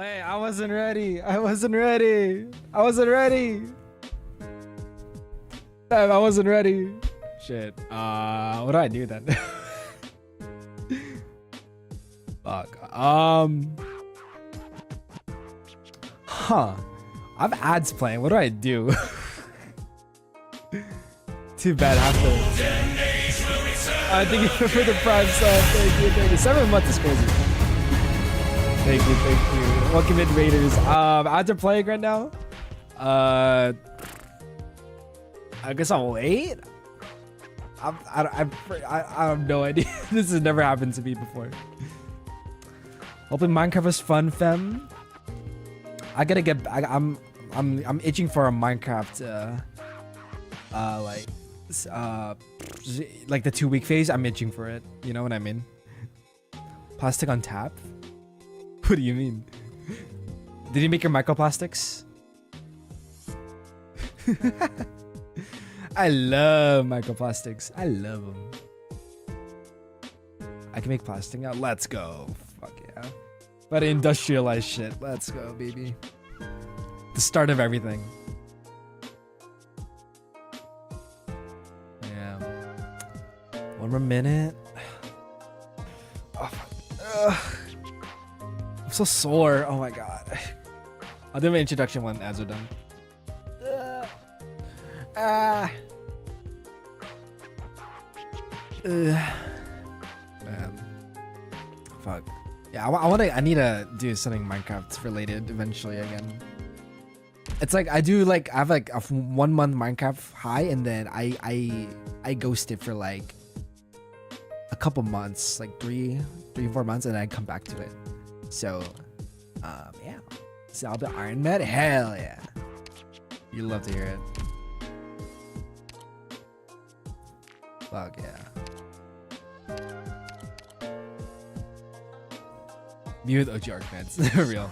Wait, I wasn't ready. I wasn't ready. I wasn't ready. Damn, I wasn't ready. Shit. What do I do then? Fuck. Huh. I have ads playing. What do I do? Too bad. I have to. Thank you for the prime sub. Thank you. 7 months is crazy. Thank you. Welcome in, Raiders. Ads are playing right now. I guess I'll wait. I have no idea. This has never happened to me before. Hoping Minecraft is fun, fam. I gotta get. I'm itching for a Minecraft. Like the 2-week phase. I'm itching for it. You know what I mean? Plastic on tap. What do you mean? Did you make your microplastics? I love microplastics. I love them. I can make plastic now. Let's go. Fuck yeah. But industrialized shit. Let's go, baby. The start of everything. Yeah. One more minute. Oh, I'm so sore. Oh my god. I'll do my introduction when ads are done. Man. Fuck. Yeah, I need to do something Minecraft related eventually again. It's like I have like a 1 month Minecraft high, and then I ghost it for like a couple months, like 3-4 months, and then I come back to it. So yeah. Zelda Iron Man, hell yeah. You love to hear it. Fuck yeah. Mute OG Arknights. Real.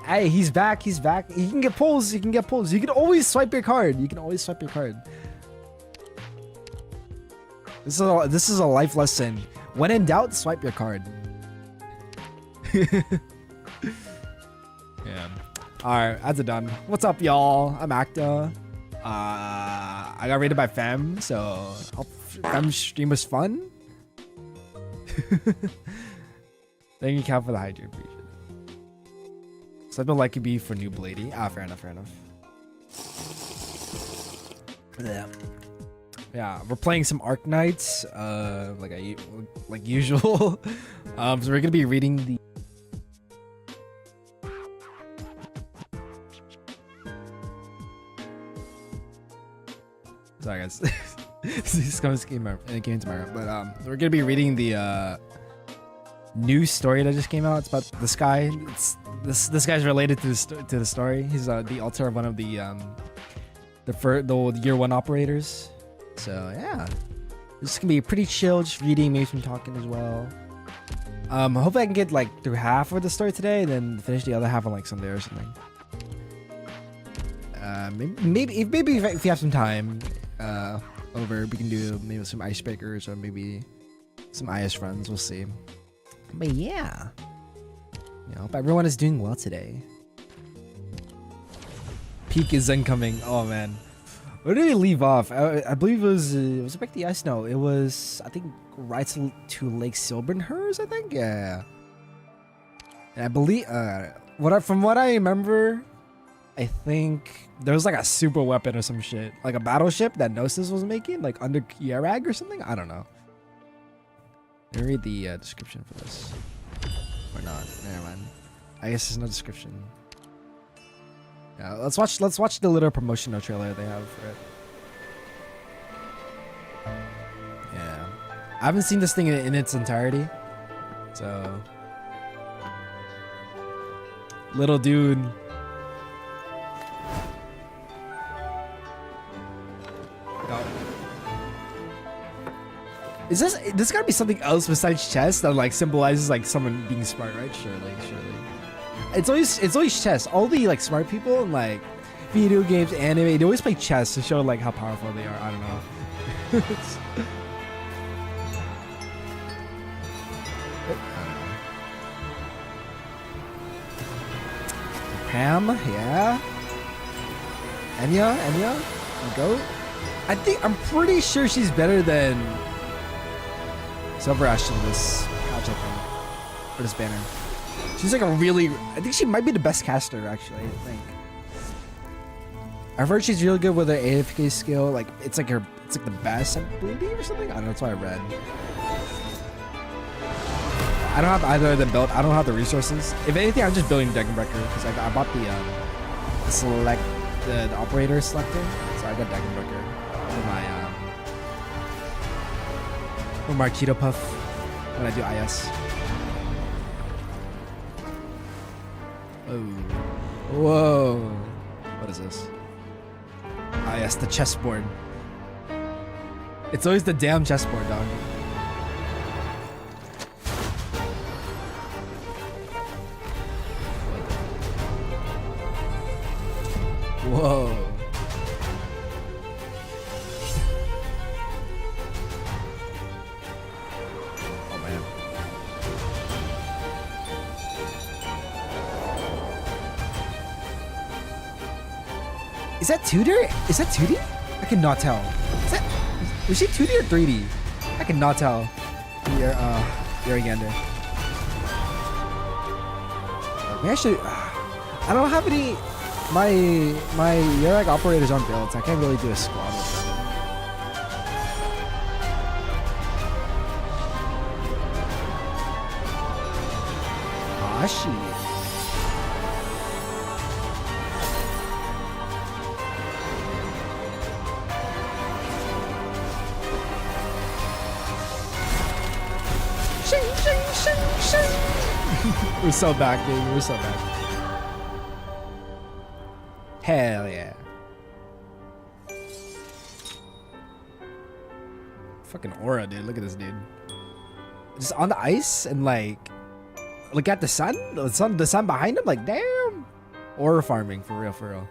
Hey, he's back. He can get pulls. You can always swipe your card. This is a life lesson. When in doubt, swipe your card. Yeah. Alright, ads are done. What's up, y'all? I'm Acta. I got rated by Fem, so hope Fem's stream was fun. Thank you, Cal, for the hydrate. Appreciate it. So I feel like it'd be for new Blady. Fair enough. Yeah, we're playing some Arknights, like usual. So we're gonna be reading the. Sorry guys, this came into my room, but we're gonna be reading the new story that just came out. It's about this guy. This guy's related to the story. He's the altar of one of the year 1 operators. So yeah, this is gonna be pretty chill, just reading, maybe some talking as well. Hopefully I can get like through half of the story today, then finish the other half on like Sunday or something. Maybe if you have some time over, we can do maybe some icebreakers or maybe some IS runs. We'll see. But yeah, I hope everyone is doing well today. Peak is incoming. Oh man, where did we leave off? I believe it was back to the ice. No, it was, I think, right to Lake Silverhurst, I think. Yeah. And I believe from what I remember, I think there was like a super weapon or some shit, like a battleship that Gnosis was making, like under Yarag or something. I don't know. Let me read the description for this. Or not. Never mind. I guess there's no description. Yeah, let's watch the little promotional trailer they have for it. Yeah, I haven't seen this thing in its entirety, so little dude. Is this gotta be something else besides chess that like symbolizes like someone being smart, right? Surely. It's always chess. All the like smart people in like video games, anime, they always play chess to show like how powerful they are. I don't know. Pam, yeah. Enya, go. I'm pretty sure she's better than Silver Ash in this patch, I think. For this banner. She's like a really, I think she might be the best caster actually, I think. I've heard she's really good with her AFK skill, like it's like the best, I believe, or something. I don't know, that's what I read. I don't have either of them built. I don't have the resources. If anything, I'm just building Degenbreaker because I bought the operator selector, so I got Degenbreaker for my Cheeto Puff when I do IS. Oh, whoa! What is this? Ah, yes, the chessboard. It's always the damn chessboard, dog. Whoa. Oh man. Is that 2D? Is that 2D? I cannot tell. Was she 2D or 3D? I cannot tell. You're Gander. Maybe I should. I don't have any. My Yarag operators aren't built, so I can't really do a squad with them. Ah, shit. Shing, shing, shing, shing. We're so back, baby. We're so back. Hell yeah. Fucking aura, dude. Look at this dude. Just on the ice and like look at the sun. The sun behind him, like damn. Aura farming for real, for real.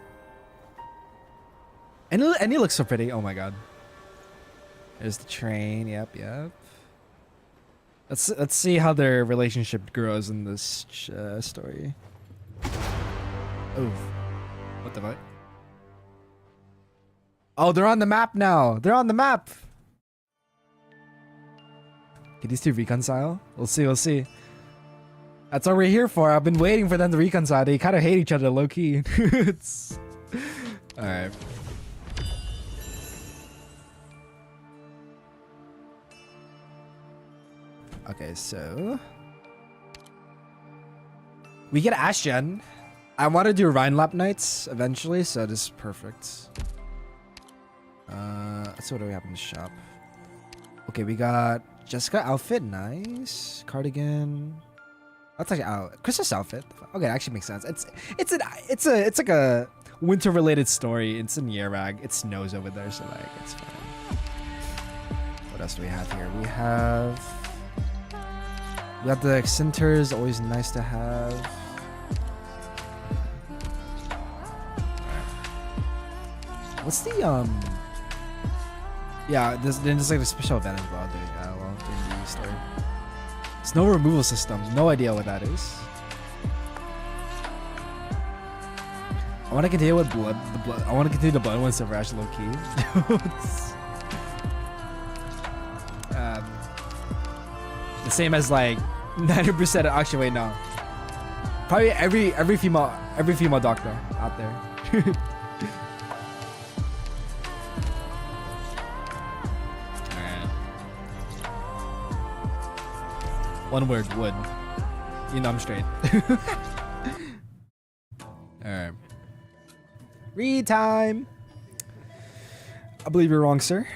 And he looks so pretty. Oh my god. There's the train. Yep. Let's see how their relationship grows in this story. Oh. What the fuck? Oh, they're on the map now. They're on the map. Can these two reconcile? We'll see. We'll see. That's what we're here for. I've been waiting for them to reconcile. They kind of hate each other low key. All right. Okay, so we get Ashton. I want to do Arknights eventually, so this is perfect. Let's see what do we have in the shop. Okay, we got Jessica outfit, nice. Cardigan. That's like out. Christmas outfit. Okay, that actually makes sense. It's like a winter related story. It's in Yarag. It snows over there, so like it's fine. What else do we have here? We got the Accenters, always nice to have. What's the yeah, there's like a special event as well during the story. Snow removal system. No idea what that is. I want to continue with I want to continue the blood one, Silver Ash low key. The same as like 90%. Actually, wait, no. Probably every female doctor out there. One word, wood. You know I'm straight. Alright. Read time! I believe you're wrong, sir.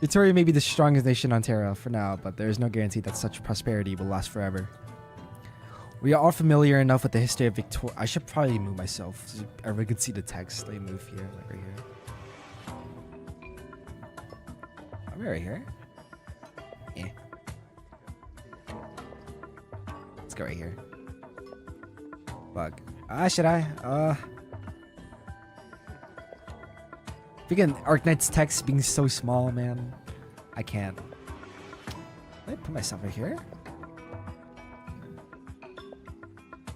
Victoria may be the strongest nation in Ontario for now, but there is no guarantee that such prosperity will last forever. We are all familiar enough with the history of Victoria. I should probably move myself so everyone can see the text. Let me move here, like right here. I'm right here. Yeah. Let's go right here. Fuck. Should I? Freaking Arknights text being so small, man. I can't. Let me put myself right here.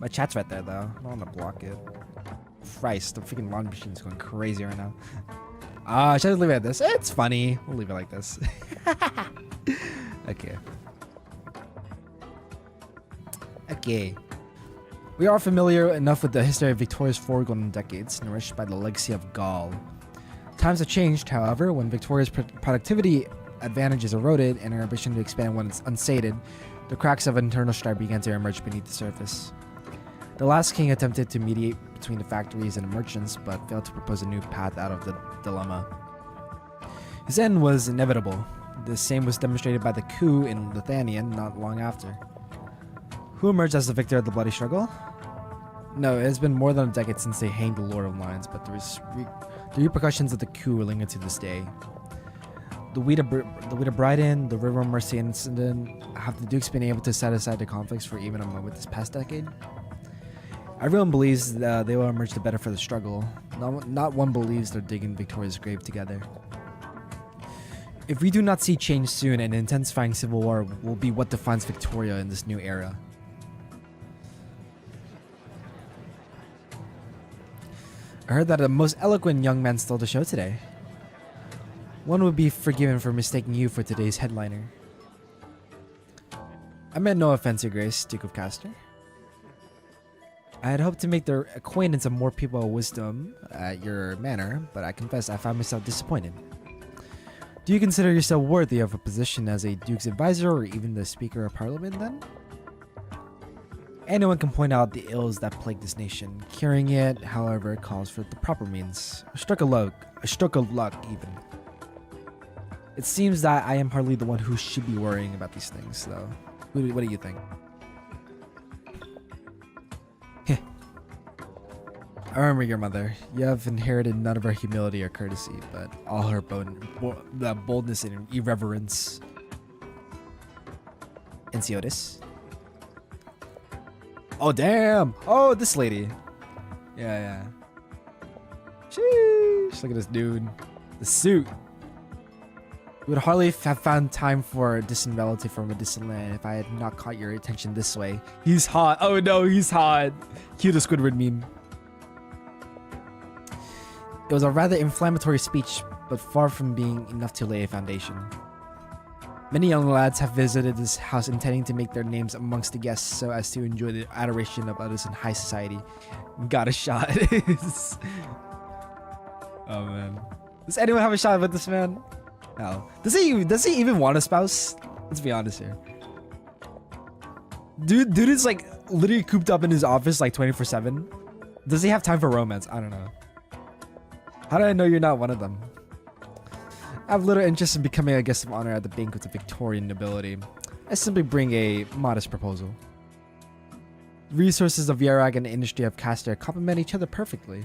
My chat's right there though. I don't want to block it. Christ, the freaking laundry machine's going crazy right now. Should I just leave it like this? It's funny. We'll leave it like this. Okay. Okay. We are familiar enough with the history of Victoria's 4 golden decades, nourished by the legacy of Gaul. Times have changed, however, when Victoria's productivity advantages eroded and her ambition to expand went unsated. The cracks of internal strife began to emerge beneath the surface. The last king attempted to mediate between the factories and the merchants, but failed to propose a new path out of the dilemma. His end was inevitable. The same was demonstrated by the coup in Lithuania not long after. Who emerged as the victor of the bloody struggle? No, it has been more than a decade since they hanged the Lord of Lions, but the repercussions of the coup linger to this day. The Wheat Brighton, the River Mersey incident, have the Dukes been able to set aside the conflicts for even a moment this past decade? Everyone believes that they will emerge the better for the struggle. Not one believes they're digging Victoria's grave together. If we do not see change soon, an intensifying civil war will be what defines Victoria in this new era. I heard that the most eloquent young man stole the show today. One would be forgiven for mistaking you for today's headliner. I meant no offense, Your Grace, Duke of Castor. I had hoped to make the acquaintance of more people of wisdom at your manor, but I confess I found myself disappointed. Do you consider yourself worthy of a position as a Duke's advisor or even the Speaker of Parliament then? Anyone can point out the ills that plague this nation. Curing it, however, calls for the proper means. A stroke of luck even. It seems that I am hardly the one who should be worrying about these things, though. What do you think? Heh. I remember your mother. You have inherited none of her humility or courtesy, but all her boldness and irreverence. Ensiotis? Oh, damn! Oh, this lady. Yeah. Sheesh, look at this dude. The suit. You would hardly have found time for a distant relative from a distant land if I had not caught your attention this way. He's hot. Oh no, he's hot. Cue the Squidward meme. It was a rather inflammatory speech, but far from being enough to lay a foundation. Many young lads have visited this house intending to make their names amongst the guests so as to enjoy the adoration of others in high society. Got a shot. Oh man. Does anyone have a shot with this man? No. Does he even want a spouse? Let's be honest here. Dude is like literally cooped up in his office like 24/7. Does he have time for romance? I don't know. How do I know you're not one of them? I have little interest in becoming a guest of honor at the banquet of Victorian nobility. I simply bring a modest proposal. Resources of Yarag and the industry of Castor complement each other perfectly.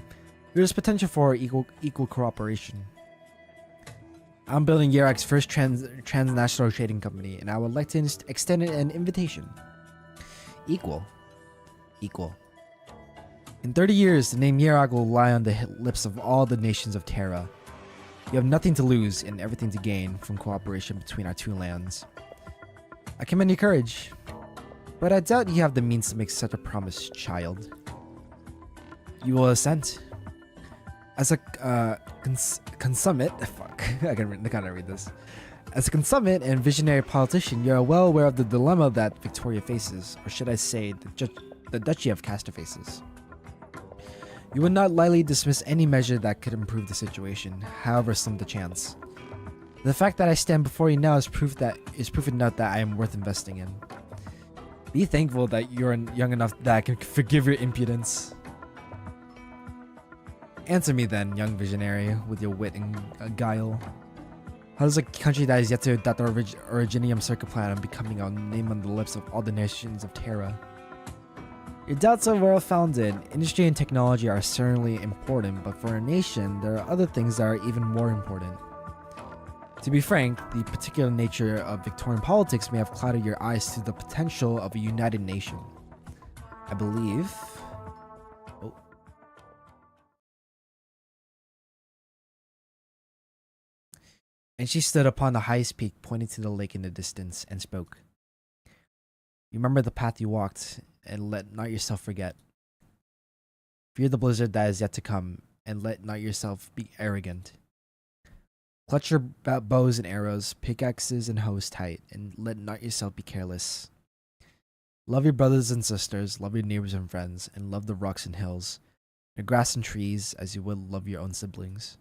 There is potential for equal cooperation. I'm building Yarag's first transnational trading company, and I would like to extend an invitation. Equal. In 30 years, the name Yarag will lie on the lips of all the nations of Terra. You have nothing to lose and everything to gain from cooperation between our two lands. I commend your courage, but I doubt you have the means to make such a promise, child. You will assent. As a consummate, fuck, I gotta read this. As a consummate and visionary politician, you are well aware of the dilemma that Victoria faces, or should I say, the Duchy of Castor faces. You would not lightly dismiss any measure that could improve the situation, however slim the chance. The fact that I stand before you now is proof enough that I am worth investing in. Be thankful that you're young enough that I can forgive your impudence. Answer me then, young visionary, with your wit and guile. How does a country that is yet to adopt the Originium Circuit Plan and becoming a name on the lips of all the nations of Terra? Your doubts are well founded. Industry and technology are certainly important, but for a nation, there are other things that are even more important. To be frank, the particular nature of Victorian politics may have clouded your eyes to the potential of a united nation. I believe... Oh. And she stood upon the highest peak, pointing to the lake in the distance, and spoke. You remember the path you walked, and let not yourself forget. Fear the blizzard that is yet to come, and let not yourself be arrogant. Clutch your bows and arrows, pickaxes and hoes tight, and let not yourself be careless. Love your brothers and sisters, love your neighbors and friends, and love the rocks and hills, the grass and trees, as you would love your own siblings.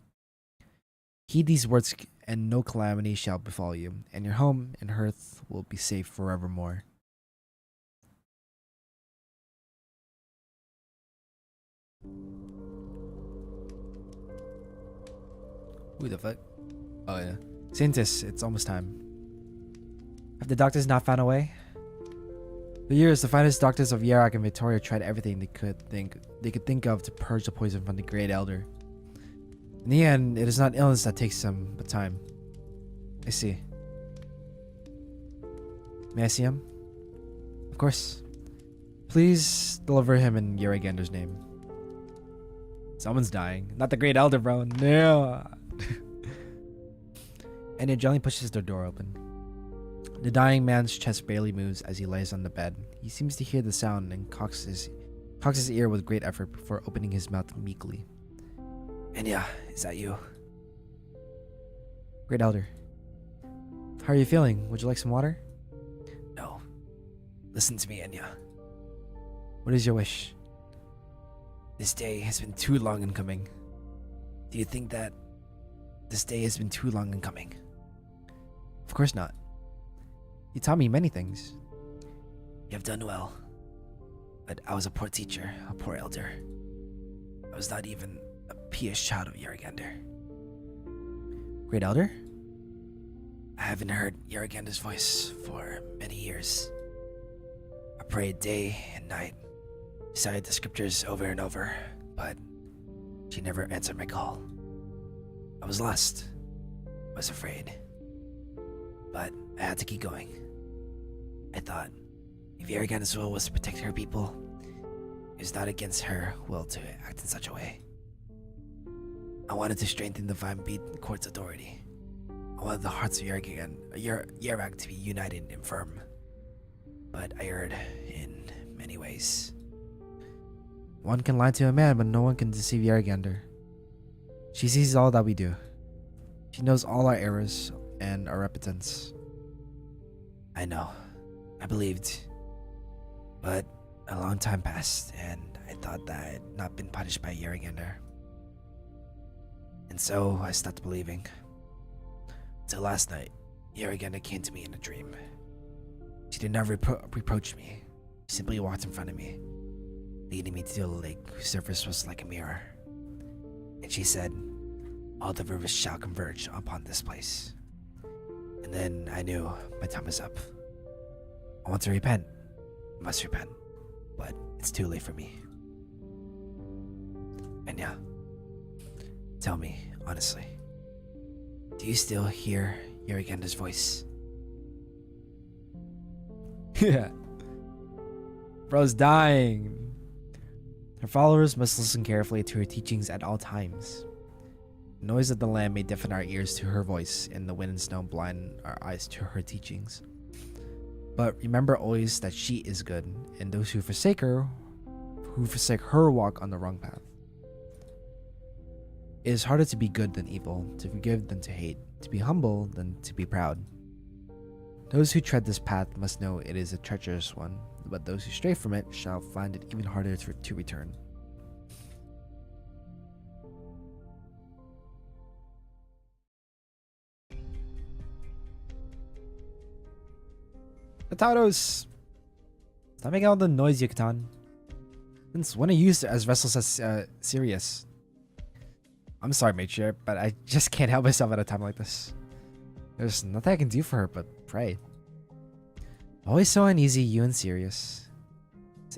Heed these words, and no calamity shall befall you, and your home and hearth will be safe forevermore. Who the fuck? Oh yeah. Saintis, it's almost time. Have the doctors not found a way? For years, the finest doctors of Yarak and Victoria tried everything they could think of to purge the poison from the Great Elder. In the end, it is not illness that takes them, but time. I see. May I see him? Of course. Please deliver him in Yaragander's name. Someone's dying. Not the Great Elder, bro. No. And it gently pushes the door open. The dying man's chest barely moves as he lies on the bed. He seems to hear the sound and cocks his ear with great effort before opening his mouth meekly. Enya, is that you? Great Elder. How are you feeling? Would you like some water? No. Listen to me, Enya. What is your wish? This day has been too long in coming. Do you think that this day has been too long in coming? Of course not. You taught me many things. You have done well. But I was a poor teacher, a poor elder. I was not even a pious child of Yaragander. Great Elder? I haven't heard Yaragander's voice for many years. I prayed day and night, recited the scriptures over and over, but she never answered my call. I was lost. I was afraid. But I had to keep going. I thought, if Yaragander's will was to protect her people, it was not against her will to act in such a way. I wanted to strengthen the Vine Beat Court's authority. I wanted the hearts of Yarak to be united and firm. But I erred in many ways. One can lie to a man, but no one can deceive Yaragander. She sees all that we do. She knows all our errors and our repentance. I know. I believed. But a long time passed, and I thought that I had not been punished by Yaragander. And so I stopped believing. Till last night, Yaragander came to me in a dream. She did not reproach me. She simply walked in front of me, leading me to a lake whose surface was like a mirror. And she said, all the rivers shall converge upon this place. And then I knew my time was up. I want to repent. I must repent. But it's too late for me. And yeah, tell me, honestly, do you still hear Yaragander's voice? Yeah. Bro's dying. Her followers must listen carefully to her teachings at all times. The noise of the land may deafen our ears to her voice, and the wind and snow blind our eyes to her teachings. But remember always that she is good, and those who forsake her walk on the wrong path. It is harder to be good than evil, to forgive than to hate, to be humble than to be proud. Those who tread this path must know it is a treacherous one, but those who stray from it shall find it even harder to return. Potatoes! Stop making all the noise, Yucatan. Since when are you as restless as Sirius? I'm sorry, Matriarch, but I just can't help myself at a time like this. There's nothing I can do for her but pray. Always so uneasy, you and Sirius.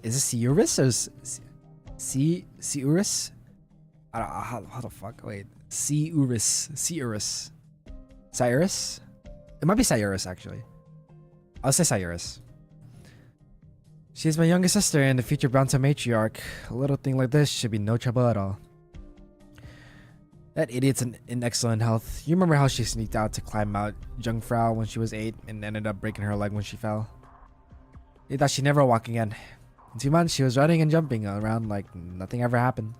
Is it Sirius or Sirius? I don't know how the fuck. Wait, Cyrus. Cyrus? It might be Cyrus actually. I'll say Cyrus. She is my younger sister and the future Bounty Matriarch. A little thing like this should be no trouble at all. That idiot's in excellent health. You remember how she sneaked out to climb Mount Jungfrau when she was 8 and ended up breaking her leg when she fell? They thought she'd never walk again. In 2 months, she was running and jumping around like nothing ever happened.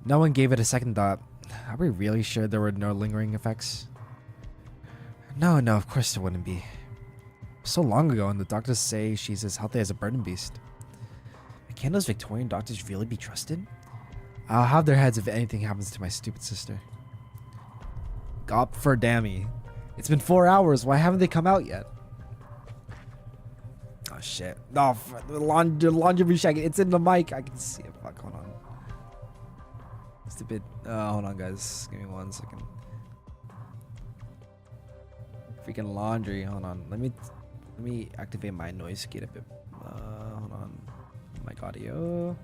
No one gave it a second thought. Are we really sure there were no lingering effects? No, of course there wouldn't be. So long ago, and the doctors say she's as healthy as a burden beast. Can those Victorian doctors really be trusted? I'll have their heads if anything happens to my stupid sister. Gop for dammy. It's been 4 hours. Why haven't they come out yet? Oh shit. No, the laundry shacket. It's in the mic. I can see it. Fuck, hold on. Stupid. Hold on, guys. Give me 1 second. Freaking laundry. Hold on. Let me activate my noise gate a bit. Hold on. Mic audio.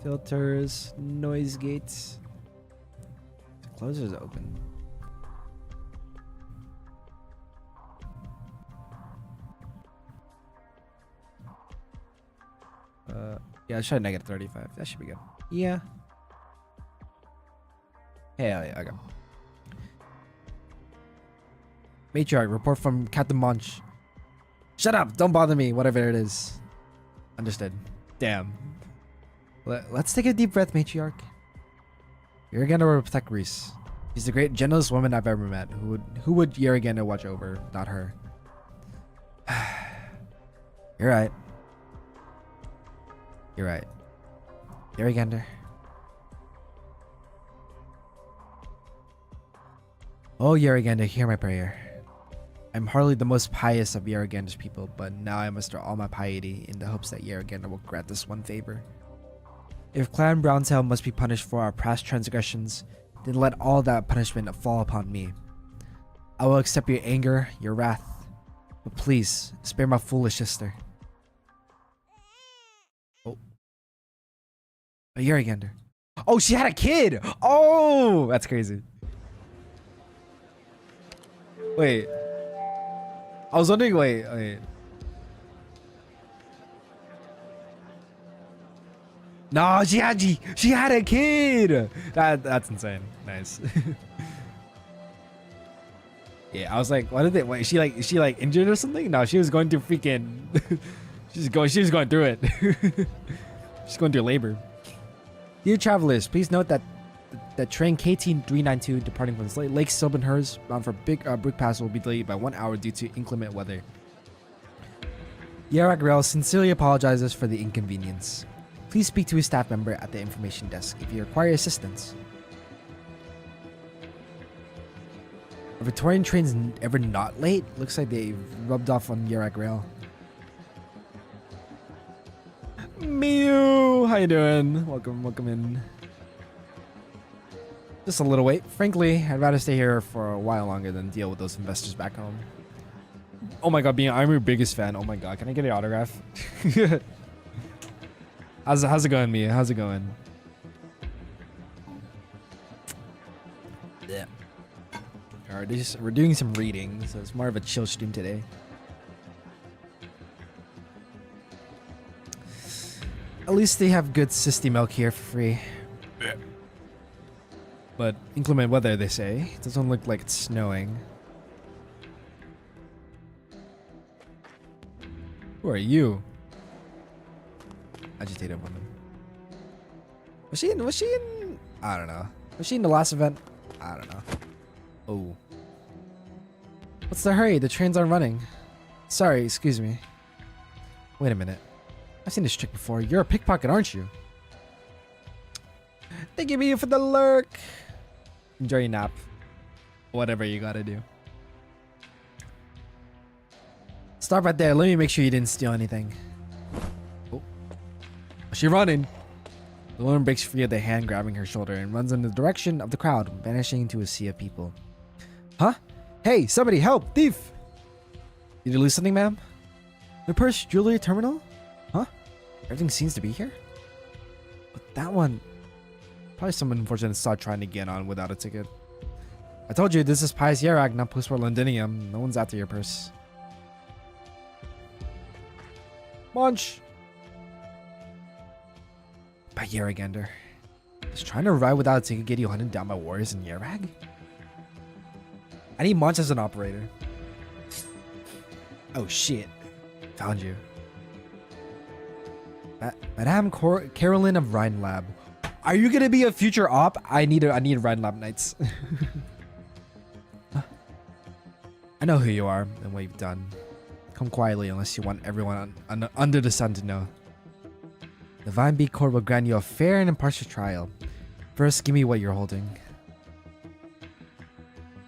Filters. Noise gates. Close or is it open? Yeah, let's try negative 35. That should be good. Yeah. Hell yeah, okay. Matriarch, report from Captain Munch. Shut up! Don't bother me, whatever it is. Understood. Damn. Let's take a deep breath, Matriarch. Yeraganda will protect Reese. She's the great, gentlest woman I've ever met. Who would Yeraganda watch over? Not her. You're right. You're right. Yeraganda. Oh, Yeraganda, hear my prayer. I'm hardly the most pious of Yeraganda's people, but now I muster all my piety in the hopes that Yeraganda will grant this one favor. If Clan Browntail must be punished for our past transgressions, then let all that punishment fall upon me. I will accept your anger, your wrath, but please spare my foolish sister. Oh. A Yeragander. Oh, she had a kid! Oh, that's crazy. Wait. I was wondering, wait. No, she had a kid. That's insane. Nice. Yeah, I was like, what did they? Wait, she like injured or something? No, she was going through freaking. She was going through it. She's going through labor. Dear travelers, please note that train KT-392 departing from Lake Silverhurst bound for Brook Pass will be delayed by 1 hour due to inclement weather. Yarak Rail sincerely apologizes for the inconvenience. Please speak to a staff member at the information desk if you require assistance. Are Victorian trains ever not late? Looks like they rubbed off on Yarak Rail. Mew! How you doing? Welcome in. Just a little wait. Frankly, I'd rather stay here for a while longer than deal with those investors back home. Oh my god, I'm your biggest fan. Oh my god, can I get an autograph? How's it going, Mia? How's it going? Yeah. Alright, we're doing some reading, so it's more of a chill stream today. At least they have good Sisty milk here for free. Yeah. But inclement weather, they say. It doesn't look like it's snowing. Who are you? Agitated woman. Was she in I don't know. Was she in the last event? I don't know. Oh. What's the hurry? The trains aren't running. Sorry, excuse me. Wait a minute. I've seen this trick before. You're a pickpocket, aren't you? Thank you for the lurk. Enjoy your nap. Whatever you gotta do. Stop right there. Let me make sure you didn't steal anything. Oh. She's running. The woman breaks free of the hand grabbing her shoulder and runs in the direction of the crowd, vanishing into a sea of people. Huh? Hey, somebody help! Thief! Did you lose something, ma'am? The purse, jewelry, terminal? Huh? Everything seems to be here? But that one... Probably some unfortunate sod trying to get on without a ticket. I told you, this is Pious Yarag, not Postport Londinium. No one's after your purse. Munch! By Yeragander. Does trying to ride without a ticket get you hunted down by warriors in Yarag? I need Munch as an operator. Oh shit. Found you. Madame Carolyn of Rhine Lab. Are you gonna be a future op? I need Rhine Lab Knights. I know who you are and what you've done. Come quietly unless you want everyone under the sun to know. The Vine Bee Court will grant you a fair and impartial trial. First, give me what you're holding.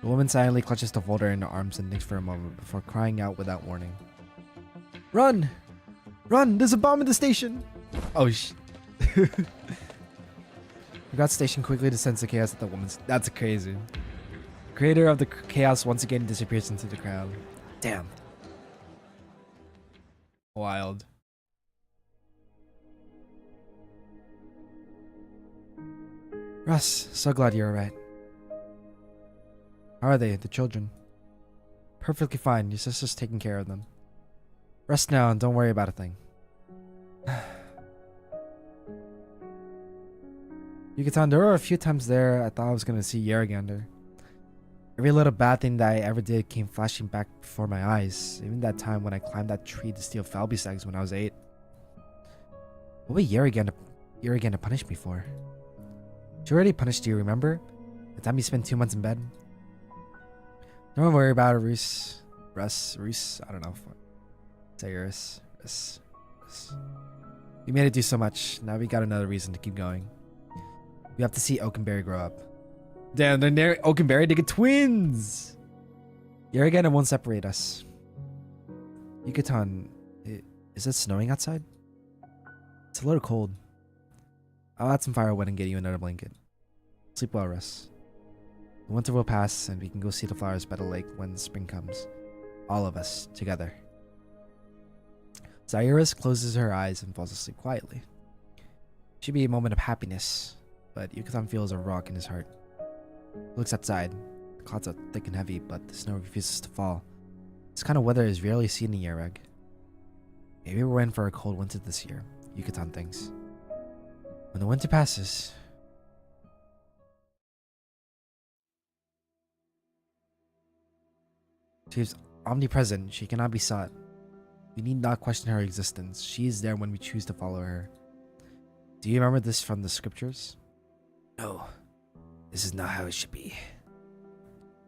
The woman silently clutches the folder in her arms and thinks for a moment before crying out without warning. Run! Run! There's a bomb in the station! Oh sh... We got stationed quickly to sense the chaos at the woman's... That's crazy. Creator of the chaos once again disappears into the crowd. Damn. Wild. Russ, so glad you're alright. How are they, the children? Perfectly fine. Your sister's taking care of them. Rest now and don't worry about a thing. Yucatan, there were a few times there I thought I was gonna see Yeragander. Every little bad thing that I ever did came flashing back before my eyes. Even that time when I climbed that tree to steal Falby's eggs when I was 8. What would Yeragander punish me for? She already punished you, remember? The time you spent 2 months in bed? Don't worry about it, Reese. Reese? I don't know. Say Reese. We made it do so much. Now we got another reason to keep going. We have to see Oakenberry grow up. Damn, they're near Oakenberry. They get twins! Yeragander won't separate us. Yucatan, is it snowing outside? It's a little cold. I'll add some firewood and get you another blanket. Sleep well, Russ. The winter will pass and we can go see the flowers by the lake when spring comes. All of us, together. Zairis closes her eyes and falls asleep quietly. It should be a moment of happiness, but Yucatan feels a rock in his heart. He looks outside. The clouds are thick and heavy, but the snow refuses to fall. This kind of weather is rarely seen in Yerag. Maybe we're in for a cold winter this year, Yucatan thinks. When the winter passes... She is omnipresent. She cannot be sought. We need not question her existence. She is there when we choose to follow her. Do you remember this from the scriptures? No. This is not how it should be.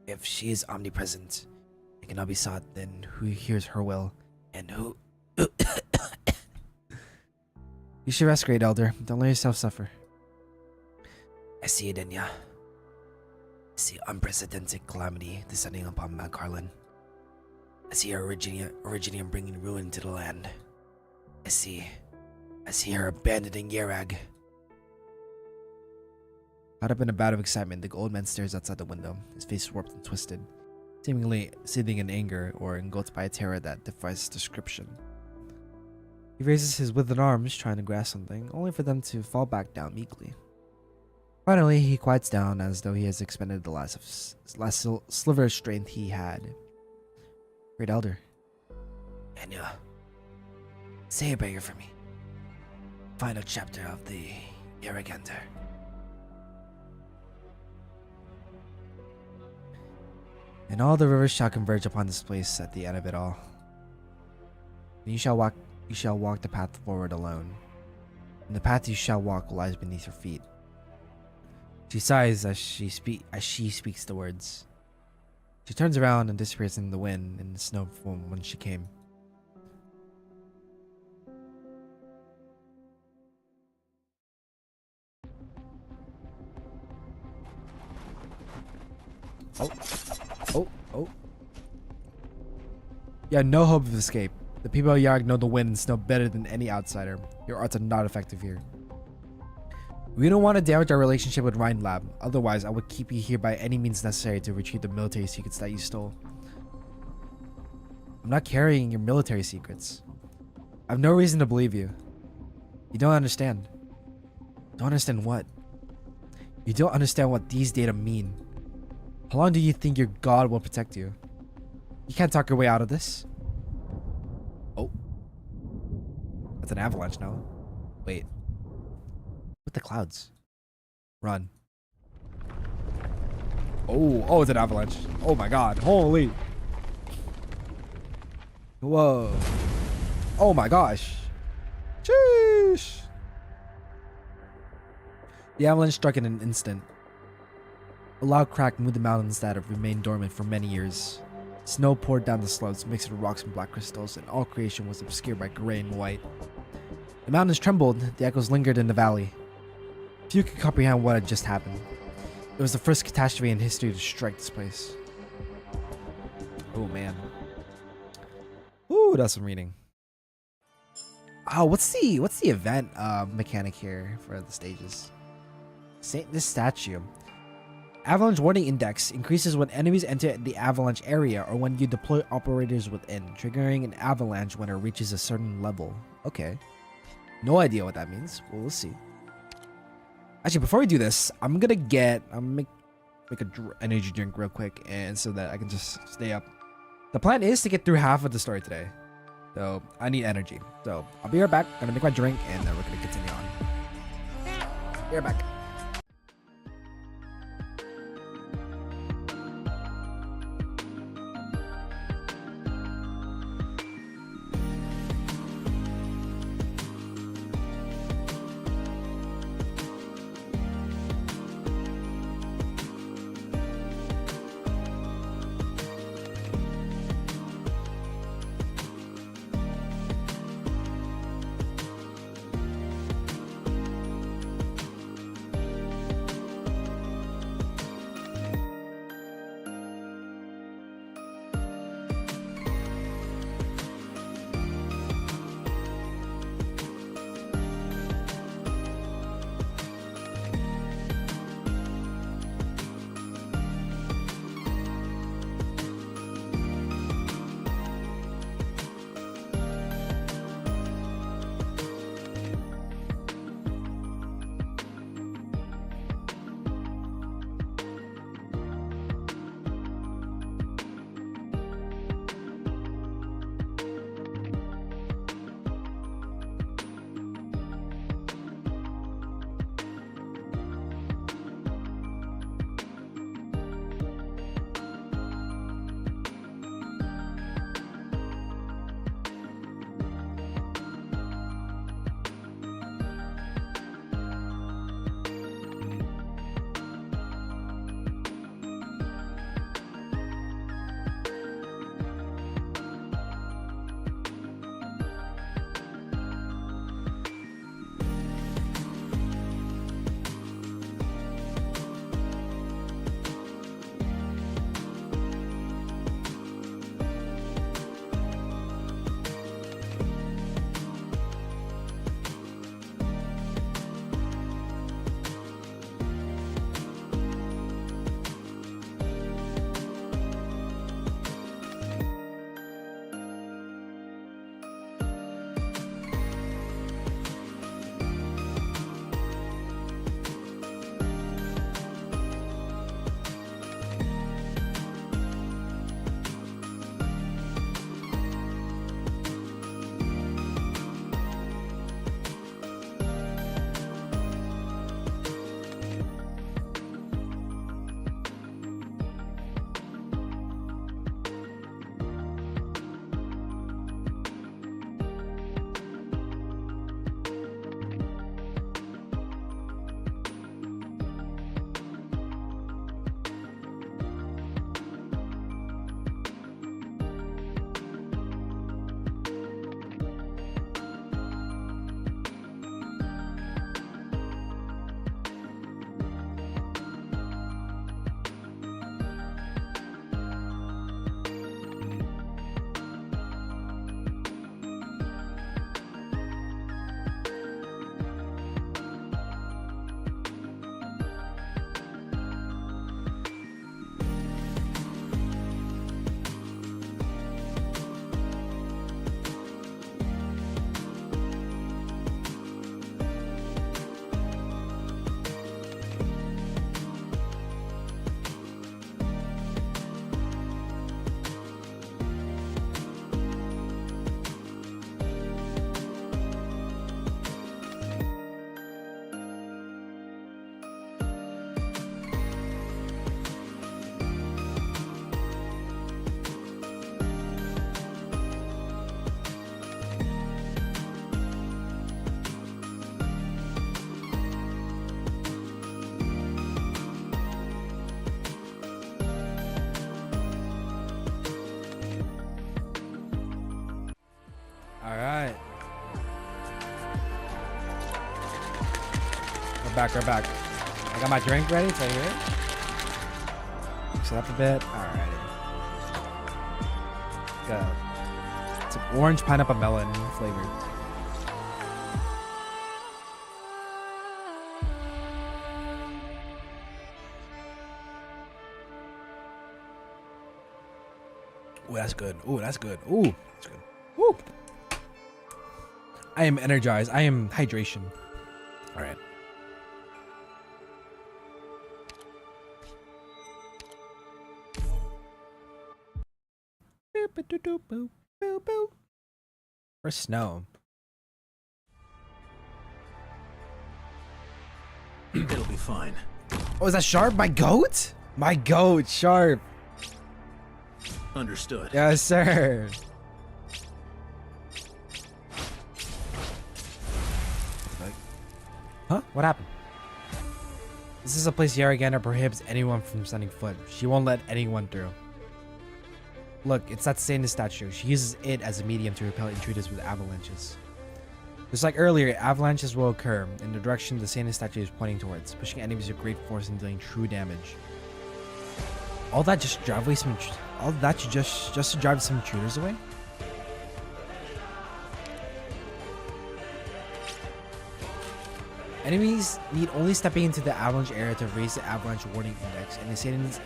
If she is omnipresent and cannot be sought, then who hears her will? And who... You should rest, great elder. Don't let yourself suffer. I see it, Enya. I see unprecedented calamity descending upon Mount Carlin. I see her originating bringing ruin to the land. I see her abandoning Yerag. Caught up in a bout of excitement, the old man stares outside the window, his face warped and twisted, seemingly seething in anger or engulfed by a terror that defies description. He raises his withered arms, trying to grasp something, only for them to fall back down meekly. Finally, he quiets down as though he has expended the last sliver of strength he had. Great elder. Enya, say a prayer for me. Final chapter of the Yeragander. And all the rivers shall converge upon this place at the end of it all. And you shall walk the path forward alone. And the path you shall walk lies beneath your feet. She sighs as she speaks the words. She turns around and disappears in the wind and the snow from when she came. Oh. You have no hope of escape. The people of Yarg know the wind and snow better than any outsider. Your arts are not effective here. We don't want to damage our relationship with Rhine Lab. Otherwise, I would keep you here by any means necessary to retrieve the military secrets that you stole. I'm not carrying your military secrets. I have no reason to believe you. You don't understand. Don't understand what? You don't understand what these data mean. How long do you think your god will protect you? You can't talk your way out of this. Oh. That's an avalanche now. Wait. With the clouds. Run. Oh, it's an avalanche. Oh my god. Holy. Whoa. Oh my gosh. Sheesh. The avalanche struck in an instant. A loud crack moved the mountains that have remained dormant for many years. Snow poured down the slopes, mixed with rocks and black crystals, and all creation was obscured by gray and white. The mountains trembled, the echoes lingered in the valley. Few could comprehend what had just happened. It was the first catastrophe in history to strike this place. Oh man. Ooh, that's some reading. Oh, what's the event mechanic here for the stages? This statue. Avalanche warning index increases when enemies enter the avalanche area or when you deploy operators within, triggering an avalanche when it reaches a certain level. Okay. No idea what that means. Well, we'll see. Actually, before we do this, I'm gonna make a energy drink real quick, and so that I can just stay up. The plan is to get through half of the story today, so I need energy. So I'll be right back. I'm gonna make my drink, and then we're gonna continue on. Be right back. We're back. I got my drink ready. It's right here. Mix it up a bit. Alrighty. It's an orange pineapple melon flavored. Ooh, that's good. Ooh, that's good. Ooh, that's good. Ooh. I am energized. I am hydration. All right. For snow. It'll be fine. Oh, is that Sharp? My goat? My goat, Sharp. Understood. Yes, sir. Huh? What happened? This is a place Yaragana prohibits anyone from setting foot. She won't let anyone through. Look, it's that Satan statue. She uses it as a medium to repel intruders with avalanches. Just like earlier, avalanches will occur in the direction the Satan statue is pointing towards, pushing enemies with great force and dealing true damage. All that just drive away some. All that just to drive some intruders away. Enemies need only stepping into the avalanche area to raise the avalanche warning index, and the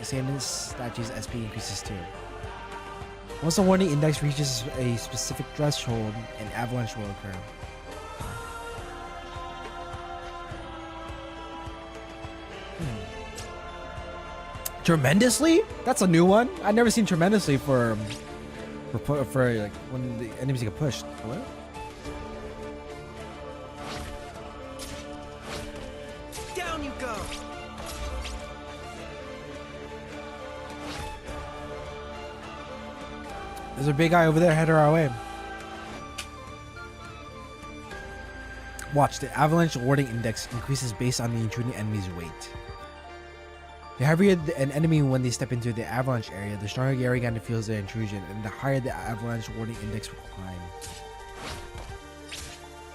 Satan statue's SP increases too. Once the warning index reaches a specific threshold, an avalanche will occur. Tremendously? That's a new one. I've never seen tremendously for like when the enemies get pushed. What? Down you go. There's a big guy over there headed our way. Watch, the avalanche warding index increases based on the intruding enemy's weight. The heavier an enemy when they step into the avalanche area, the stronger Yaragana feels their intrusion, and the higher the avalanche warding index will climb.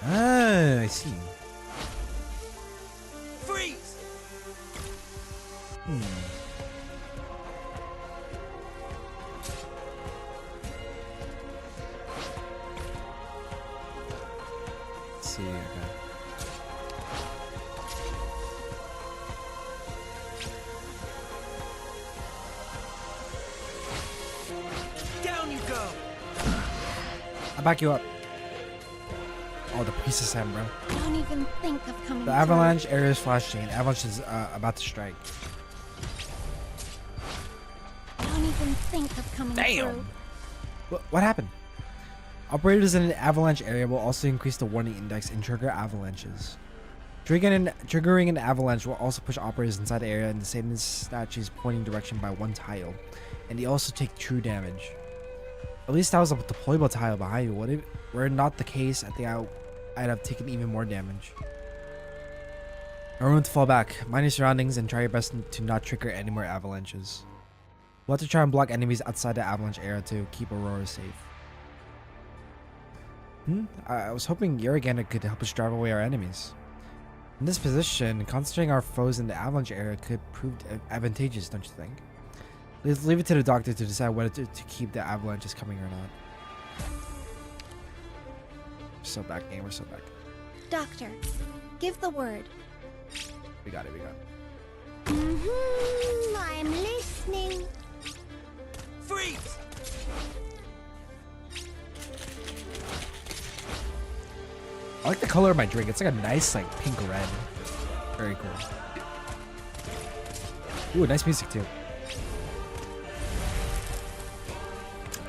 Ah, I see. Freeze. Let's see. Okay. I'll back you up. Oh, the priestess hand, bro. Don't even think of coming. The avalanche area is flashing. An avalanche is about to strike. Don't even think of coming. Damn. What happened? Operators in an avalanche area will also increase the warning index and trigger avalanches. Triggering an avalanche will also push operators inside the area in the same statue's pointing direction by one tile, and they also take true damage. At least that was a deployable tile behind you. What if were it not the case, I'd have taken even more damage. Everyone to fall back, mind your surroundings, and try your best to not trigger any more avalanches. We'll have to try and block enemies outside the avalanche area to keep Aurora safe. I was hoping Yaragana could help us drive away our enemies. In this position, concentrating our foes in the avalanche area could prove advantageous, don't you think? Let's leave it to the doctor to decide whether to keep the avalanches coming or not. We're so back, game. We're so back. Doctor, give the word. We got it. We got it. I'm listening. Freeze. I like the color of my drink. It's like a nice, like pink red. Very cool. Ooh, nice music too.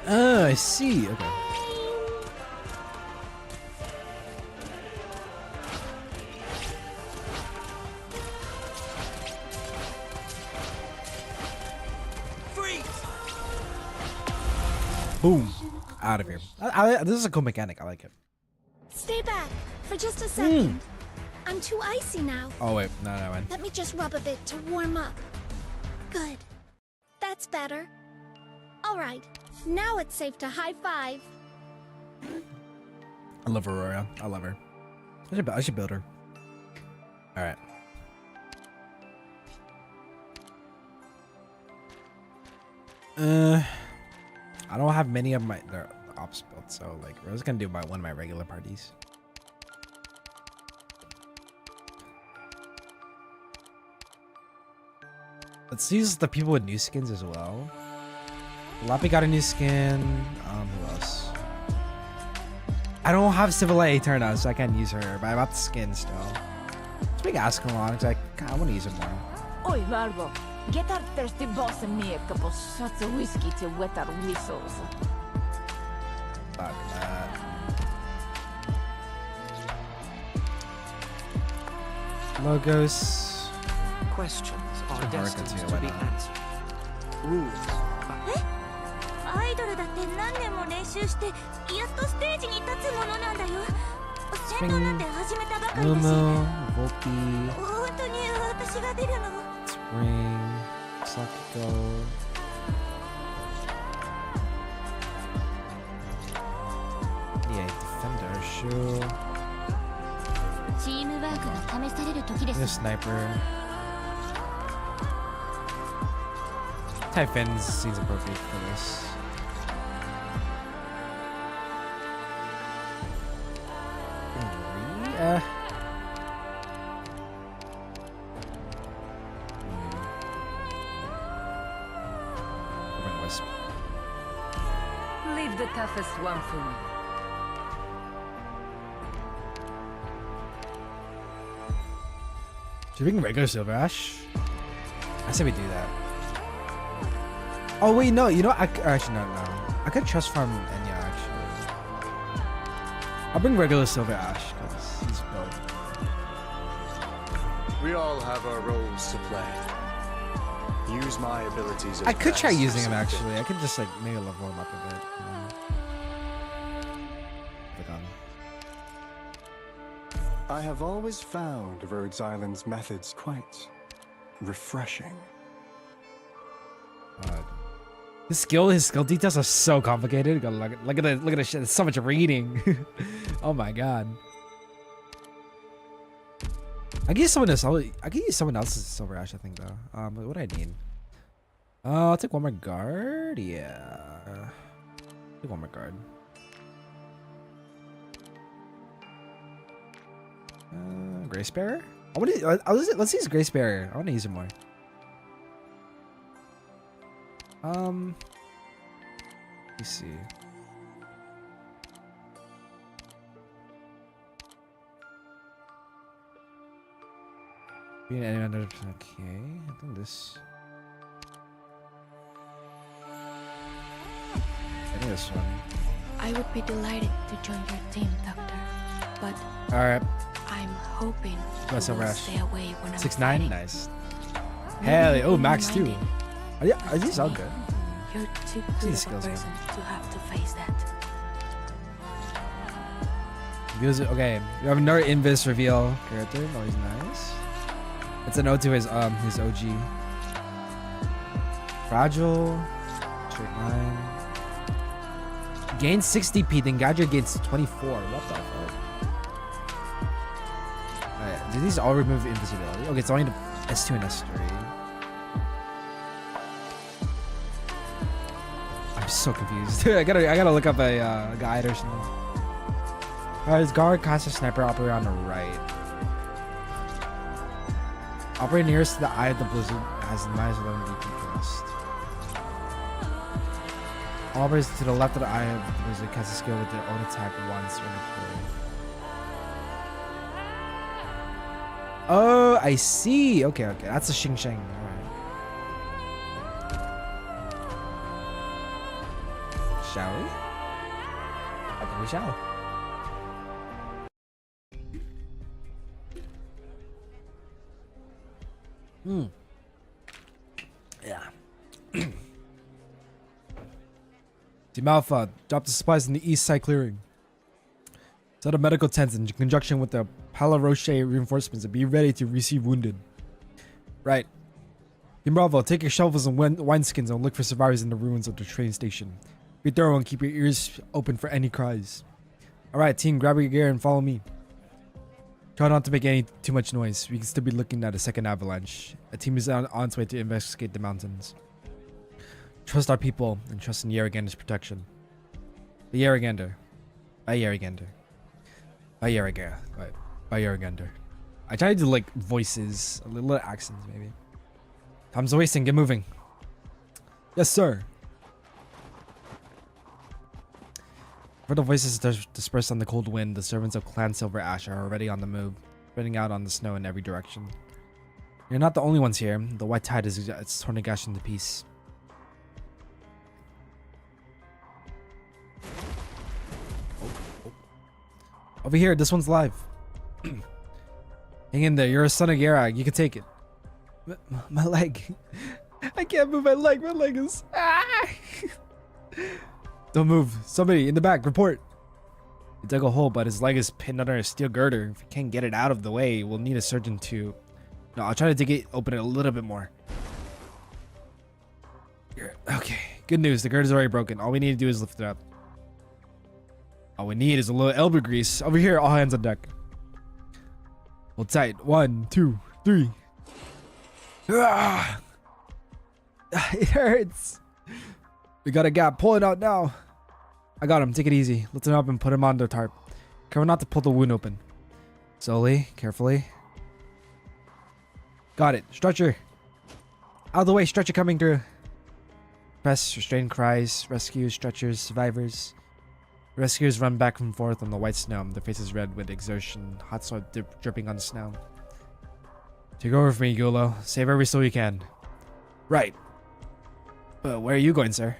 Oh, I see. Okay. Freeze. Boom. Out of here. This is a cool mechanic. I like it. Stay back for just a second. I'm too icy now. Oh, wait. No, man. Let me just rub a bit to warm up. Good. That's better. All right. Now it's safe to high five. I love Aurora. I love her. I should build her. All right. I don't have many of the ops built, so like we're just gonna do one of my regular parties. Let's use the people with new skins as well. Lappy got a new skin. Who else? I don't have Civil Eterna, so I can't use her, but I got the skin still. Let's make Ascalon, because I want to use it more. Oi, Marvo. Get our thirsty boss and me a couple shots of whiskey to wet our whistles. Fuck that. Logos. Questions are Hard destined to do, to why be not? answered. Rules. アイドルだって何年も練習してやっとステージに立つものなんだよ。戦闘なんて始めたばかりだし。 Mumu, Volpe, 本当に私が出るの？ Spring, Sakiko. Yeah, Defender, Shu. チームワークが試される時で The す。 Sniper. Typhons seems appropriate for this. Wisp. Leave the toughest one for me. Should we bring regular Silver Ash? I say we do that. Oh wait, no. You know, actually no. I could trust farm Enya actually. I'll bring regular Silver Ash because he's built. We all have our roles to play. Use my abilities as I could try best using him as fit. actually. I could just like maybe level him up a bit. Click on. I have always found Rhodes Island's methods quite refreshing. His skill details are so complicated. Gotta look at the shit. There's so much reading. Oh my god. I could use someone else. I could use someone else's Silver Ash, I think though. But what do I need? I'll take one more guard. Yeah. Take one more guard. Grace Bearer? Let's use Grace Bearer. I want to use it more. Let me see. Okay, I think this. I think this one. I would be delighted to join your team, Doctor. But Alright. I'm hoping you That's a will rush. stay away when I'm 6'9", fighting. nice. Maybe Hell, you'll oh be Max too. reminded. Are these all good? You're too See good the of a skills here. person to have to face that. Okay, we have another Invis reveal character. Oh, he's nice. It's a note to his OG. Fragile. Straight line. Gains 60 p, then Gadget gains 24. What the fuck? Alright, do these all remove invisibility? Okay, it's only the S2 and S3. I'm so confused. I gotta look up a guide or something. Alright, his guard casts a sniper operator on the right. Operator nearest to the eye of the blizzard has minus 11 DP cost. Operators to the left of the eye of the blizzard cast a skill with their own attack once when deployed. Oh, I see. Okay, that's a Xing Sheng. Alright. Shall we? I think we shall. Yeah. Team Alpha, drop the supplies in the east side clearing. Set up medical tents in conjunction with the Pala Roche reinforcements and be ready to receive wounded. Right. Team Bravo, take your shovels and wineskins and look for survivors in the ruins of the train station. Be thorough and keep your ears open for any cries. Alright, team, grab your gear and follow me. Try not to make too much noise. We can still be looking at a second avalanche. A team is on its way to investigate the mountains. Trust our people and trust in Yarrigander's protection. The Yarrigander. By Yarrigander. By Yarrigander. By Yarrigander. I tried to do like voices, a little accents maybe. Time's wasting, get moving. Yes, sir. For the voices dispersed on the cold wind, the servants of Clan Silver Ash are already on the move, spreading out on the snow in every direction. You're not the only ones here. The white tide is torn and gashed into piece. Over here, this one's live. Hang in there, you're a son of Yarag, you can take it. My leg. I can't move my leg is... Ah! Don't move. Somebody in the back, report. He dug a hole, but his leg is pinned under a steel girder. If we can't get it out of the way, we'll need a surgeon to... No, I'll try to dig it, open it a little bit more. Okay, good news, the girder's already broken. All we need to do is lift it up. All we need is a little elbow grease. Over here, all hands on deck. Hold tight. 1, 2, 3. Ah! It hurts. We got a gap. Pull it out now. I got him. Take it easy. Lift him up and put him on the tarp. Careful not to pull the wound open. Slowly, carefully. Got it. Stretcher. Out of the way. Stretcher coming through. Press, restrained cries, rescues, stretchers, survivors. Rescuers run back and forth on the white snow, their faces red with exertion, hot sweat dripping on the snow. Take over for me, Gulo. Save every soul you can. Right. But where are you going, sir?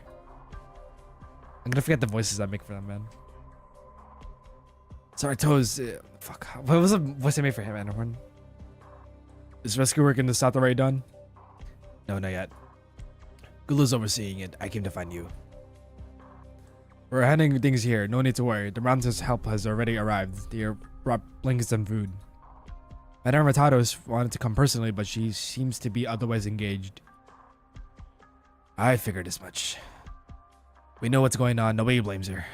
I'm gonna forget the voices I make for them, man. Sorry, Toes. Fuck. What was the voice I made for him, Anderhorn? Is rescue work in the south already done? No, not yet. Gulo's overseeing it. I came to find you. We're handling things here. No need to worry. The mountain's help has already arrived. They brought blankets and food. Madame Ratados wanted to come personally, but she seems to be otherwise engaged. I figured as much. We know what's going on. Nobody blames her.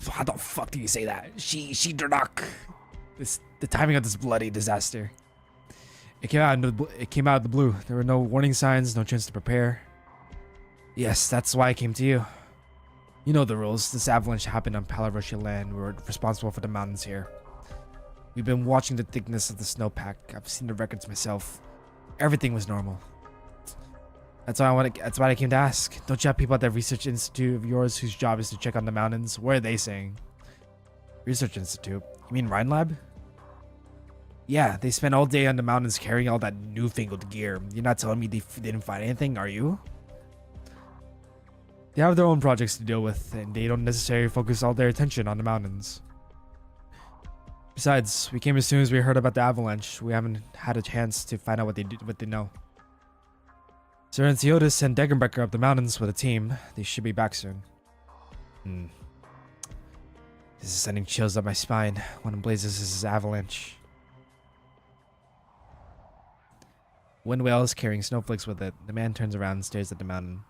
How the fuck do you say that? She Drak. The timing of this bloody disaster. It came out of the blue. There were no warning signs, no chance to prepare. Yes, that's why I came to you. You know the rules. This avalanche happened on Palarosha land. We're responsible for the mountains here. We've been watching the thickness of the snowpack. I've seen the records myself. Everything was normal. That's why I came to ask. Don't you have people at that research institute of yours whose job is to check on the mountains? What are they saying? Research institute? You mean Rhine Lab? Yeah, they spent all day on the mountains carrying all that newfangled gear. You're not telling me they didn't find anything, are you? They have their own projects to deal with, and they don't necessarily focus all their attention on the mountains. Besides, we came as soon as we heard about the avalanche. We haven't had a chance to find out what they know. Sir Enciotis sent Degenbrecker up the mountains with a team. They should be back soon. This is sending chills up my spine. What in blazes is this avalanche? Wind whales carrying snowflakes with it. The man turns around and stares at the mountain.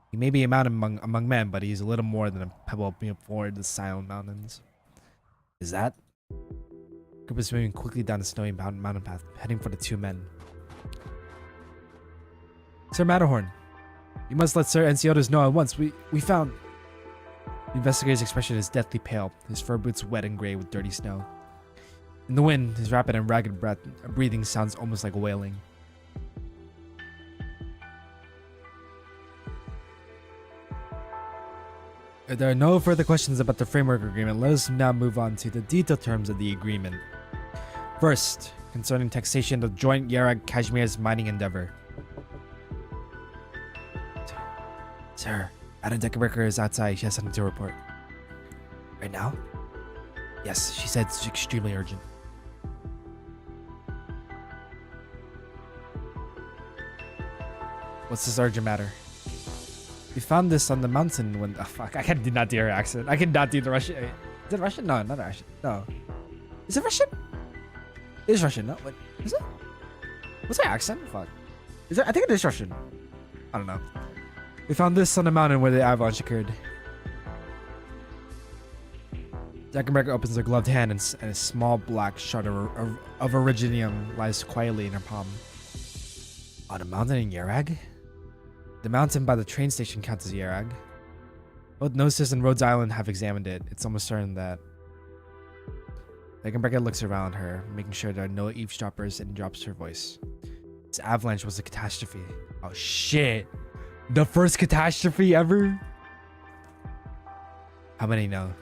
He may be a mountain among men, but he's a little more than a pebble before the silent mountains. Is that? The group is moving quickly down the snowy mountain path, heading for the two men. Sir Matterhorn, you must let Sir Enciotis know at once. We found... The investigator's expression is deathly pale, his fur boots wet and gray with dirty snow. In the wind, his rapid and ragged breathing sounds almost like wailing. If there are no further questions about the framework agreement, let us now move on to the detailed terms of the agreement. First, concerning taxation of joint Yarag Kashmir's mining endeavor. Sir, Madame Degenbrecker is outside. She has something to report. Right now? Yes, she said it's extremely urgent. What's this urgent matter? We found this on the mountain when... Oh, fuck. I did not do her accent. I cannot do the Russian... Is it Russian? No, not Russian. No. Is it Russian? It is Russian. No, what? Is it? What's her accent? Fuck. Is it? I think it is Russian. I don't know. We found this on the mountain where the avalanche occurred. Degenbrecker opens her gloved hand and a small black shard of iridium lies quietly in her palm. On a mountain in Yarag? The mountain by the train station counts as Yerag. Both Gnosis and Rhodes Island have examined it. It's almost certain that... Megan looks around her, making sure there are no eavesdroppers, and drops her voice. This avalanche was a catastrophe. Oh shit! The first catastrophe ever? How many know?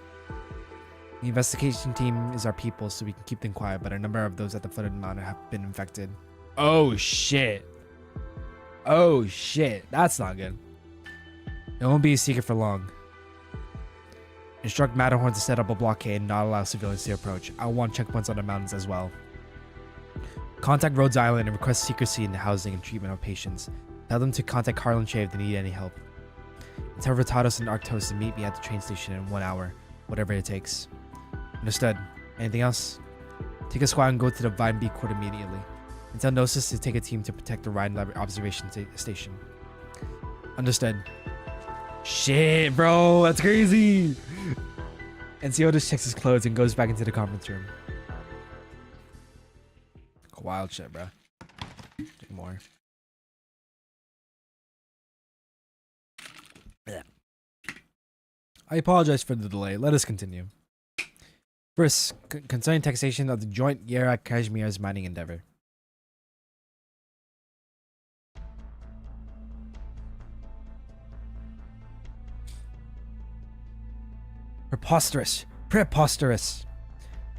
The investigation team is our people, so we can keep them quiet, but a number of those at the foot of the mountain have been infected. Oh shit. Oh shit. That's not good. It won't be a secret for long. Instruct Matterhorn to set up a blockade and not allow civilians to approach. I want checkpoints on the mountains as well. Contact Rhodes Island and request secrecy in the housing and treatment of patients. Tell them to contact Carlin Shave if they need any help. And tell Ratados and Arctos to meet me at the train station in 1 hour, whatever it takes. Understood. Anything else? Take a squad and go to the Vine B court immediately. And tell Gnosis to take a team to protect the Rhine observation station. Understood. Shit, bro, that's crazy. And CO just checks his clothes and goes back into the conference room. Wild shit, bro. Drink more. Yeah. I apologize for the delay. Let us continue. First, concerning taxation of the joint Yerrak Kashmir's mining endeavor. Preposterous. Preposterous.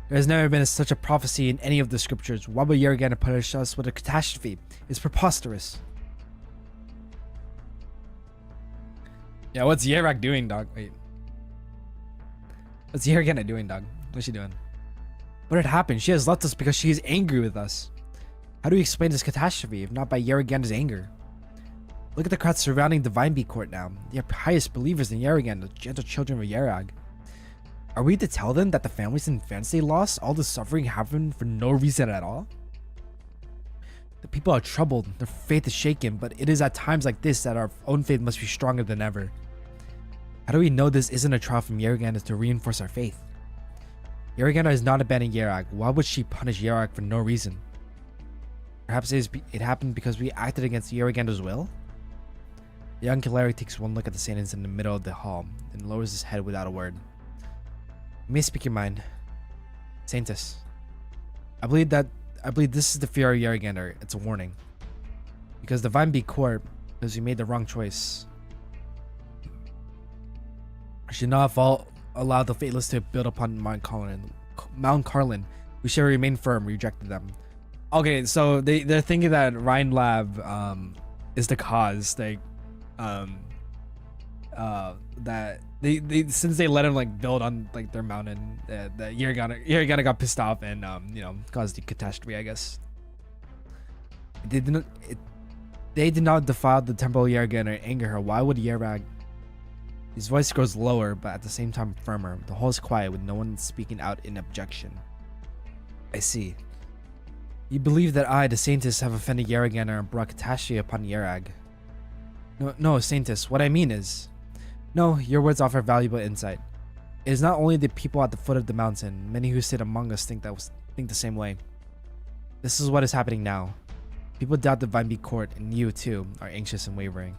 There has never been such a prophecy in any of the scriptures. Why would Yergan punish us with a catastrophe? It's preposterous. Yeah, what's Yerak doing, dog? Wait. What's Yergana doing, dog? What's she doing? What had happened? She has left us because she is angry with us. How do we explain this catastrophe if not by Yergana's anger? Look at the crowd surrounding the Vine Bee court now. They are pious believers in Yergan, the gentle children of Yerag. Are we to tell them that the families and friends they lost, all the suffering happened for no reason at all? The people are troubled, their faith is shaken, but it is at times like this that our own faith must be stronger than ever. How do we know this isn't a trial from Yergana to reinforce our faith? Yergana has not abandoned Yerag. Why would she punish Yerag for no reason? Perhaps it happened because we acted against Yergana's will? The young cleric takes one look at the sentence in the middle of the hall, then lowers his head without a word. You may speak your mind. Saintus. I believe this is the fear of Yergander. It's a warning. Because the Vine Bee Court, because we made the wrong choice. I should not have allowed the Fateless to build upon Mount Carlin. We should remain firm. We rejected them. Okay, so they're thinking that Rhine Lab is the cause. That they since they let him like build on like their mountain, that Yergana got pissed off and caused the catastrophe, I guess. They did not defile the temple of Yergana or anger her. Why would Yerag? His voice grows lower, but at the same time firmer. The hall is quiet with no one speaking out in objection. I see. You believe that I, the Saintess, have offended Yergana and brought catastrophe upon Yerag. No, Saintess. What I mean is... No, your words offer valuable insight. It is not only the people at the foot of the mountain. Many who sit among us think the same way. This is what is happening now. People doubt the Vine Bee Court, and you, too, are anxious and wavering.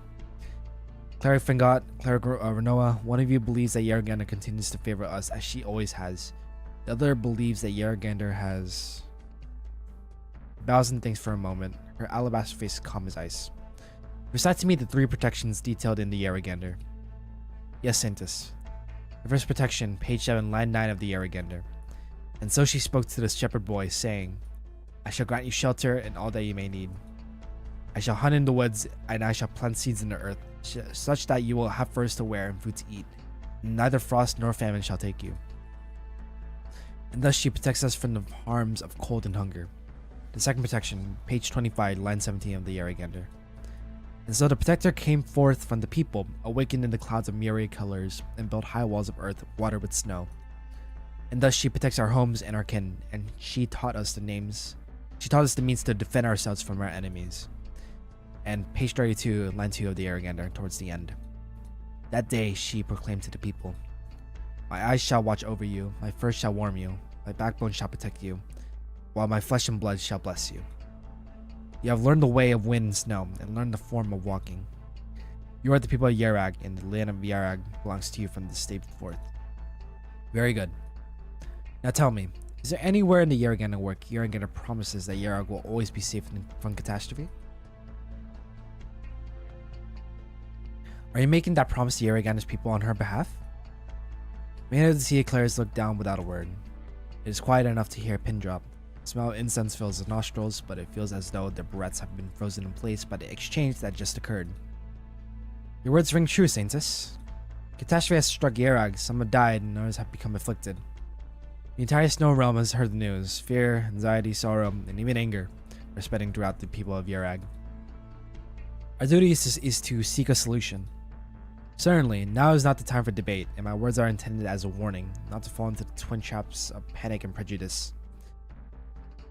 Cleric Fingot, Cleric Renoa, one of you believes that Yergana continues to favor us as she always has. The other believes that Yergander has... Bows and thinks for a moment, her alabaster face calm as ice. Recite to me the 3 protections detailed in the Yergander. Yes, Saintess. The first protection, page 7, line 9 of the Yergander. And so she spoke to the shepherd boy, saying, I shall grant you shelter and all that you may need. I shall hunt in the woods, and I shall plant seeds in the earth, such that you will have furs to wear and food to eat. Neither frost nor famine shall take you. And thus she protects us from the harms of cold and hunger. The second protection, page 25, line 17 of the Yergander. And so the protector came forth from the people, awakened in the clouds of myriad colors, and built high walls of earth watered with snow. And thus she protects our homes and our kin, and she taught us the means to defend ourselves from our enemies. And page 32, line 2 of the Yergander, towards the end. That day she proclaimed to the people, My eyes shall watch over you, my fur shall warm you, my backbone shall protect you, while my flesh and blood shall bless you. You have learned the way of wind and snow, and learned the form of walking. You are the people of Yarag, and the land of Yarag belongs to you from this day forth. Very good. Now tell me, is there anywhere in the Yaragana work Yaragana promises that Yarag will always be safe from catastrophe? Are you making that promise to Yaragana's people on her behalf? Many of the sea clerics look down without a word. It is quiet enough to hear a pin drop. The smell of incense fills the nostrils, but it feels as though their breaths have been frozen in place by the exchange that just occurred. Your words ring true, Saintess. Catastrophe has struck Yarag, some have died, and others have become afflicted. The entire Snow Realm has heard the news. Fear, anxiety, sorrow, and even anger are spreading throughout the people of Yarag. Our duty is to seek a solution. Certainly, now is not the time for debate, and my words are intended as a warning, not to fall into the twin traps of panic and prejudice.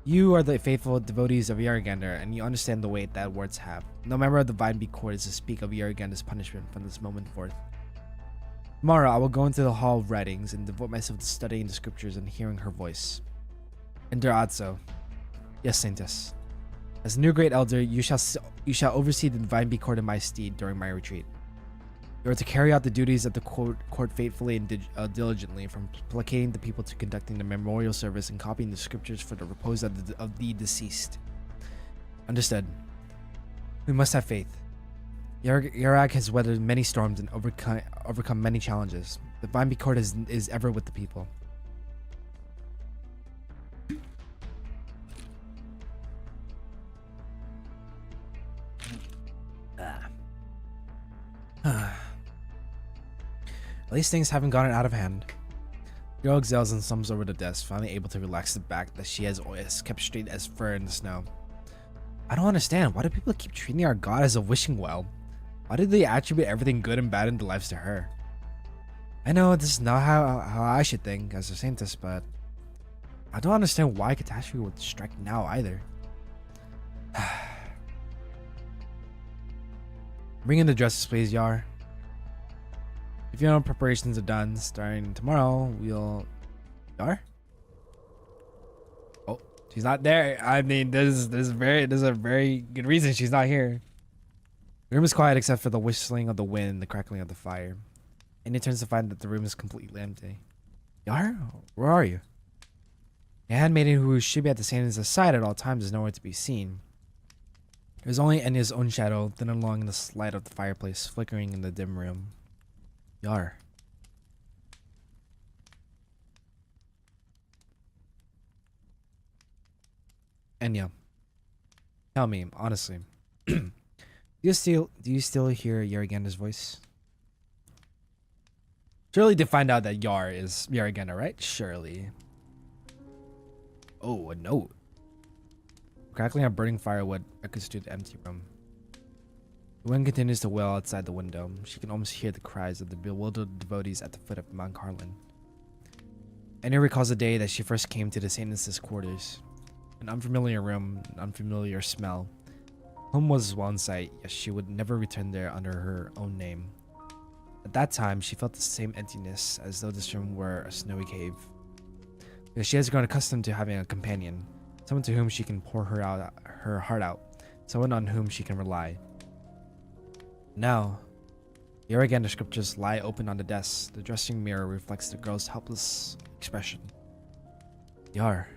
You are the faithful devotees of Yaragander, and you understand the weight that words have. No member of the Vine Court is to speak of Yaragander's punishment from this moment forth. Tomorrow, I will go into the Hall of Writings and devote myself to studying the scriptures and hearing her voice. Enter Adso. Yes, Saintess. As new great elder, you shall oversee the Divine Court in my stead during my retreat. You are to carry out the duties of the court faithfully and diligently, from placating the people to conducting the memorial service and copying the scriptures for the repose of the deceased. Understood. We must have faith. Yarag has weathered many storms and overcome many challenges. The Divine Court is ever with the people. At least things haven't gotten out of hand. Girl exhales and sums over the desk, finally able to relax the back that she has always kept straight as fur in the snow. I don't understand. Why do people keep treating our god as a wishing well? Why do they attribute everything good and bad in their lives to her? I know this is not how I should think as a saintess, but I don't understand why catastrophe would strike now either. Bring in the dresses, please, Yar. If your preparations are done, starting tomorrow, we'll... Yar? Oh, she's not there. I mean, there's a very good reason she's not here. The room is quiet except for the whistling of the wind and the crackling of the fire. And he turns to find that the room is completely empty. Yar? Where are you? The handmaiden who should be at the Saintess' side at all times is nowhere to be seen. There's only Enya's own shadow, thin along in the light of the fireplace, flickering in the dim room. Yar. Enya. Tell me, honestly. Do you still hear Yaraganda's voice? Surely to find out that Yar is Yaraganda, right? Surely. Oh, a note. Crackling of burning firewood echoes through the empty room. The wind continues to wail outside the window. She can almost hear the cries of the bewildered devotees at the foot of Mount Carlin. Enya recalls the day that she first came to the Saintess' quarters. An unfamiliar room, an unfamiliar smell. Home was well in sight, yet she would never return there under her own name. At that time, she felt the same emptiness, as though this room were a snowy cave. Because she has grown accustomed to having a companion, someone to whom she can pour her heart out, someone on whom she can rely. Now, here again the scriptures lie open on the desk. The dressing mirror reflects the girl's helpless expression. Yar,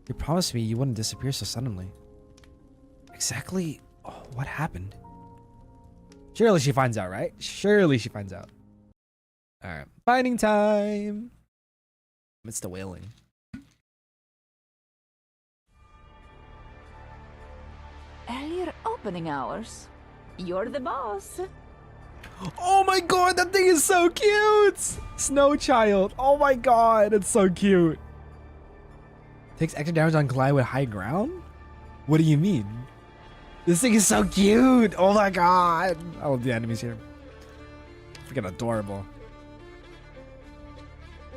you promised me you wouldn't disappear so suddenly. Exactly what happened? Surely she finds out, right? Surely she finds out. Alright, finding time! Amidst the wailing. Earlier opening hours. You're the boss. Oh my god, that thing is so cute! Snow Child. Oh my god, it's so cute. Takes extra damage on Glide with high ground? What do you mean? This thing is so cute! Oh my god! I love the enemies here. Freaking adorable.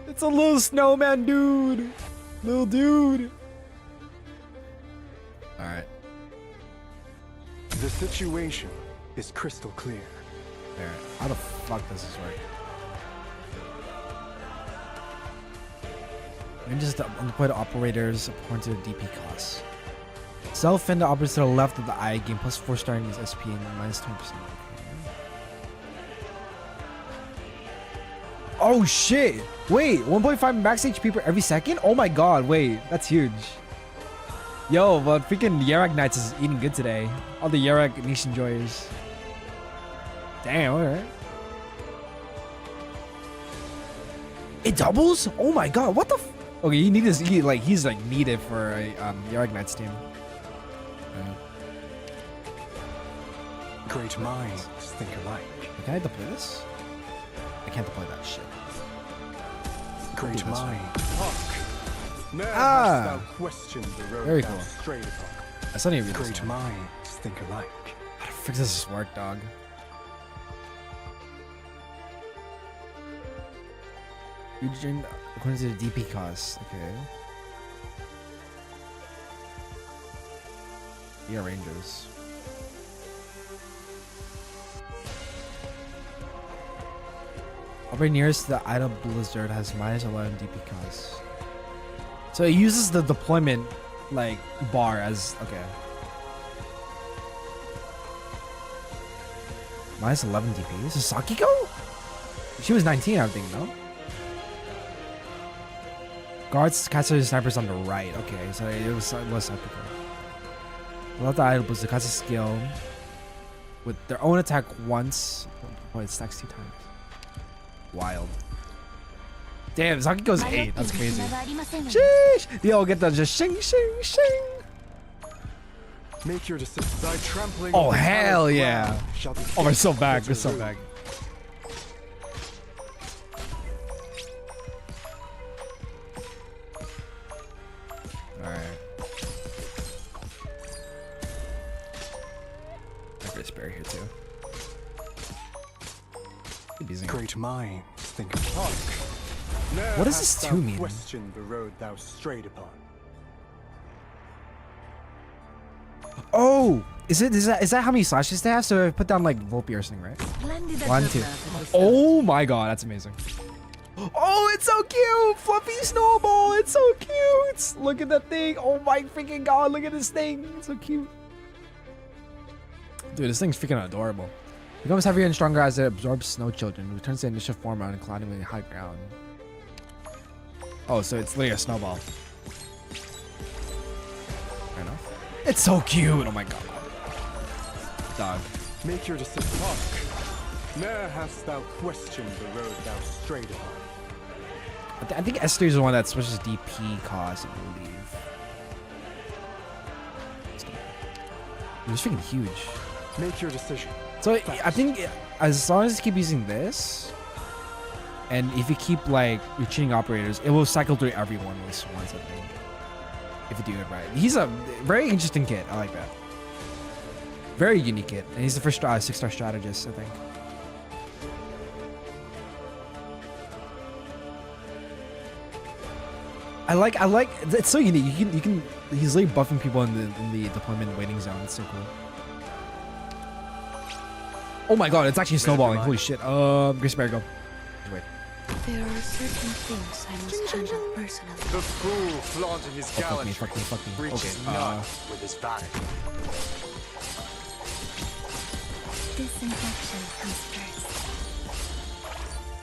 It's a little snowman dude! Little dude! Alright. The situation is crystal clear. There. How the fuck does this work? And just undeployed operators according to the DP costs. Self and the operators to the left of the eye gain +4 starting his SP and -20%. Oh shit! Wait, 1.5 max HP per every second? Oh my god, wait, that's huge. Yo, but freaking Arknights is eating good today. All the Yarak niche enjoyers. Damn, alright. It doubles? Oh my god, what the f— okay, you need this, he's like needed for a Arknights team. Great minds think alike. Can I deploy this? I can't deploy that shit. Great minds. Ah! Very cool. Straight upon. I still need to read this Great one. minds think alike. How the frick does this work, dog? Region according to the DP cost. Okay. Yeah, Rangers. Upper nearest the item blizzard has minus 11 DP cost. So it uses the deployment like bar as okay. Minus 11 DP. This is Sakiko? She was 19, I think, no? Guards, Katsu, snipers on the right. Okay, so it was Sakiko. Without the item blizzard, Katsu skill with their own attack once. Oh, it stacks 2 times. Wild. Damn, Sakiko's 8. That's crazy. Sheesh! Yo, get the just shing, shing, shing. Make your decision. Thy trampling Oh, of the hell hallowed yeah. ground shall be Oh, we're so back. fit We're to so rule. back. Alright. I've got a spare here too. Could be Zinga. Great minds think alike. What does this 2 mean? Question the road thou strayed upon. Oh! Is that how many slashes they have? So I put down like volt piercing, right? 1, 2. Oh my god, that's amazing. Oh, it's so cute! Fluffy snowball, it's so cute! Look at that thing. Oh my freaking god, look at this thing. It's so cute. Dude, this thing's freaking adorable. It becomes heavier and stronger as it absorbs snow children. It returns to initial form on climbing high ground. Oh, so it's literally a snowball. Fair enough. It's so cute! Oh my god. Dog. Make your decision. Hark. Ne'er hast thou questioned the road thou strayed upon. I think Esther is the one that switches DP cost, I believe. It was freaking huge. Make your decision. So I think as long as you keep using this, and if you keep like retreating operators, it will cycle through everyone once, I think. If you do it right. He's a very interesting kit. I like that. Very unique kit. And he's the first 6-star strategist, I think. I like it's so unique. You can he's like buffing people in the deployment waiting zone. It's so cool. Oh my god, it's actually snowballing. Holy shit. Grace Bear, go. Just wait. There are certain things I must handle personally. The fool flaunting his gallantry fuck me. reaches Okay, not with his vanity. Disinfection comes first.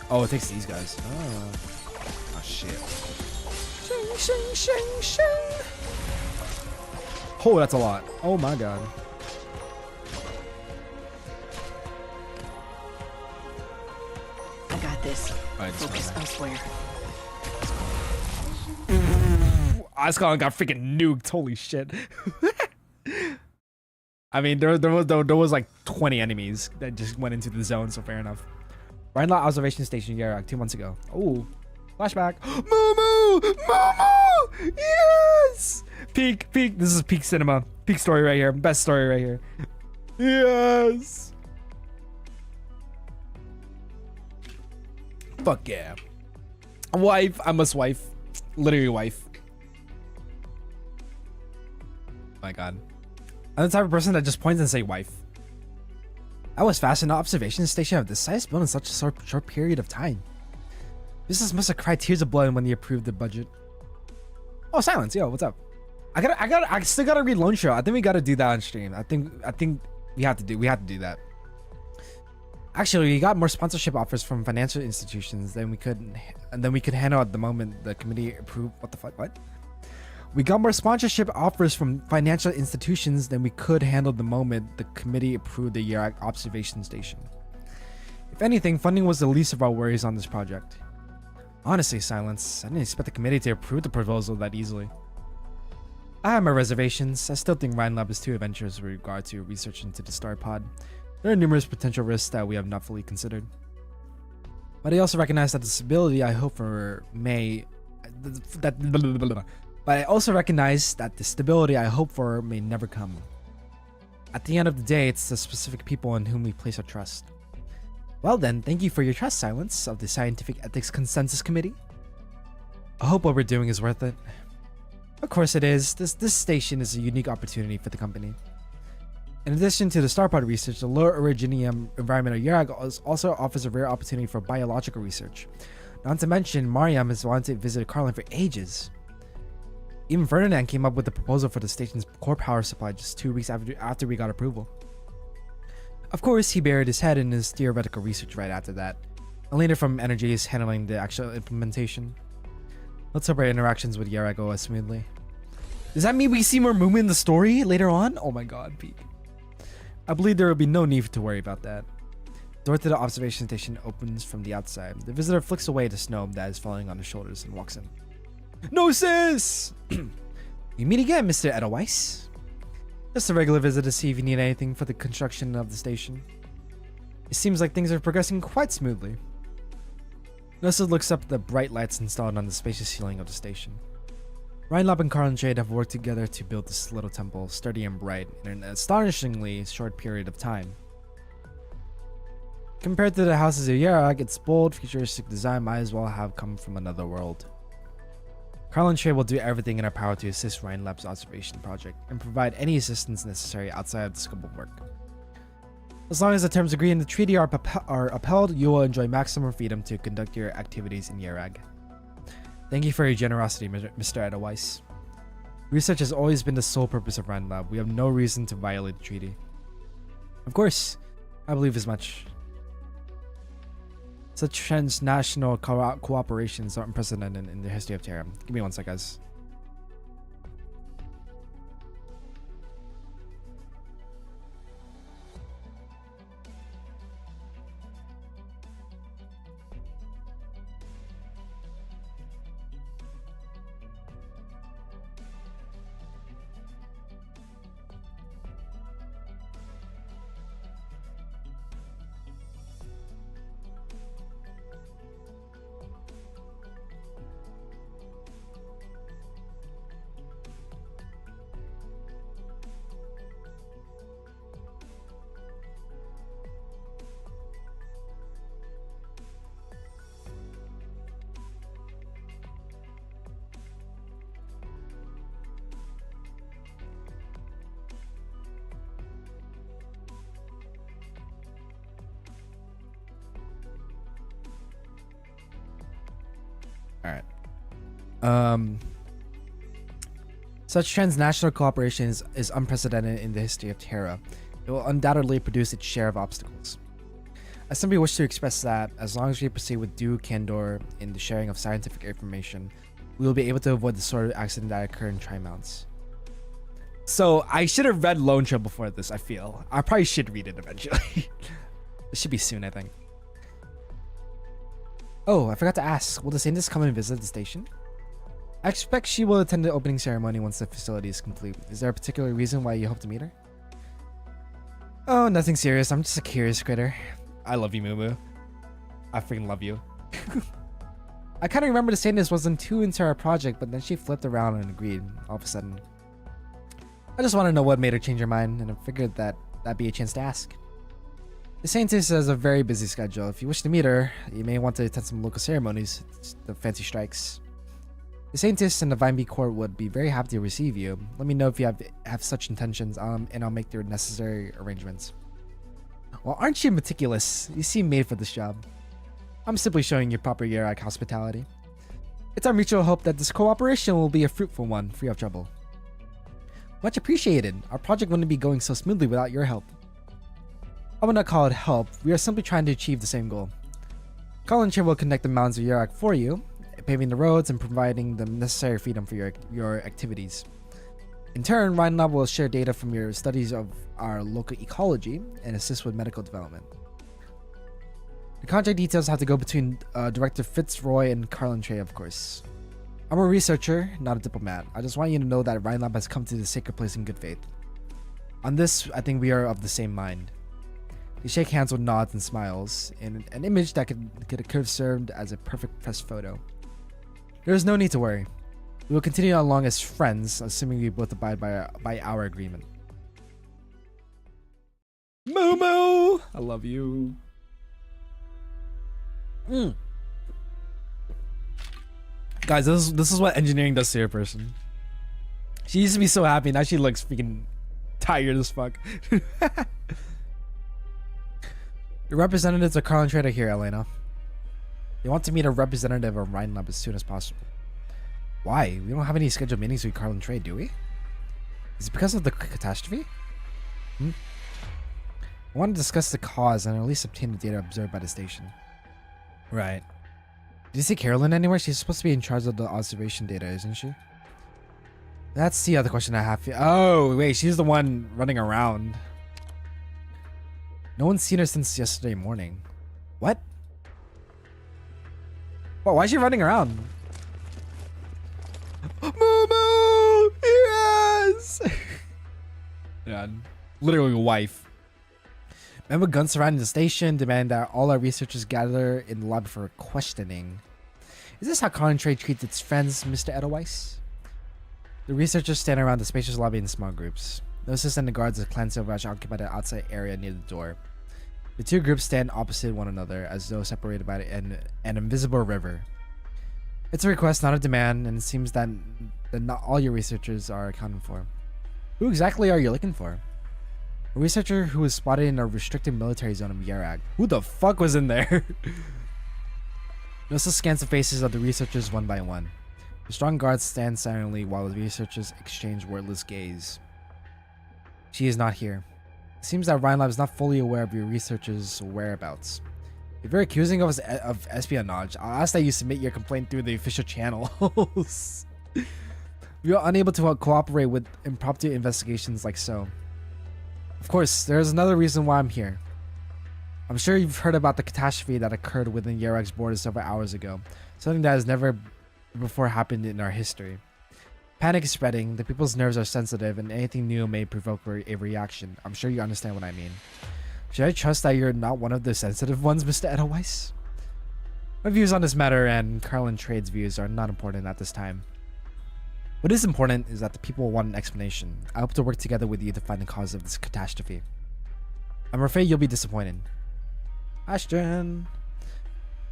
Oh, it takes these guys. Oh shit. Shing, shing, shing, shing. Oh, that's a lot. Oh my god. I got this. Alright, Focus elsewhere. Ascalon got freaking nuked. Holy shit. I mean, there was like 20 enemies that just went into the zone, so fair enough. Rhinelaw observation station, Yarak, 2 months ago. Oh, flashback. Moo! Yes! Peak. This is peak cinema. Peak story right here. Best story right here. Yes! Fuck yeah. Wife. I must wife. Literally wife. My god. I'm the type of person that just points and say wife. I was fast in an observation station of this size built in such a short period of time. Business must have cried tears of blood when they approved the budget. Oh, Silence, yo, what's up? I still gotta read Lone Show. I think we gotta do that on stream. I think we have to do that. Actually, we got more sponsorship offers from financial institutions than we could handle at the moment the committee approved. What the fuck? What? We got more sponsorship offers from financial institutions than we could handle the moment the committee approved the Yarak observation station. If anything, funding was the least of our worries on this project. Honestly, Silence, I didn't expect the committee to approve the proposal that easily. I have my reservations. I still think Rhine Lab is too adventurous with regard to research into the star pod. There are numerous potential risks that we have not fully considered. But I also recognize that the stability I hope for may never come. At the end of the day, it's the specific people in whom we place our trust. Well then, thank you for your trust, Silence, of the Scientific Ethics Consensus Committee. I hope what we're doing is worth it. Of course it is. This station is a unique opportunity for the company. In addition to the starpod research, the lower originium environment of Yarag also offers a rare opportunity for biological research. Not to mention, Mariam has wanted to visit Carlin for ages. Even Ferdinand came up with the proposal for the station's core power supply just 2 weeks after we got approval. Of course, he buried his head in his theoretical research right after that. Alina from Energy is handling the actual implementation. Let's hope our interactions with Yarag go as smoothly. Does that mean we see more movement in the story later on? Oh my god, Pete. I believe there will be no need to worry about that. Door to the observation station opens from the outside. The visitor flicks away the snow that is falling on his shoulders and walks in. No, sis! You meet again, Mr. Edelweiss. Just a regular visit to see if you need anything for the construction of the station. It seems like things are progressing quite smoothly. Nessa looks up at the bright lights installed on the spacious ceiling of the station. Rhinelab and Carl and Jade have worked together to build this little temple, sturdy and bright, in an astonishingly short period of time. Compared to the houses of Yarag, its bold, futuristic design might as well have come from another world. Carl and Trey will do everything in our power to assist Rhinelab's observation project and provide any assistance necessary outside of the scope of work. As long as the terms agreed in the treaty are upheld, you will enjoy maximum freedom to conduct your activities in Yarag. Thank you for your generosity, Mr. Edelweiss. Research has always been the sole purpose of Rhinelab. We have no reason to violate the treaty. Of course, I believe as much. Such transnational cooperations are unprecedented in the history of Terra. Give me one sec, guys. Such transnational cooperation is unprecedented in the history of Terra. It will undoubtedly produce its share of obstacles. I simply wish to express that, as long as we proceed with due candor in the sharing of scientific information, we will be able to avoid the sort of accident that occurred in Tri-Mounts. So, I should have read Lone Trail before this, I feel. I probably should read it eventually. It should be soon, I think. Oh, I forgot to ask, will the Saintess come and visit the station? I expect she will attend the opening ceremony once the facility is complete. Is there a particular reason why you hope to meet her? Oh, nothing serious. I'm just a curious critter. I love you, Moo. I freaking love you. I kind of remember the Saintess wasn't too into our project, but then she flipped around and agreed all of a sudden. I just want to know what made her change her mind, and I figured that that'd be a chance to ask. The Saintess has a very busy schedule. If you wish to meet her, you may want to attend some local ceremonies, the fancy strikes. The Saintess and the Vine Bee Court would be very happy to receive you. Let me know if you have such intentions, and I'll make the necessary arrangements. Well, aren't you meticulous? You seem made for this job. I'm simply showing you proper Yarag hospitality. It's our mutual hope that this cooperation will be a fruitful one, free of trouble. Much appreciated. Our project wouldn't be going so smoothly without your help. I would not call it help. We are simply trying to achieve the same goal. Colin Chair will connect the mountains of Yarak for you, paving the roads and providing the necessary freedom for your activities. In turn, Rhinelab will share data from your studies of our local ecology and assist with medical development. The contract details have to go between Director Fitzroy and Carlin Trey, of course. I'm a researcher, not a diplomat. I just want you to know that Rhinelab has come to the sacred place in good faith. On this, I think we are of the same mind. They shake hands with nods and smiles, in an image that could have served as a perfect press photo. There is no need to worry. We will continue along as friends, assuming we both abide by our agreement. Momo! I love you. Guys, this is what engineering does to a person. She used to be so happy, now she looks freaking tired as fuck. The representatives of Carlin Trade are here, Elena. They want to meet a representative of Rhinelab as soon as possible. Why? We don't have any scheduled meetings with Carlin Trade, do we? Is it because of the catastrophe? I want to discuss the cause and at least obtain the data observed by the station. Right. Did you see Carolyn anywhere? She's supposed to be in charge of the observation data, isn't she? That's the other question I have. Oh, wait, she's the one running around. No one's seen her since yesterday morning. What? Well, why is she running around? Momo! Yes! Yeah, literally a wife. Men with guns surrounding the station demand that all our researchers gather in the lobby for questioning. Is this how Carlin Trade treats its friends, Mr. Edelweiss? The researchers stand around the spacious lobby in small groups. No assistant and guards of Clan Silverdash occupy the outside area near the door. The two groups stand opposite one another, as though separated by an invisible river. It's a request, not a demand, and it seems that not all your researchers are accounted for. Who exactly are you looking for? A researcher who was spotted in a restricted military zone of Yarag. Who the fuck was in there? Nosa scans the faces of the researchers one by one. The strong guards stand silently while the researchers exchange wordless gaze. She is not here. It seems that Rhinelab is not fully aware of your researchers' whereabouts. If you're accusing us of espionage, I'll ask that you submit your complaint through the official channels. We are unable to cooperate with impromptu investigations like so. Of course, there is another reason why I'm here. I'm sure you've heard about the catastrophe that occurred within Yarak's borders several hours ago, something that has never before happened in our history. Panic is spreading, the people's nerves are sensitive, and anything new may provoke a reaction. I'm sure you understand what I mean. Should I trust that you're not one of the sensitive ones, Mr. Edelweiss? My views on this matter and Carlin Trade's views are not important at this time. What is important is that the people want an explanation. I hope to work together with you to find the cause of this catastrophe. I'm afraid you'll be disappointed. Ashton.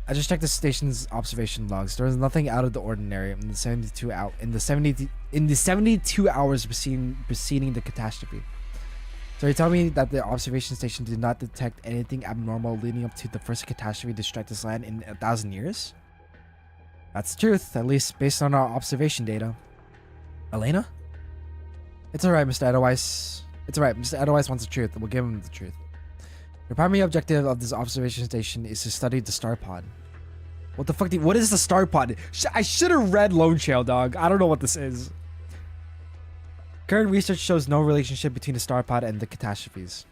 I just checked the station's observation logs. There was nothing out of the ordinary in the 72 hours preceding the catastrophe. So you tell me that the observation station did not detect anything abnormal leading up to the first catastrophe to strike this land in 1,000 years? That's the truth, at least based on our observation data. Elena? It's alright, Mr. Edelweiss. It's alright, Mr. Edelweiss wants the truth. We'll give him the truth. The primary objective of this observation station is to study the star pod. What the fuck? What is the star pod? I should have read Lone Trail, dog. I don't know what this is. Current research shows no relationship between the star pod and the catastrophes.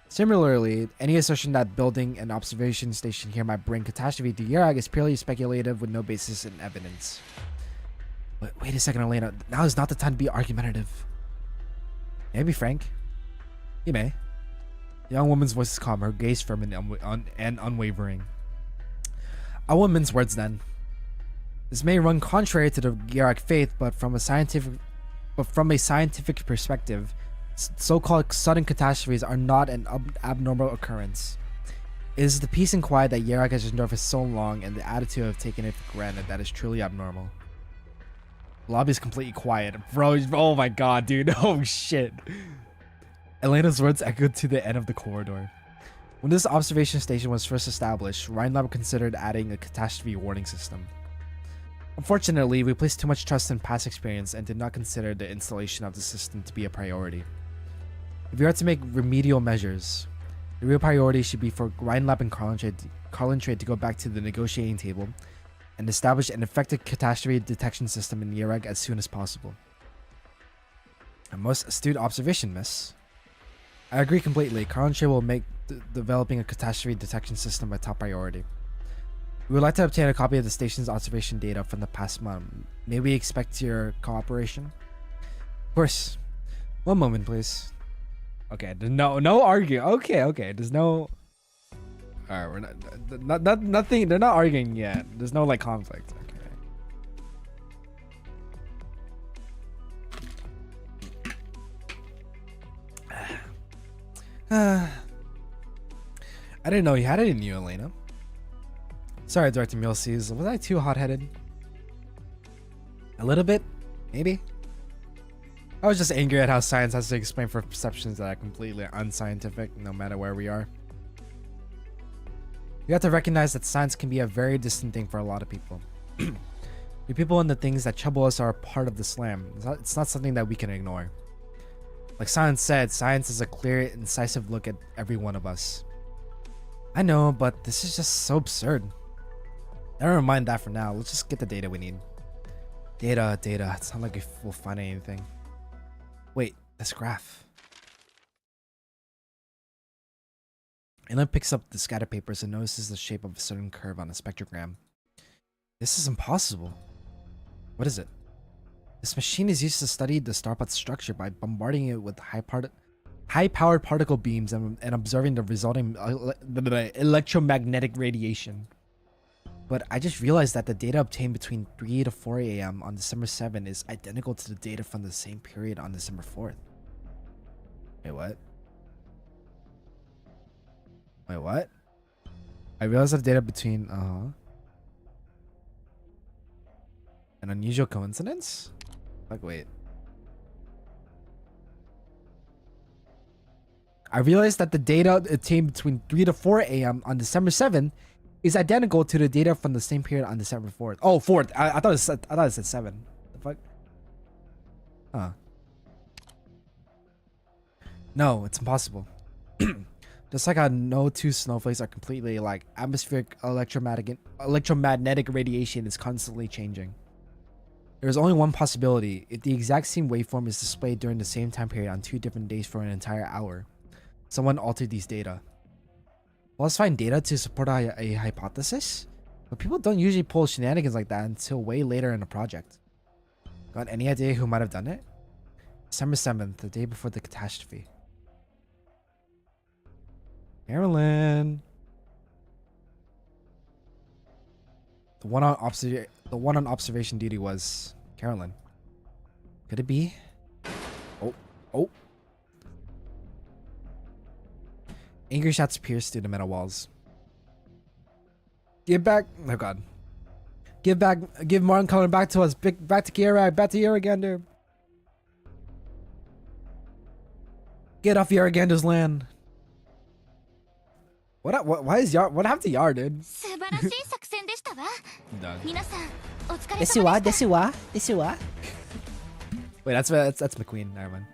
Similarly, any assertion that building an observation station here might bring catastrophe to Yarag is purely speculative with no basis in evidence. Wait a second, Elena. Now is not the time to be argumentative. May I be frank? You may. The young woman's voice is calm, her gaze firm and unwavering. I won't mince words then. This may run contrary to the Yarak faith, but from a scientific perspective, so-called sudden catastrophes are not an abnormal occurrence. It is the peace and quiet that Yarak has endured for so long and the attitude of taking it for granted that is truly abnormal. The lobby is completely quiet. Bro, oh my god, dude. Oh shit. Elena's words echoed to the end of the corridor. When this observation station was first established, Rhinelab considered adding a catastrophe warning system. Unfortunately, we placed too much trust in past experience and did not consider the installation of the system to be a priority. If we are to make remedial measures, The real priority should be for Rhinelap and Carlin Trade to go back to the negotiating table and establish an effective catastrophe detection system in Yerag as soon as possible. A most astute observation, miss. I agree completely. Carlin Trade will make developing a catastrophe detection system a top priority. We would like to obtain a copy of the station's observation data from the past month. May we expect your cooperation? Of course. One moment, please. Okay, there's no argue. Okay. There's no. All right, we're nothing. They're not arguing yet. There's no like conflict. Okay. I didn't know you had it in you, Elena. Sorry, Director Milsees. Was I too hot-headed? A little bit, maybe. I was just angry at how science has to explain for perceptions that are completely unscientific, no matter where we are. We have to recognize that science can be a very distant thing for a lot of people. The people and the things that trouble us are a part of the slam. It's not something that we can ignore. Like science said, science is a clear, incisive look at every one of us. I know, but this is just so absurd. Never mind that for now. Let's just get the data we need. Data. It's not like we'll find anything. Wait, this graph. Ellen picks up the scatter papers and notices the shape of a certain curve on a spectrogram. This is impossible. What is it? This machine is used to study the starpot structure by bombarding it with high-powered particle beams and observing the resulting electromagnetic radiation. But I just realized that the data obtained between 3 to 4 a.m. on December 7 is identical to the data from the same period on December 4th. Wait, what? Wait, what? I realized that the data between, an unusual coincidence? Like, wait. I realized that the data obtained between 3 to 4 a.m. on December 7th is identical to the data from the same period on December 4th. Oh, 4th. I thought it said 7. The fuck? Huh. No, it's impossible. Just like how no two snowflakes are completely alike, atmospheric electromagnetic radiation is constantly changing. There is only one possibility. If the exact same waveform is displayed during the same time period on 2 different days for an entire hour, someone altered these data. Well, let's find data to support a hypothesis, but people don't usually pull shenanigans like that until way later in the project. Got any idea who might have done it? December 7th, the day before the catastrophe. Carolyn. The one on observation duty was Carolyn. Could it be? Oh. Angry shots pierce through the metal walls. Give back. Oh god. Give Martin Cullen back to us. Back to Yerag. Back to Yeragander. Get off Yeragander's land. What happened to Yar, dude? Desuwa. Wait, that's McQueen. Never mind.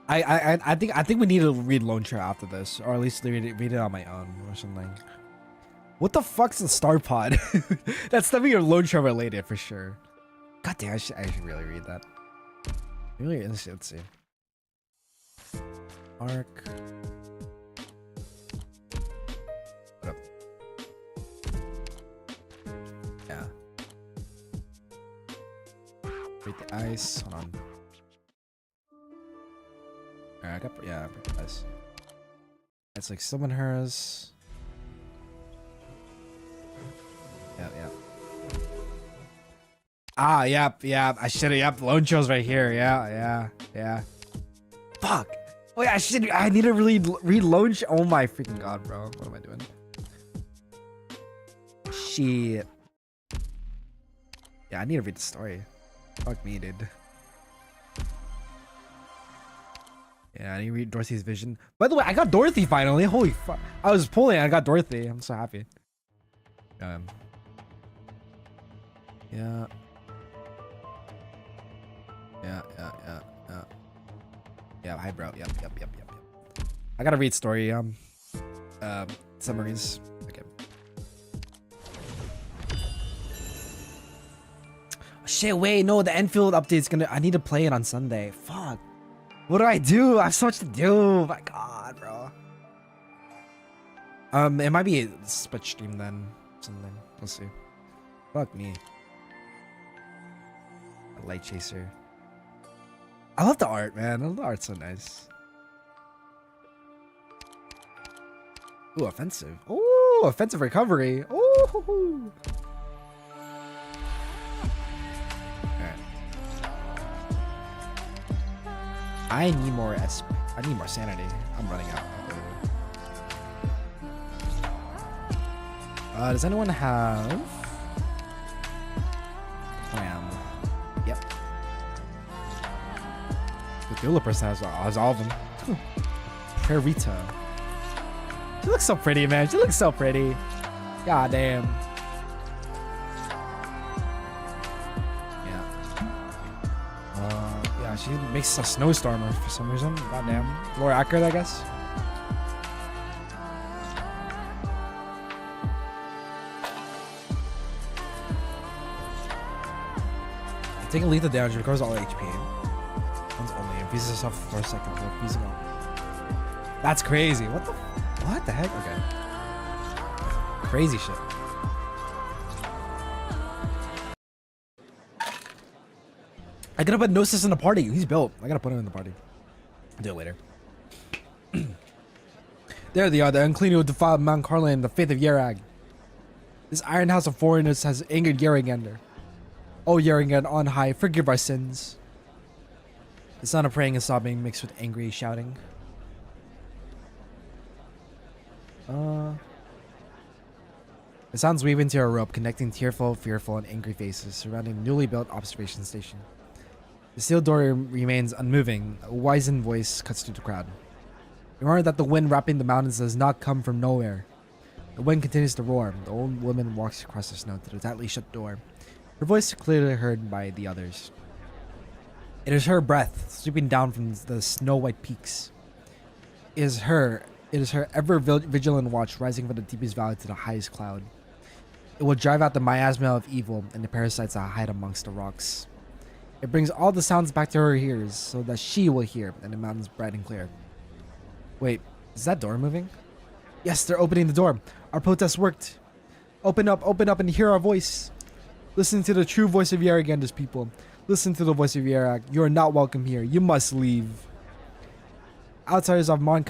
I think we need to read Lone Trail after this, or at least read it on my own or something. What the fuck's a star pod? That's definitely Lone Trail related for sure. God damn, I should really read that. Really, let's see. Arc. What up? Yeah. Break the ice. Hold on. Alright, break the ice. It's like summon hers. Yeah. Ah, yep. I should have. Yep, Lone Trail's right here. Yeah. Fuck. Oh yeah, I need to read Lone Trail. Oh my freaking god, bro. What am I doing? Shit. Yeah, I need to read the story. Fuck me, dude. Yeah, I need to read Dorothy's vision. By the way, I got Dorothy finally. Holy fuck. I was pulling, I got Dorothy. I'm so happy. Um. Yeah. Yeah. Yeah. Hi, bro. Yep. I gotta read story. Summaries. Okay. Shit, wait, no, the Enfield update's gonna. I need to play it on Sunday. Fuck. What do I do? I have so much to do. My God, bro. It might be a split stream then. Something. We'll see. Fuck me. A light chaser. I love the art, man. I love the art's so nice. Ooh, offensive. Ooh, offensive recovery. Ooh. Alright. I need more I need more sanity. I'm running out. Does anyone have Clam? Yep. The Cthulhu person has all of them. Prerita. She looks so pretty, man. She looks so pretty. God damn. Yeah. Yeah, she makes a snowstormer for some reason. God damn. More accurate, I guess. Taking lethal damage recovers all HP. One's only infuses herself for a second before fusing on. That's crazy. What the heck? Okay. Crazy shit. I gotta put Gnosis in the party. He's built. I gotta put him in the party. I'll do it later. There they are, the unclean who defiled Mount Carlin and the faith of Yerag. This iron house of foreigners has angered Yeragander. Oh, Yeragander on high, forgive our sins. The sound of praying and sobbing mixed with angry shouting. The sounds weave into a rope connecting tearful, fearful, and angry faces surrounding the newly built observation station. The steel door remains unmoving. A wizened voice cuts through the crowd. Remember that the wind wrapping the mountains does not come from nowhere. The wind continues to roar. The old woman walks across the snow to the tightly shut door. Her voice clearly heard by the others. It is her breath sweeping down from the snow-white peaks. It is her ever vigilant watch rising from the deepest valley to the highest cloud. It will drive out the miasma of evil and the parasites that hide amongst the rocks. It brings all the sounds back to her ears so that she will hear, and the mountains bright and clear. Wait, is that door moving? Yes, they're opening the door. Our protest worked. Open up, and hear our voice. Listen to the true voice of Yeragander's people. Listen to the voice of Yerag. You are not welcome here. You must leave. Outsiders of Mount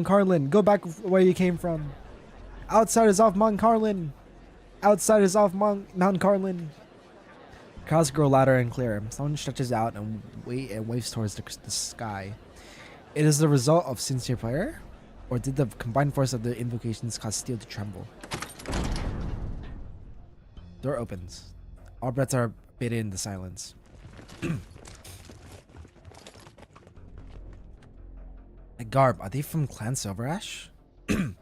Carlin. Go back where you came from. Outsiders of Mount Carlin. Outsiders of Mount Carlin. Crowds grow louder and clearer. Someone stretches out and waves towards the sky. It is the result of sincere prayer? Or did the combined force of the invocations cause steel to tremble? Door opens. All breaths are bated in the silence. Garb, are they from Clan Silverash? The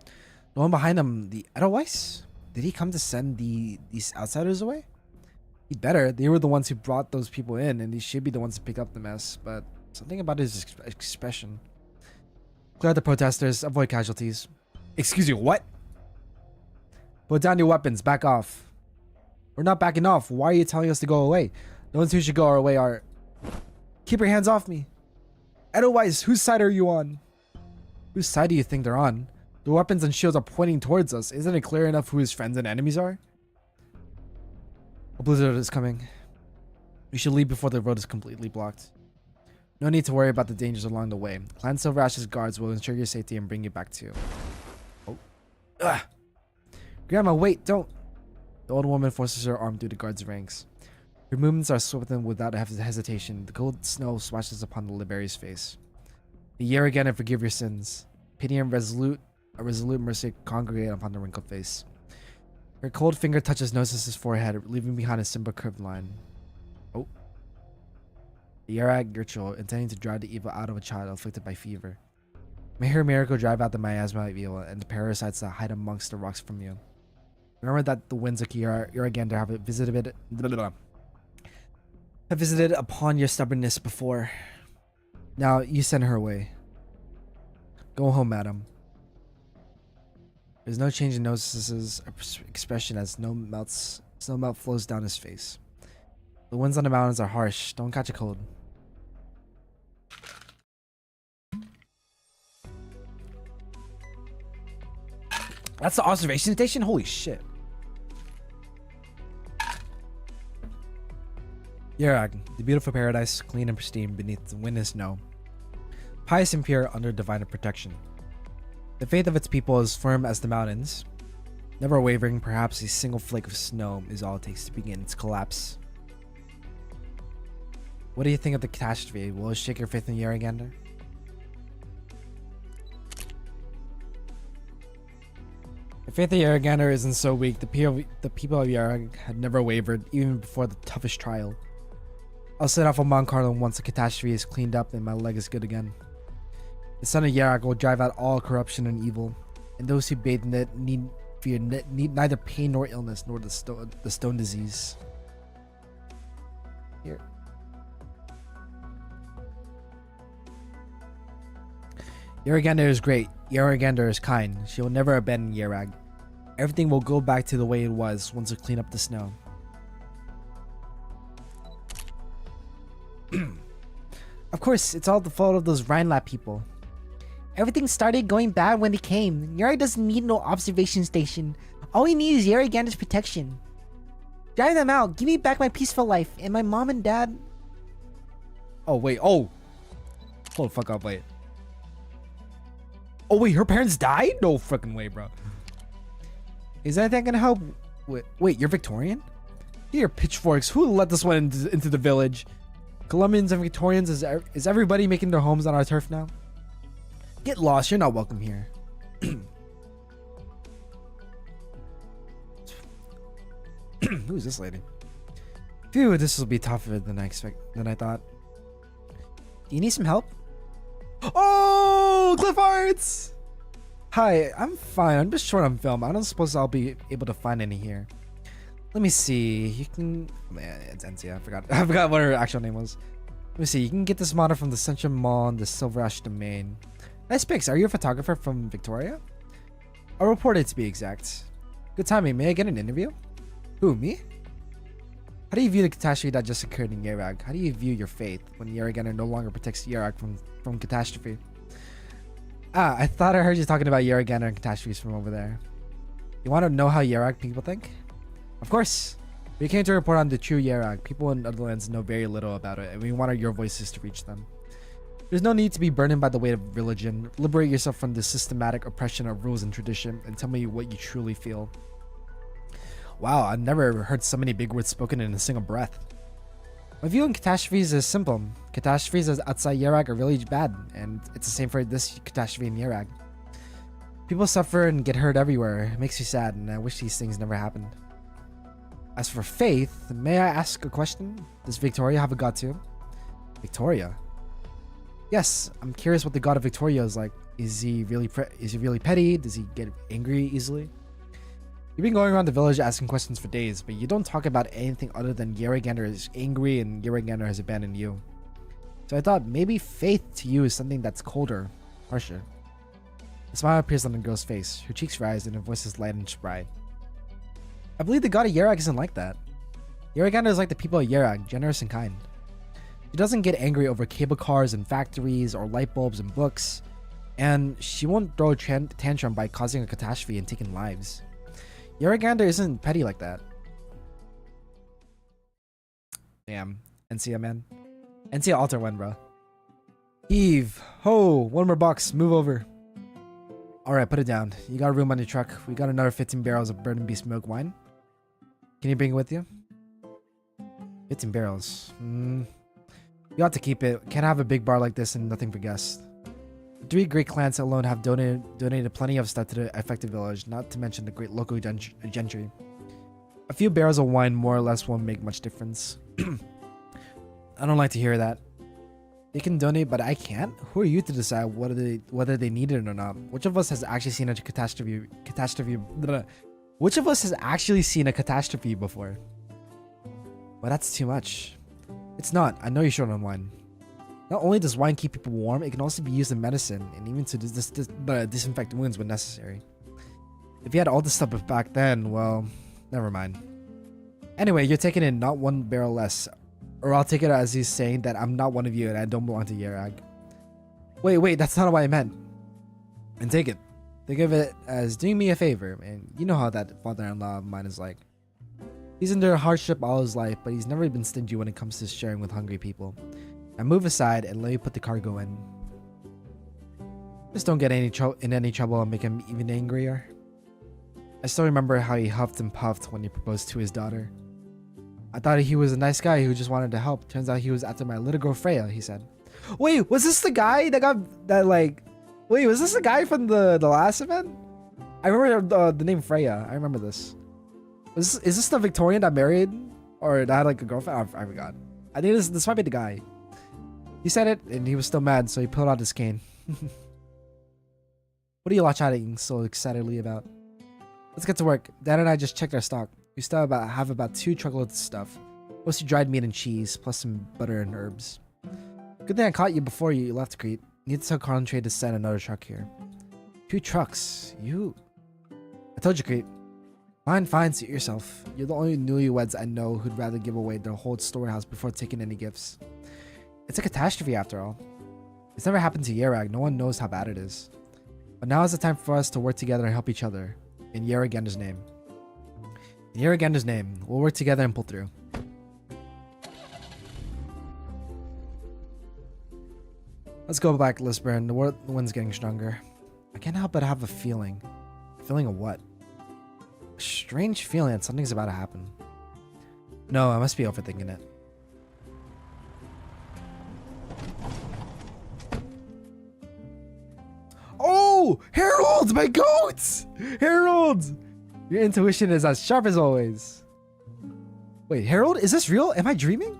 one behind them, the Edelweiss? Did he come to send these outsiders away? He'd better. They were the ones who brought those people in, and they should be the ones to pick up the mess, but something about his expression. Clear out the protesters, avoid casualties. Excuse you, what? Put down your weapons, back off. We're not backing off. Why are you telling us to go away? The ones who should go our way are... Keep your hands off me. Edelweiss, whose side are you on? Whose side do you think they're on? The weapons and shields are pointing towards us. Isn't it clear enough who his friends and enemies are? A blizzard is coming. We should leave before the road is completely blocked. No need to worry about the dangers along the way. Clan Silverash's guards will ensure your safety and bring you back to you. Oh. Ugh. Grandma, wait, don't. The old woman forces her arm through the guard's ranks. Her movements are swift and without hesitation. The cold snow splashes upon the Liberi's face. The year again and forgive your sins. Pity and resolute mercy congregate upon the wrinkled face. Her cold finger touches Gnosis' forehead, leaving behind a simple curved line. Oh. The Yerag ritual, intending to drive the evil out of a child afflicted by fever. May her miracle drive out the miasma of evil and the parasites that hide amongst the rocks from you. Remember that the winds of Uragander have visited upon your stubbornness before. Now you send her away. Go home, madam. There's no change in Gnosis's expression as snow melt flows down his face. The winds on the mountains are harsh. Don't catch a cold. That's the observation station? Holy shit. Yerag, the beautiful paradise, clean and pristine beneath the wind and snow. Pious and pure under divine protection. The faith of its people is firm as the mountains. Never wavering, perhaps a single flake of snow is all it takes to begin its collapse. What do you think of the catastrophe? Will it shake your faith in Yaragander? The faith of Yaragander isn't so weak. The people of Yarag had never wavered, even before the toughest trial. I'll set off on Mount Carlin once the catastrophe is cleaned up and my leg is good again. The son of Yarag will drive out all corruption and evil, and those who bathe in it need neither pain nor illness nor the stone disease. Here. Yaragander is great. Yaragander is kind. She will never abandon Yarag. Everything will go back to the way it was once we clean up the snow. Of course, it's all the fault of those Rhinelap people. Everything started going bad when they came. Yarag doesn't need no observation station. All we need is Yaragander's protection. Drive them out. Give me back my peaceful life and my mom and dad. Oh, wait. Oh. Hold the fuck up. Wait. Oh, wait. Her parents died? No freaking way, bro. Is anything gonna help? Wait, you're Victorian? Here, pitchforks. Who let this one into the village? Colombians and Victorians, is everybody making their homes on our turf now? Get lost, you're not welcome here. Who's this lady? Phew, this will be tougher than I thought. Do you need some help? Oh, Cliff Arts! Hi, I'm fine. I'm just short on film. I don't suppose I'll be able to find any here. Let me see. You can... Man, it's Ensia. I forgot what her actual name was. Let me see. You can get this model from the Central Mall and the Silver Ash Domain. Nice pics. Are you a photographer from Victoria? A reporter to be exact. Good timing. May I get an interview? Who, me? How do you view the catastrophe that just occurred in Yarag? How do you view your faith when Yaragander no longer protects Yarag from catastrophe? Ah, I thought I heard you talking about Yaragander and catastrophes from over there. You want to know how Yarag people think? Of course. We came to report on the true Yarag. People in other lands know very little about it, and we wanted your voices to reach them. There's no need to be burdened by the weight of religion. Liberate yourself from the systematic oppression of rules and tradition, and tell me what you truly feel. Wow, I've never heard so many big words spoken in a single breath. My view on catastrophes is simple. Catastrophes outside Yarag are really bad, and it's the same for this catastrophe in Yarag. People suffer and get hurt everywhere. It makes me sad, and I wish these things never happened. As for faith, may I ask a question? Does Victoria have a god too? Victoria? Yes, I'm curious what the god of Victoria is like. Is he really petty? Does he get angry easily? You've been going around the village asking questions for days, but you don't talk about anything other than Yaragander is angry and Yaragander has abandoned you. So I thought maybe faith to you is something that's colder, harsher. A smile appears on the girl's face. Her cheeks rise and her voice is light and spry. I believe the god of Yarag isn't like that. Yaragander is like the people of Yarag, generous and kind. She doesn't get angry over cable cars and factories or light bulbs and books, and she won't throw a tantrum by causing a catastrophe and taking lives. Yaragander isn't petty like that. Damn. NCA, man. NCA alter one, bro. Eve. Ho. One more box. Move over. Alright, put it down. You got room on your truck. We got another 15 barrels of Burden Beast milk wine. Can you bring it with you? 15 barrels. You ought to keep it. Can't have a big bar like this and nothing for guests. 3 great clans alone have donated plenty of stuff to the affected village, not to mention the great local gentry. A few barrels of wine more or less won't make much difference. I don't like to hear that. They can donate, but I can't? Who are you to decide whether they need it or not? Which of us has actually seen a catastrophe Which of us has actually seen a catastrophe before? Well, that's too much. It's not. I know you're short on wine. Not only does wine keep people warm, it can also be used in medicine and even to disinfect wounds when necessary. If you had all this stuff back then, well, never mind. Anyway, you're taking in not one barrel less, or I'll take it as he's saying that I'm not one of you and I don't belong to Yerag. Wait, that's not what I meant. And take it. Think of it as doing me a favor, and you know how that father-in-law of mine is like. He's under hardship all his life, but he's never been stingy when it comes to sharing with hungry people. Now move aside and let me put the cargo in. Just don't get in any trouble and make him even angrier. I still remember how he huffed and puffed when he proposed to his daughter. I thought he was a nice guy who just wanted to help. Turns out he was after my little girl Freya, he said. Wait, was this the guy that got that like... Wait, was this the guy from the last event? I remember the name Freya. I remember this. Is this the Victorian that married? Or that had like a girlfriend? I forgot. I think this might be the guy. He said it and he was still mad, so he pulled out his cane. What are you lot chatting so excitedly about? Let's get to work. Dad and I just checked our stock. We still have about 2 truckloads of stuff. Mostly dried meat and cheese, plus some butter and herbs. Good thing I caught you before you left, Crete. Need to tell Carl and Trade to send another truck here. 2 trucks? You... I told you, Crete. Fine, suit yourself. You're the only newlyweds I know who'd rather give away their whole storehouse before taking any gifts. It's a catastrophe after all. It's never happened to Yerag. No one knows how bad it is. But now is the time for us to work together and help each other. In Yeragander's name. In Yeragander's name. We'll work together and pull through. Let's go back, Lisburn. The wind's getting stronger. I can't help but have a feeling. A feeling of what? A strange feeling that something's about to happen. No, I must be overthinking it. Oh! Harold! My goats! Harold! Your intuition is as sharp as always. Wait, Harold? Is this real? Am I dreaming?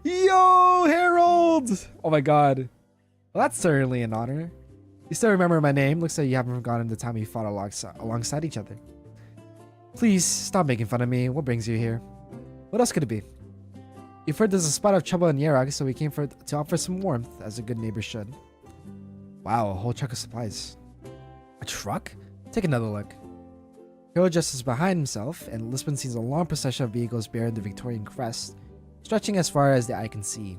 Yo, Harold! Oh my god. Well, that's certainly an honor. You still remember my name? Looks like you haven't forgotten the time we fought alongside each other. Please, stop making fun of me. What brings you here? What else could it be? You've heard there's a spot of trouble in Yerag, so we came to offer some warmth, as a good neighbor should. Wow, a whole truck of supplies. A truck? Take another look. Hero just is behind himself, and Lisbon sees a long procession of vehicles bearing the Victorian crest, stretching as far as the eye can see.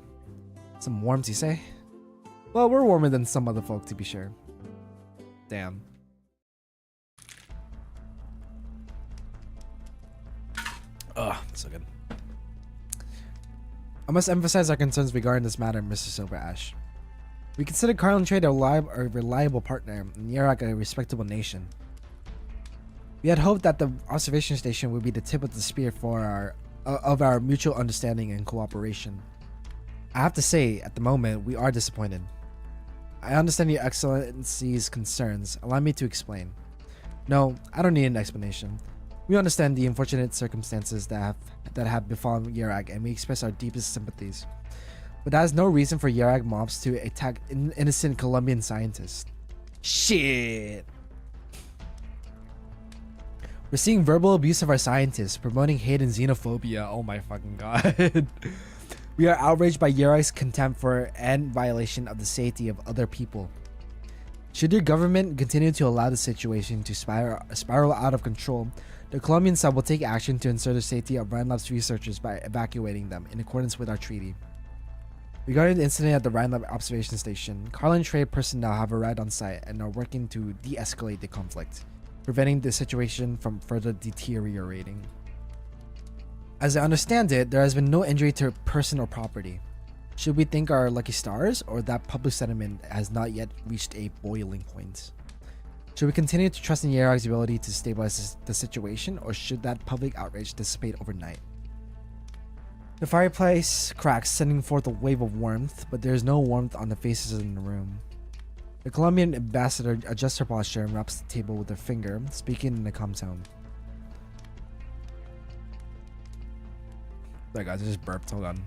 Some warmth, you say? Well, we're warmer than some other folk, to be sure. Damn. Ugh, so good. I must emphasize our concerns regarding this matter, Mr. Silver Ash. We consider Carl and Trade a reliable partner, and Yerag a respectable nation. We had hoped that the observation station would be the tip of the spear for our mutual understanding and cooperation. I have to say, at the moment, we are disappointed. I understand your Excellency's concerns. Allow me to explain. No, I don't need an explanation. We understand the unfortunate circumstances that have befallen Yerag, and we express our deepest sympathies. But that is no reason for Yerag mobs to attack innocent Colombian scientists. Shit! We're seeing verbal abuse of our scientists, promoting hate and xenophobia. Oh my fucking god. We are outraged by Yerag's contempt for and violation of the safety of other people. Should your government continue to allow the situation to spiral out of control, the Colombian side will take action to ensure the safety of Rhinelab's researchers by evacuating them in accordance with our treaty. Regarding the incident at the Rhinelab observation station, Carl and Trade personnel have arrived on site and are working to de-escalate the conflict, preventing the situation from further deteriorating. As I understand it, there has been no injury to person or property. Should we thank our lucky stars, or that public sentiment has not yet reached a boiling point? Should we continue to trust in Yerag's ability to stabilize the situation, or should that public outrage dissipate overnight? The fireplace cracks, sending forth a wave of warmth, but there is no warmth on the faces in the room. The Colombian ambassador adjusts her posture and wraps the table with her finger, speaking in a calm tone. Sorry guys, I just burped, hold on.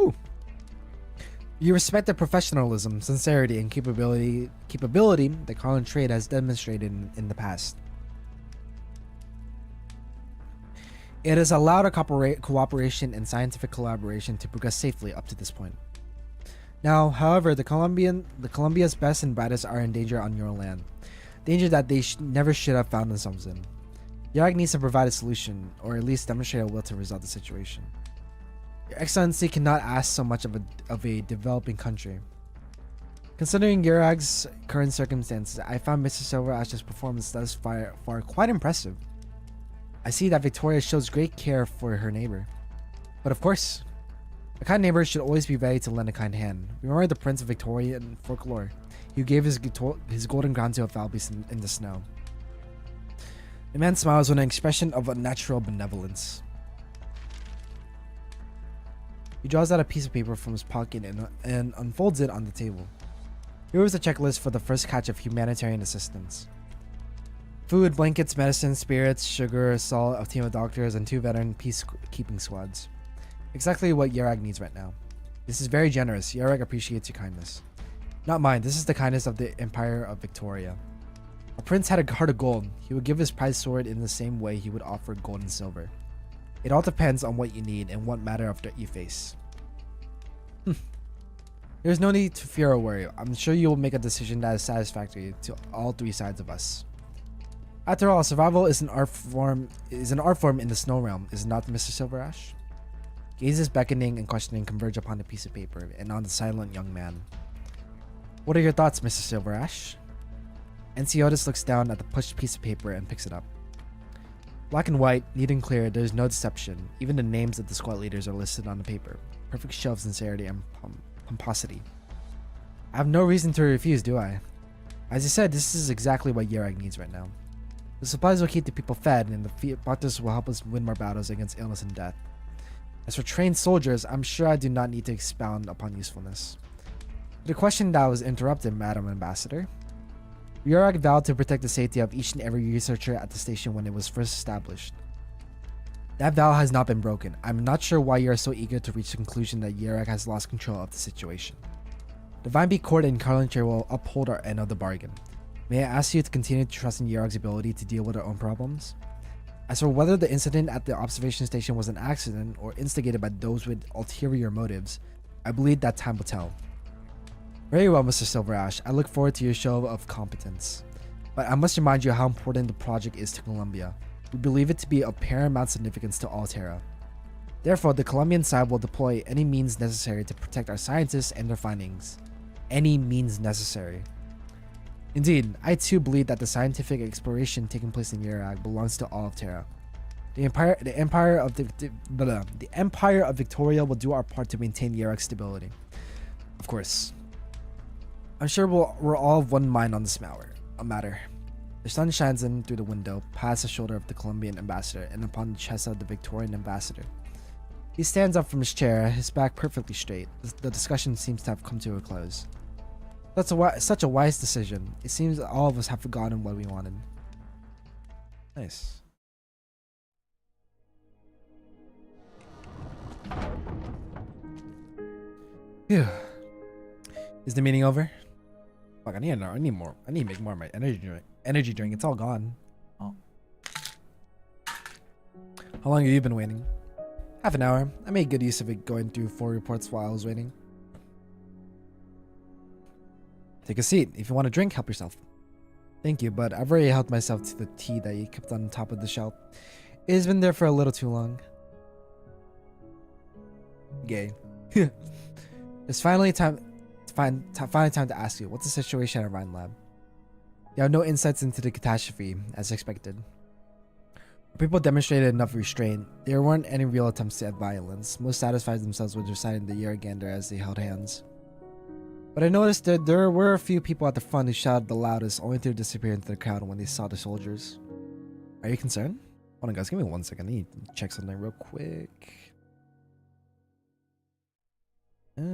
Ooh. You respect the professionalism, sincerity, and capability that Carlin Trade has demonstrated in the past. It has allowed a cooperation and scientific collaboration to progress safely up to this point. Now, however, the Columbia's best and brightest are in danger on your land. Danger that they never should have found themselves in. Yarag needs to provide a solution, or at least demonstrate a will to resolve the situation. Your Excellency cannot ask so much of a developing country. Considering Yarag's current circumstances, I found Mr. Silverash's performance thus far quite impressive. I see that Victoria shows great care for her neighbor. But of course, a kind neighbor should always be ready to lend a kind hand. Remember the Prince of Victorian folklore, who gave his golden crown to a foul beast in the snow. The man smiles with an expression of unnatural benevolence. He draws out a piece of paper from his pocket and unfolds it on the table. Here was a checklist for the first catch of humanitarian assistance. Food, blankets, medicine, spirits, sugar, salt, a team of doctors, and 2 veteran peacekeeping squads. Exactly what Yarag needs right now. This is very generous. Yarag appreciates your kindness. Not mine. This is the kindness of the Empire of Victoria. A prince had a heart of gold. He would give his prized sword in the same way he would offer gold and silver. It all depends on what you need and what matter of you face. There's no need to fear or worry. I'm sure you will make a decision that is satisfactory to all 3 sides of us. After all, survival is an art form in the snow realm, is it not, Mr. Silverash? Gazes beckoning and questioning converge upon a piece of paper and on the silent young man. What are your thoughts, Mr. Silverash? Enciotis looks down at the pushed piece of paper and picks it up. Black and white, neat and clear, there is no deception. Even the names of the squad leaders are listed on the paper. Perfect show of sincerity and pomposity. I have no reason to refuse, do I? As you said, this is exactly what Yarag needs right now. The supplies will keep the people fed, and the doctors will help us win more battles against illness and death. As for trained soldiers, I'm sure I do not need to expound upon usefulness. The question that was interrupted, Madam Ambassador. Yarag vowed to protect the safety of each and every researcher at the station when it was first established. That vow has not been broken. I'm not sure why you are so eager to reach the conclusion that Yarag has lost control of the situation. The Vinebeak Court and Carlin will uphold our end of the bargain. May I ask you to continue to trust in Yarag's ability to deal with our own problems? As for whether the incident at the observation station was an accident or instigated by those with ulterior motives, I believe that time will tell. Very well, Mr. Silverash. I look forward to your show of competence. But I must remind you how important the project is to Columbia. We believe it to be of paramount significance to Alterra. Therefore, the Colombian side will deploy any means necessary to protect our scientists and their findings. Any means necessary. Indeed, I too believe that the scientific exploration taking place in Yarag belongs to all of Terra. The Empire of Victoria will do our part to maintain Yarag's stability. Of course. I'm sure we're all of one mind on this matter. The sun shines in through the window, past the shoulder of the Colombian ambassador, and upon the chest of the Victorian ambassador. He stands up from his chair, his back perfectly straight. The discussion seems to have come to a close. That's such a wise decision. It seems that all of us have forgotten what we wanted. Nice. Phew. Is the meeting over? Fuck, I need more. I need to make more of my energy drink. It's all gone. Oh. How long have you been waiting? Half an hour. I made good use of it going through 4 reports while I was waiting. Take a seat. If you want a drink, help yourself. Thank you, but I've already helped myself to the tea that you kept on top of the shelf. It has been there for a little too long. Gay. It's finally time to ask you, what's the situation at Rhine Lab? You have no insights into the catastrophe, as expected. People demonstrated enough restraint. There weren't any real attempts at violence. Most satisfied themselves with reciting the Yaragander as they held hands. But I noticed that there were a few people at the front who shouted the loudest, only to disappear into the crowd when they saw the soldiers. Are you concerned? Hold on, guys. Give me 1 second. I need to check something real quick. Let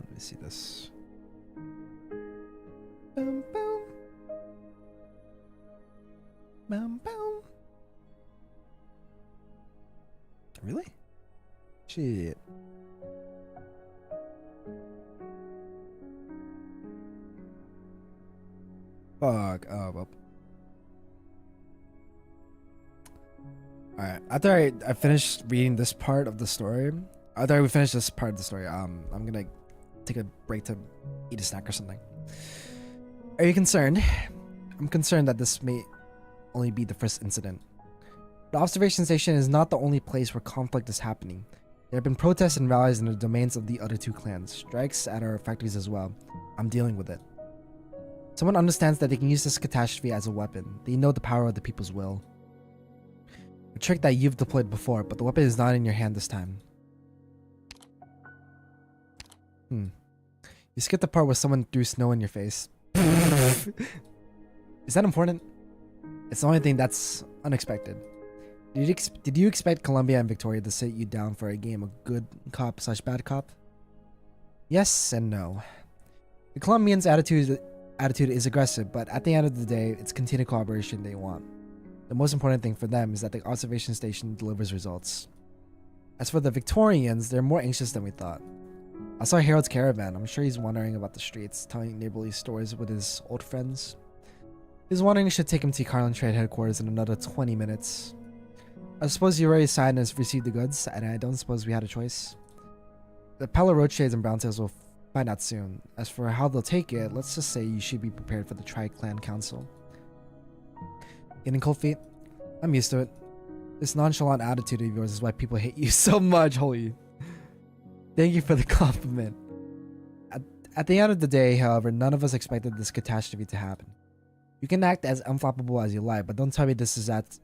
me see this. Boom, boom. Boom, boom. Really? Shit. Fuck. Oh, well. Alright. After I finished reading this part of the story, after we finish this part of the story, I'm gonna take a break to eat a snack or something. Are you concerned? I'm concerned that this may only be the first incident. The observation station is not the only place where conflict is happening. There have been protests and rallies in the domains of the other two clans, strikes at our factories as well. I'm dealing with it. Someone understands that they can use this catastrophe as a weapon. They know the power of the people's will. A trick that you've deployed before, but the weapon is not in your hand this time. You skipped the part where someone threw snow in your face. Is that important? It's the only thing that's unexpected. Did you expect Columbia and Victoria to sit you down for a game of good cop / bad cop? Yes and no. The Colombians' attitude is aggressive, but at the end of the day, it's continued cooperation they want. The most important thing for them is that the observation station delivers results. As for the Victorians, they're more anxious than we thought. I saw Harold's caravan. I'm sure he's wandering about the streets, telling neighborly stories with his old friends. His wandering should take him to Carlin Trade headquarters in another 20 minutes. I suppose you already signed and received the goods, and I don't suppose we had a choice. The Pella Roadshades and Browntails will find out soon. As for how they'll take it, let's just say you should be prepared for the Tri-Clan Council. Getting cold feet? I'm used to it. This nonchalant attitude of yours is why people hate you so much, holy. Thank you for the compliment. At the end of the day, however, none of us expected this catastrophe to happen. You can act as unflappable as you like, but don't tell me this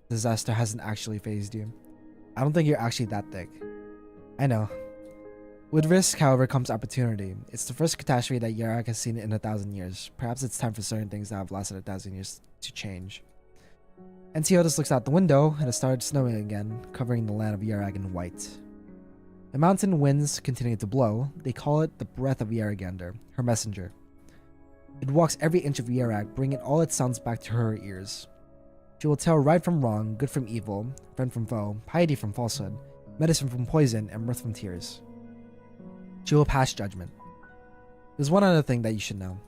disaster hasn't actually phased you. I don't think you're actually that thick. I know. With risk, however, comes opportunity. It's the first catastrophe that Yarak has seen in 1,000 years. Perhaps it's time for certain things that have lasted 1,000 years to change. Antiochus looks out the window, and it started snowing again, covering the land of Yarak in white. The mountain winds continue to blow. They call it the breath of Yaragander, her messenger. It walks every inch of Yarak, bringing all its sounds back to her ears. She will tell right from wrong, good from evil, friend from foe, piety from falsehood, medicine from poison, and mirth from tears. She will pass judgment. There's one other thing that you should know.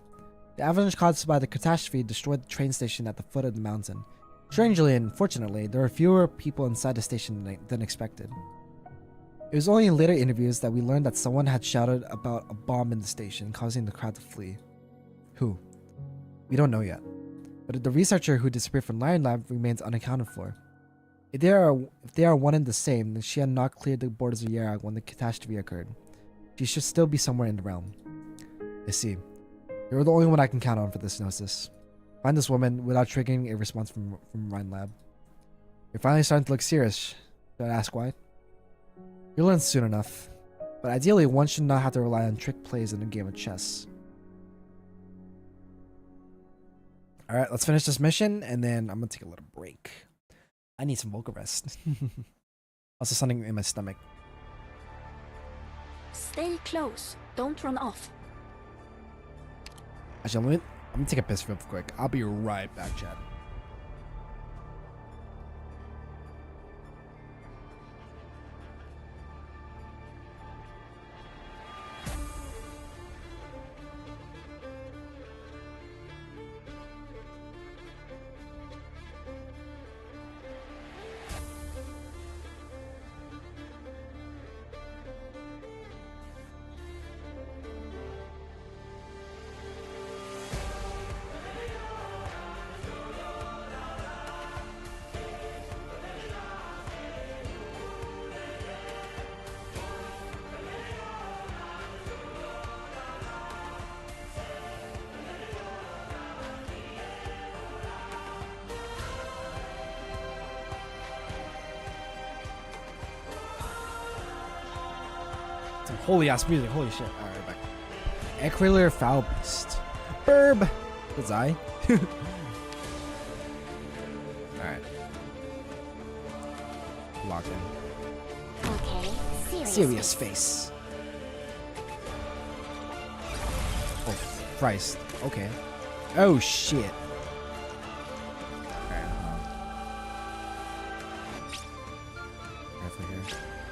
The avalanche caused by the catastrophe destroyed the train station at the foot of the mountain. Strangely and fortunately, there were fewer people inside the station than expected. It was only in later interviews that we learned that someone had shouted about a bomb in the station, causing the crowd to flee. Who? We don't know yet. But the researcher who disappeared from Lion Lab remains unaccounted for. If they are one and the same, then she had not cleared the borders of Yarak when the catastrophe occurred. She should still be somewhere in the realm. I see. You're the only one I can count on for this gnosis. Find this woman without triggering a response from Rhine Lab. You're finally starting to look serious. Should I ask why? You'll learn soon enough. But ideally, one should not have to rely on trick plays in a game of chess. Alright, let's finish this mission, and then I'm gonna take a little break. I need some vocal rest. Also something in my stomach. Stay close. Don't run off. Actually, I'm gonna take a piss real quick. I'll be right back, Chad. Some holy ass music, holy shit. Alright, back. Equilar Foul Beast. Burb! That's I. Alright. Locked in. Okay, Serious face. Oh, Christ. Okay. Oh, shit. Alright. Careful here.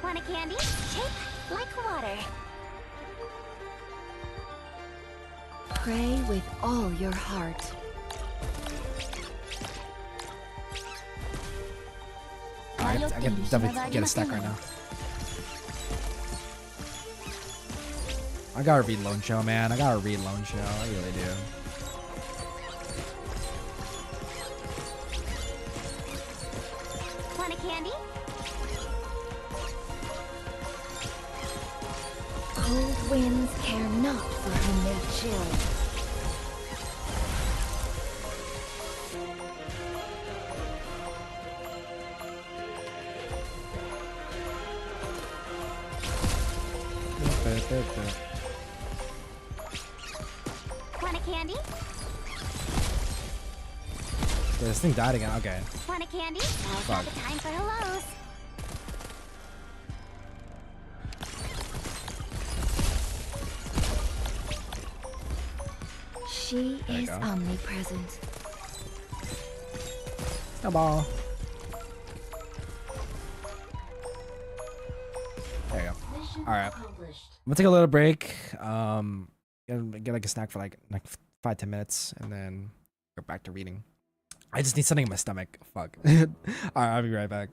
Want a candy? Shape like water. Pray with all your heart. can definitely get a stack right now. I gotta read Lone Show, man. I gotta read Lone Show. I really do. Want a candy? Cold winds care not for whom they chill. Want a candy? Yeah, this thing died again. Okay. Want a candy? I've got the time for hellos. She is omnipresent. Snowball. There you go. All right. I'm gonna take a little break. Get like a snack for like 5-10 minutes, and then go back to reading. I just need something in my stomach. Fuck. All right, I'll be right back.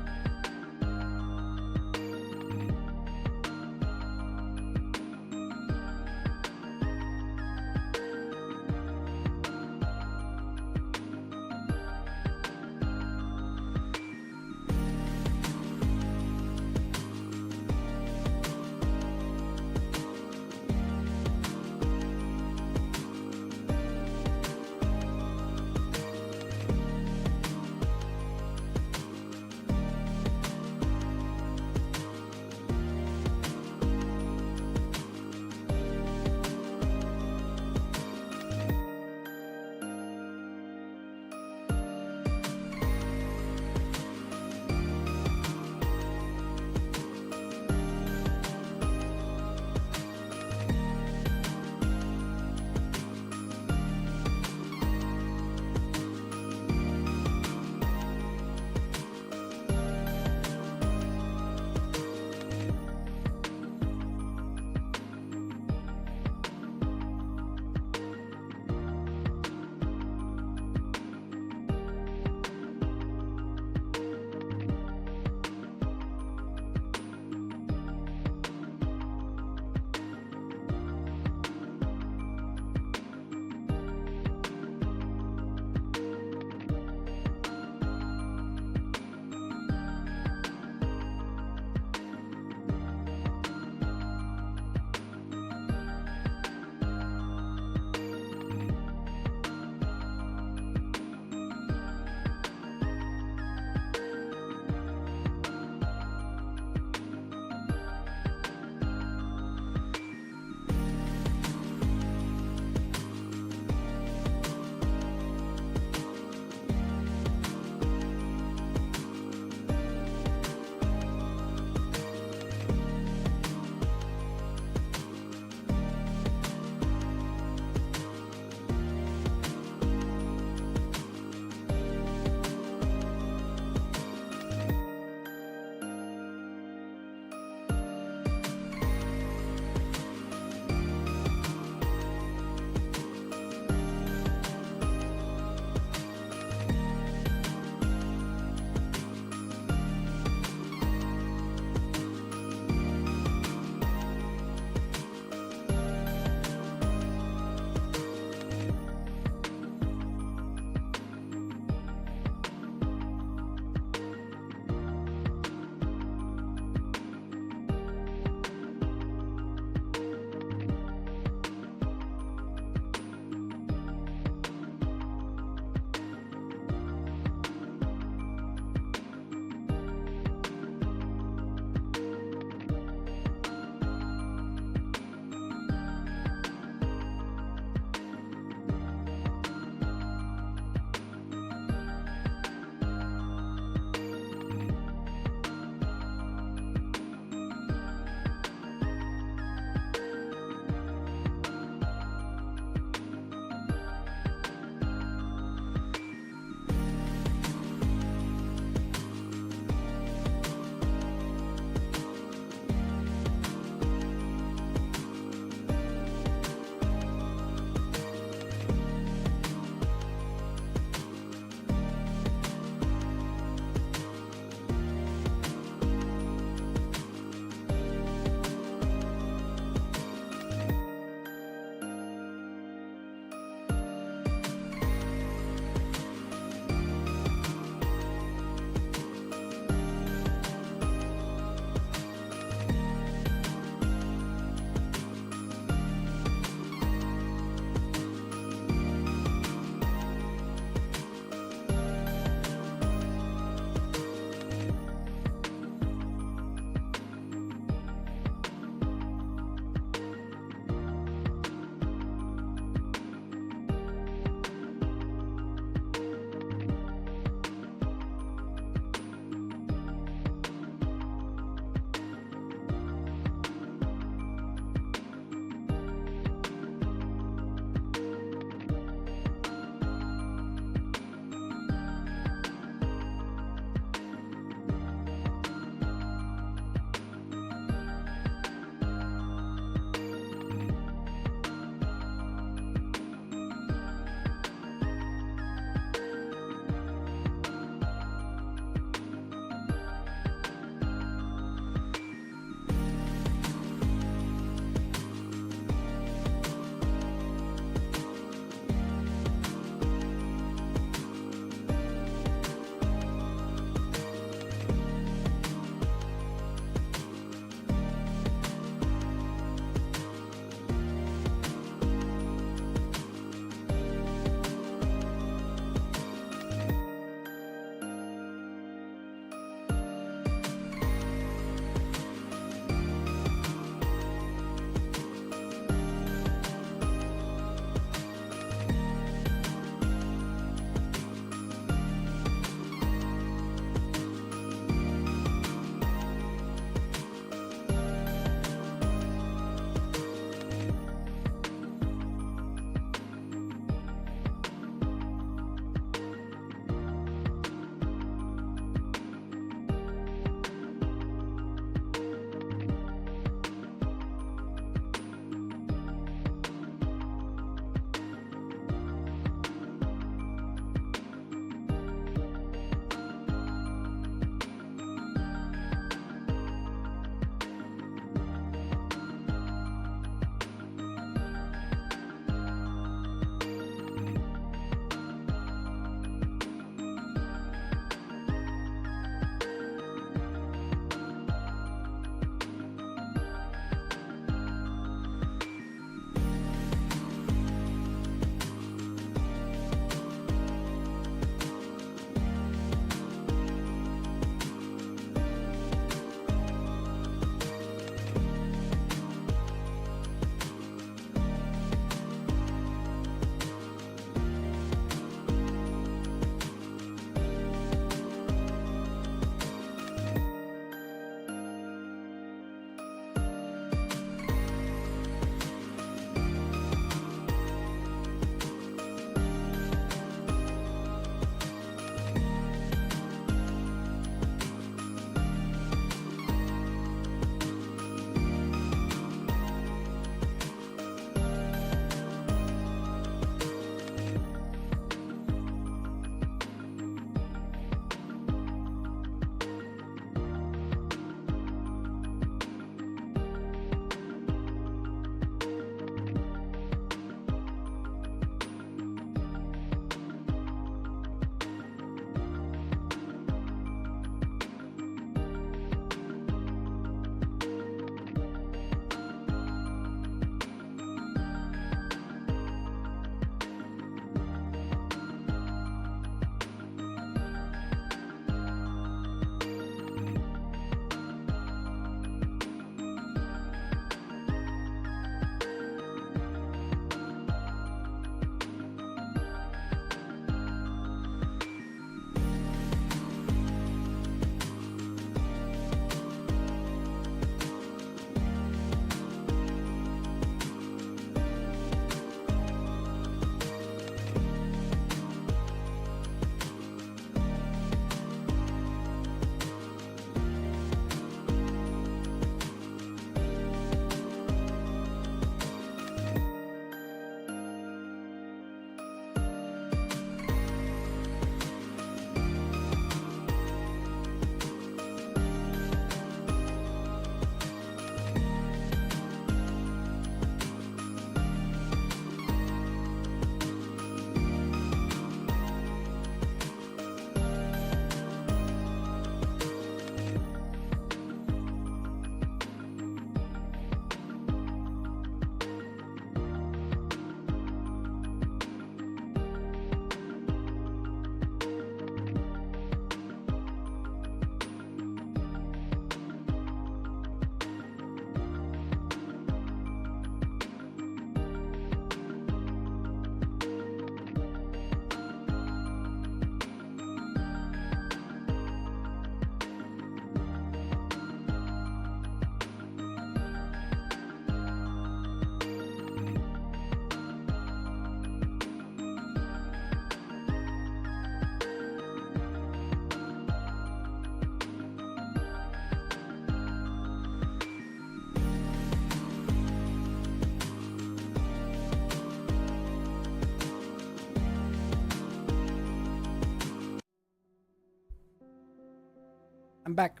I'm back.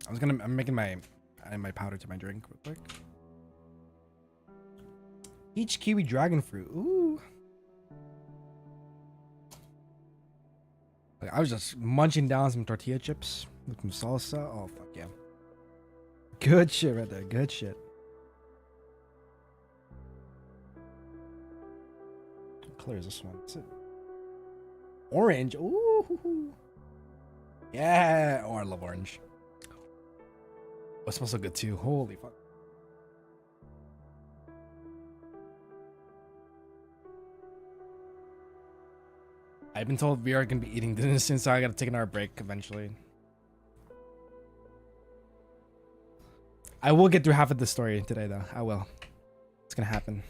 I'm making my powder to my drink real quick. Each kiwi dragon fruit. Ooh. Like, I was just munching down some tortilla chips with some salsa. Oh fuck yeah. Good shit right there. Good shit. What color is this one? Is it orange? Ooh. Yeah. Oh, I love orange. Oh, it smells so good too. Holy fuck. I've been told we are gonna be eating dinner soon, so I gotta take another break eventually. I will get through half of the story today, though. I will. It's gonna happen.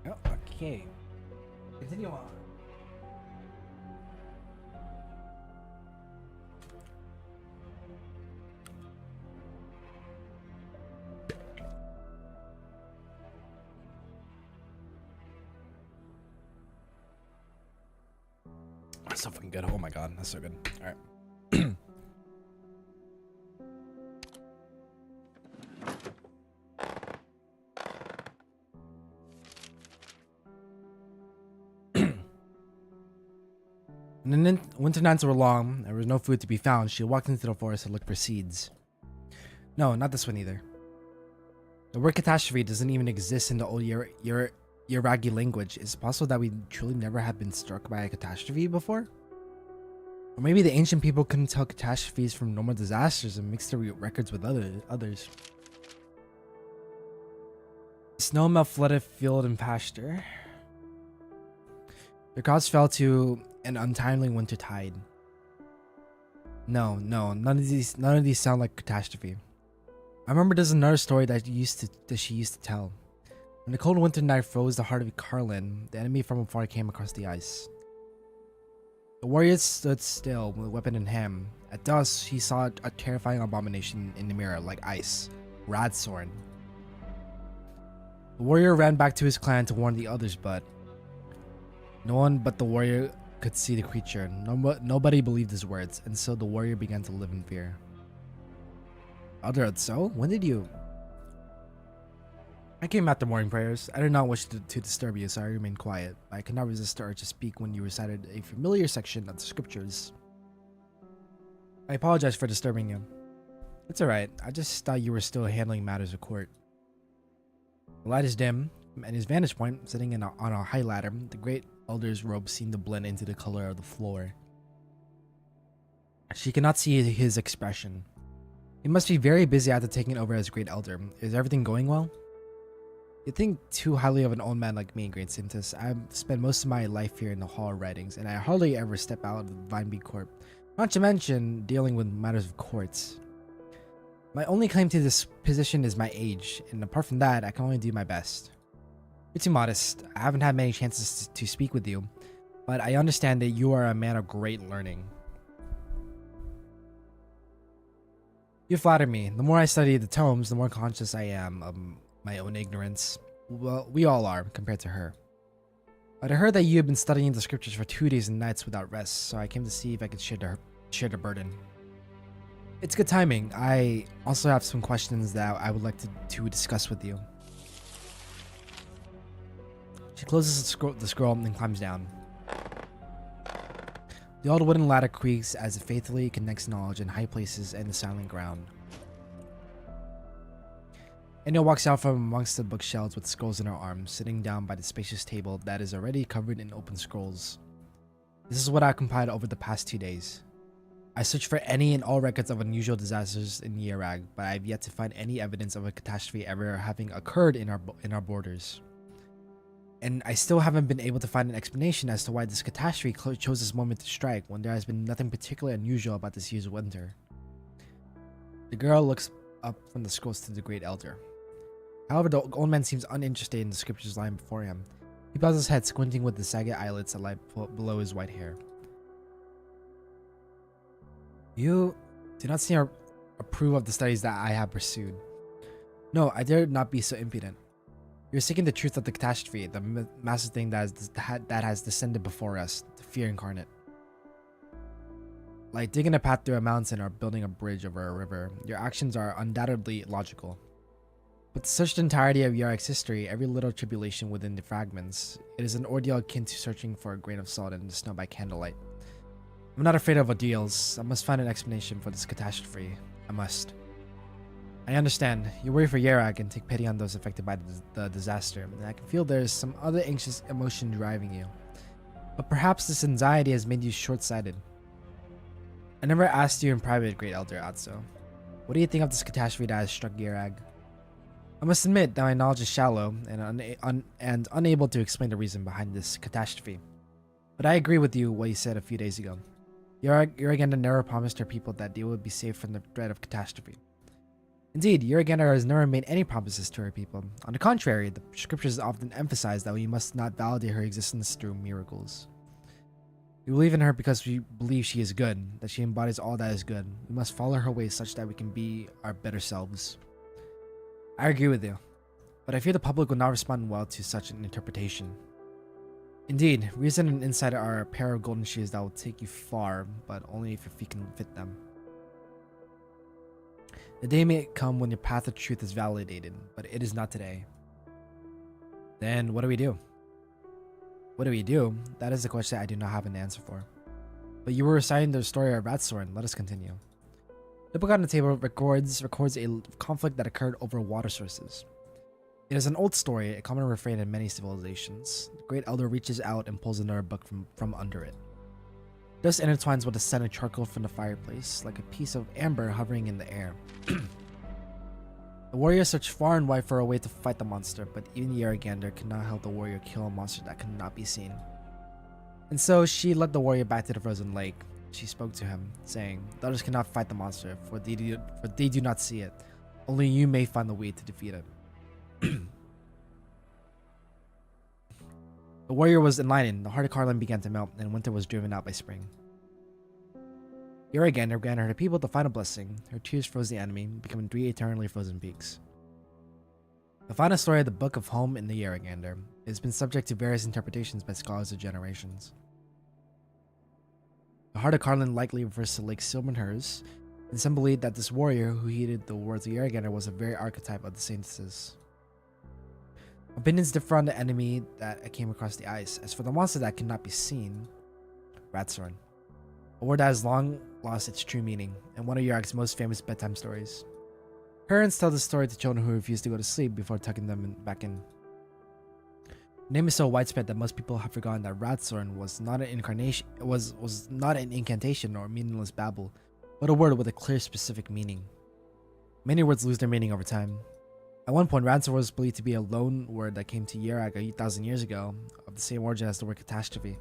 Oh, okay. Continue on. That's so fucking good. Oh my god, that's so good. All right. When the winter nights were long, there was no food to be found. She walked into the forest to look for seeds. No, not this one either. The word catastrophe doesn't even exist in the old Iraqi language. Is it possible that we truly never have been struck by a catastrophe before? Or maybe the ancient people couldn't tell catastrophes from normal disasters and mix their records with others. Snow melt flooded field and pasture. Their crops fell to an untimely winter tide. No, none of these sound like catastrophe. I remember there's another story that she used to tell. When the cold winter night froze the heart of Carlin, the enemy from afar came across the ice. The warrior stood still with a weapon in hand. At dusk, he saw a terrifying abomination in the mirror, like ice. Radsorn. The warrior ran back to his clan to warn the others, but no one but the warrior could see the creature. Nobody believed his words, and so the warrior began to live in fear. So? When did you? I came after morning prayers. I did not wish to disturb you, so I remained quiet. I could not resist the urge to speak when you recited a familiar section of the scriptures. I apologize for disturbing you. It's alright. I just thought you were still handling matters of court. The light is dim, and his vantage point, sitting on a high ladder, the great elder's robe seemed to blend into the color of the floor. She cannot see his expression. He must be very busy after taking over as great elder. Is everything going well? You think too highly of an old man like me, Great Sintus. I've spent most of my life here in the Hall of Writings, and I hardly ever step out of the Vineby Court, not to mention dealing with matters of courts. My only claim to this position is my age, and apart from that, I can only do my best. You're too modest. I haven't had many chances to speak with you, but I understand that you are a man of great learning. You flatter me. The more I study the tomes, the more conscious I am of my own ignorance. Well, we all are, compared to her. But I heard that you have been studying the scriptures for 2 days and nights without rest, so I came to see if I could share the burden. It's good timing. I also have some questions that I would like to discuss with you. She closes the scroll and climbs down. The old wooden ladder creaks as it faithfully connects knowledge in high places and the silent ground. Enya walks out from amongst the bookshelves with scrolls in her arms, sitting down by the spacious table that is already covered in open scrolls. This is what I compiled over the past 2 days. I searched for any and all records of unusual disasters in Yerag, but I have yet to find any evidence of a catastrophe ever having occurred in our borders. And I still haven't been able to find an explanation as to why this catastrophe chose this moment to strike when there has been nothing particularly unusual about this year's winter. The girl looks up from the scrolls to the great elder. However, the old man seems uninterested in the scriptures lying before him. He bows his head, squinting with the sagged eyelids that lie below his white hair. You do not seem to approve of the studies that I have pursued. No, I dare not be so impudent. You're seeking the truth of the catastrophe, the massive thing that has descended before us, the fear incarnate. Like digging a path through a mountain or building a bridge over a river, your actions are undoubtedly logical. But to search the entirety of Yarek's history, every little tribulation within the fragments, it is an ordeal akin to searching for a grain of salt in the snow by candlelight. I'm not afraid of ordeals. I must find an explanation for this catastrophe. I must. I understand. You worry for Yarak and take pity on those affected by the disaster, and I can feel there's some other anxious emotion driving you. But perhaps this anxiety has made you short-sighted. I never asked you in private, Great Elder Atso. What do you think of this catastrophe that has struck Yarag? I must admit that my knowledge is shallow and unable to explain the reason behind this catastrophe. But I agree with you what you said a few days ago. Yaraganda never promised her people that they would be safe from the threat of catastrophe. Indeed, Yaraganda has never made any promises to her people. On the contrary, the scriptures often emphasize that we must not validate her existence through miracles. We believe in her because we believe she is good, that she embodies all that is good. We must follow her ways such that we can be our better selves. I agree with you, but I fear the public will not respond well to such an interpretation. Indeed, reason and insight are a pair of golden shoes that will take you far, but only if your feet can fit them. The day may come when your path of truth is validated, but it is not today. Then what do we do? What do we do? That is the question I do not have an answer for. But you were reciting the story of Ratsorn. Let us continue. The book on the table records a conflict that occurred over water sources. It is an old story, a common refrain in many civilizations. The Great Elder reaches out and pulls another book from under it. Dust intertwines with the scent of charcoal from the fireplace, like a piece of amber hovering in the air. The warrior searched far and wide for a way to fight the monster, but even Yaragander could not help the warrior kill a monster that could not be seen. And so she led the warrior back to the frozen lake. She spoke to him, saying, "The others cannot fight the monster, for they do not see it. Only you may find the way to defeat it." The warrior was enlightened, the heart of Carlin began to melt, and winter was driven out by spring. Yaragander granted her people the final blessing. Her tears froze the enemy, becoming 3 eternally frozen peaks. The final story of the Book of Home in the Yaragander has been subject to various interpretations by scholars of generations. The heart of Carlin likely refers to Lake Silverhurst, and some believe that this warrior who heeded the words of Yaragander was a very archetype of the saintesses. Opinions differ on the enemy that came across the ice. As for the monster that cannot be seen, Ratsorn, a word that has long lost its true meaning, and one of Yarak's most famous bedtime stories. Parents tell this story to children who refuse to go to sleep before tucking them back in. The name is so widespread that most people have forgotten that Ratsorn was not an incarnation, was not an incantation or meaningless babble, but a word with a clear specific meaning. Many words lose their meaning over time. At one point, Ratsorn was believed to be a loan word that came to Yarak 8,000 years ago, of the same origin as the word catastrophe.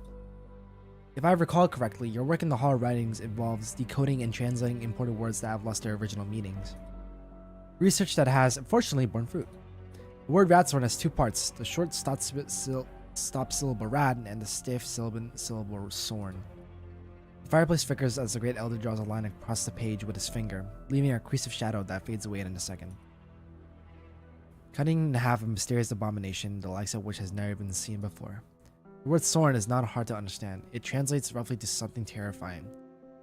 If I recall correctly, your work in the Hall of Writings involves decoding and translating important words that have lost their original meanings. Research that has, unfortunately, borne fruit. The word Ratsorn has 2 parts, the short stop syllable rad and the stiff syllable sorn. The fireplace flickers as the Great Elder draws a line across the page with his finger, leaving a crease of shadow that fades away in a second. Cutting in half a mysterious abomination, the likes of which has never been seen before. The word Sorn is not hard to understand. It translates roughly to something terrifying,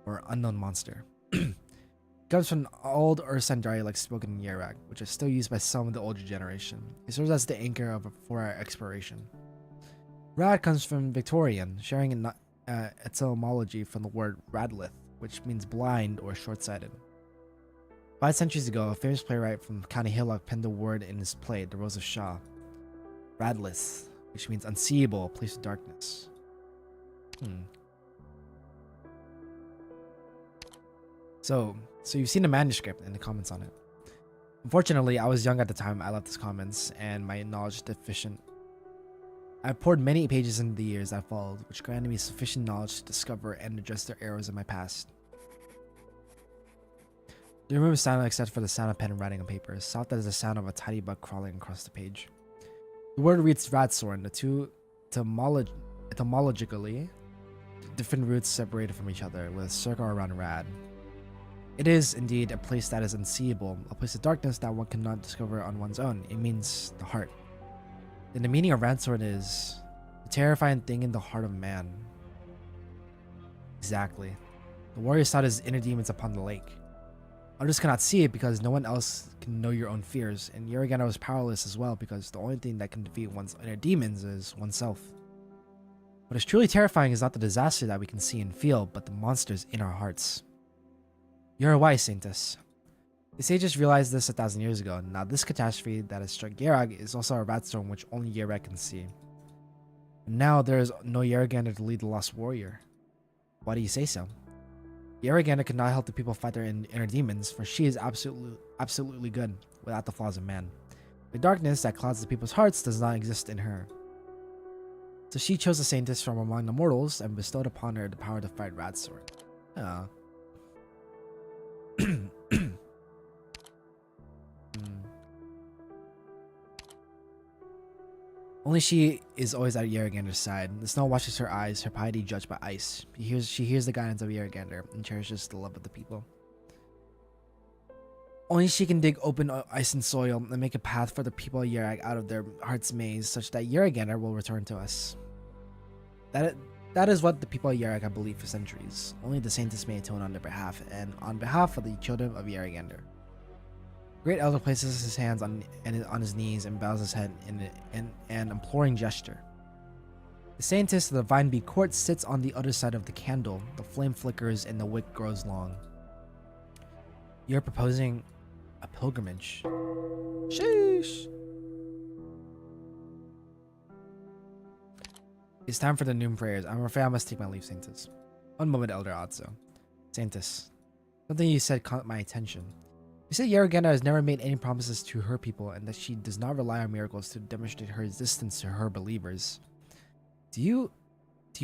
or unknown monster. It comes from an old Ursan dialect spoken in Yarak, which is still used by some of the older generation. It serves as the anchor for our exploration. Rad comes from Victorian, sharing an etymology from the word radlith, which means blind or short-sighted. 5 centuries ago, a famous playwright from County Hillock penned the word in his play, The Rose of Shaw. Radlith, which means unseeable, a place of darkness. So you've seen the manuscript and the comments on it. Unfortunately, I was young at the time I left these comments, and my knowledge is deficient. I poured many pages into the years that followed, which granted me sufficient knowledge to discover and address the errors of my past. The room is silent except for the sound of pen writing on paper, soft as the sound of a tiny bug crawling across the page. The word reads Ratsorn, the two etymologically different roots separated from each other, with a circle around rad. It is indeed a place that is unseeable, a place of darkness that one cannot discover on one's own. It means the heart. And the meaning of Ransword is a terrifying thing in the heart of man. Exactly. The warrior sought his inner demons upon the lake. Others cannot see it because no one else can know your own fears, and Yaragana was powerless as well because the only thing that can defeat one's inner demons is oneself. What is truly terrifying is not the disaster that we can see and feel, but the monsters in our hearts. You are wise, Saintess. The sages realized this 1,000 years ago. Now this catastrophe that has struck Yarag is also a rat storm which only Yarag can see. And now there is no Yaragander to lead the lost warrior. Why do you say so? Yaragander cannot help the people fight their inner demons, for she is absolutely good, without the flaws of man. The darkness that clouds the people's hearts does not exist in her. So she chose a Saintess from among the mortals and bestowed upon her the power to fight Radsword. Ah. Only she is always at Yaragander's side. The snow washes her eyes, her piety judged by ice. She hears the guidance of Yaragander and cherishes the love of the people. Only she can dig open ice and soil and make a path for the people of Yarag out of their heart's maze, such that Yaragander will return to us. That is what the people of Yarag have believed for centuries. Only the Saintess may atone on their behalf, and on behalf of the children of Yaragander. Great Elder places his hands on his knees and bows his head in an imploring gesture. The Saintess of the Vine Bee Court sits on the other side of the candle. The flame flickers and the wick grows long. You're proposing a pilgrimage. Sheesh. It's time for the noon prayers. I'm afraid I must take my leave, Saintess. One moment, Elder Otso. Saintess, something you said caught my attention. You said Yaragander has never made any promises to her people and that she does not rely on miracles to demonstrate her existence to her believers. Do you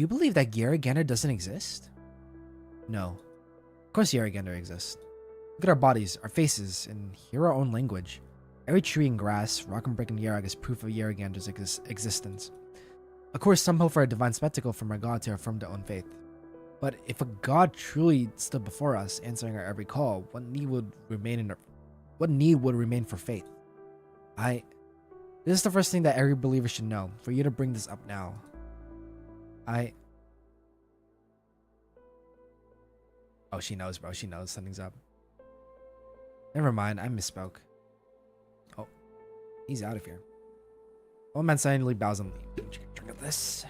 believe that Yaragander doesn't exist? No. Of course Yaragander exists. Look at our bodies, our faces, and hear our own language. Every tree and grass, rock and brick in Yarag is proof of Yaragander's existence. Of course, some hope for a divine spectacle from our God to affirm their own faith. But if a God truly stood before us, answering our every call, what need would remain for faith? This is the first thing that every believer should know. For you to bring this up now, oh, she knows, bro. She knows something's up. Never mind. I misspoke. Oh, he's out of here. Old man silently bows and leaves. Drink of this.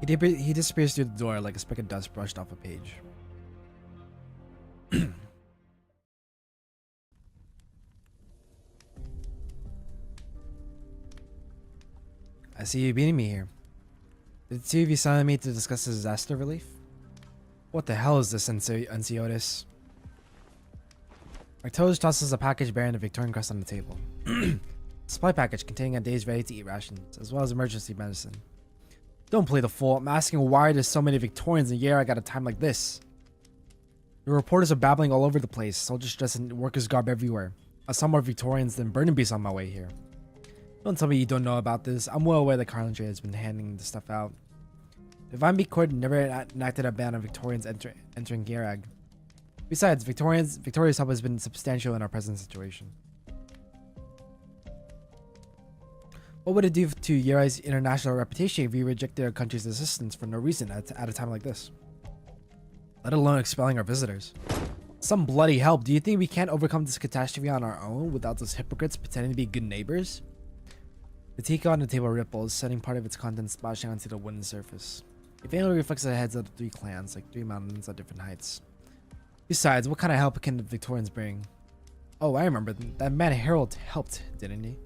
He disappears through the door like a speck of dust brushed off a page. I see you beating me here. Did the two of you summon me to discuss the disaster relief? What the hell is this, Unciotis? Arctos tosses a package bearing the Victorian crest on the table. Supply package containing a day's ready-to-eat rations, as well as emergency medicine. Don't play the fool. I'm asking why there's so many Victorians in Yarag at a time like this. The reporters are babbling all over the place. Soldiers dressed in workers' garb everywhere. I saw more Victorians than Burnaby's on my way here. Don't tell me you don't know about this. I'm well aware that Carlandre has been handing the stuff out. The Vine Bee Court never enacted a ban on Victorians entering Yarag. Besides, Victoria's help has been substantial in our present situation. What would it do to Yarag's international reputation if we rejected our country's assistance for no reason at a time like this? Let alone expelling our visitors. Some bloody help. Do you think we can't overcome this catastrophe on our own without those hypocrites pretending to be good neighbors? The teacup on the table ripples, setting part of its contents splashing onto the wooden surface. It faintly reflects the heads of the three clans, like three mountains at different heights. Besides, what kind of help can the Victorians bring? Oh, I remember. That man Harold helped, didn't he?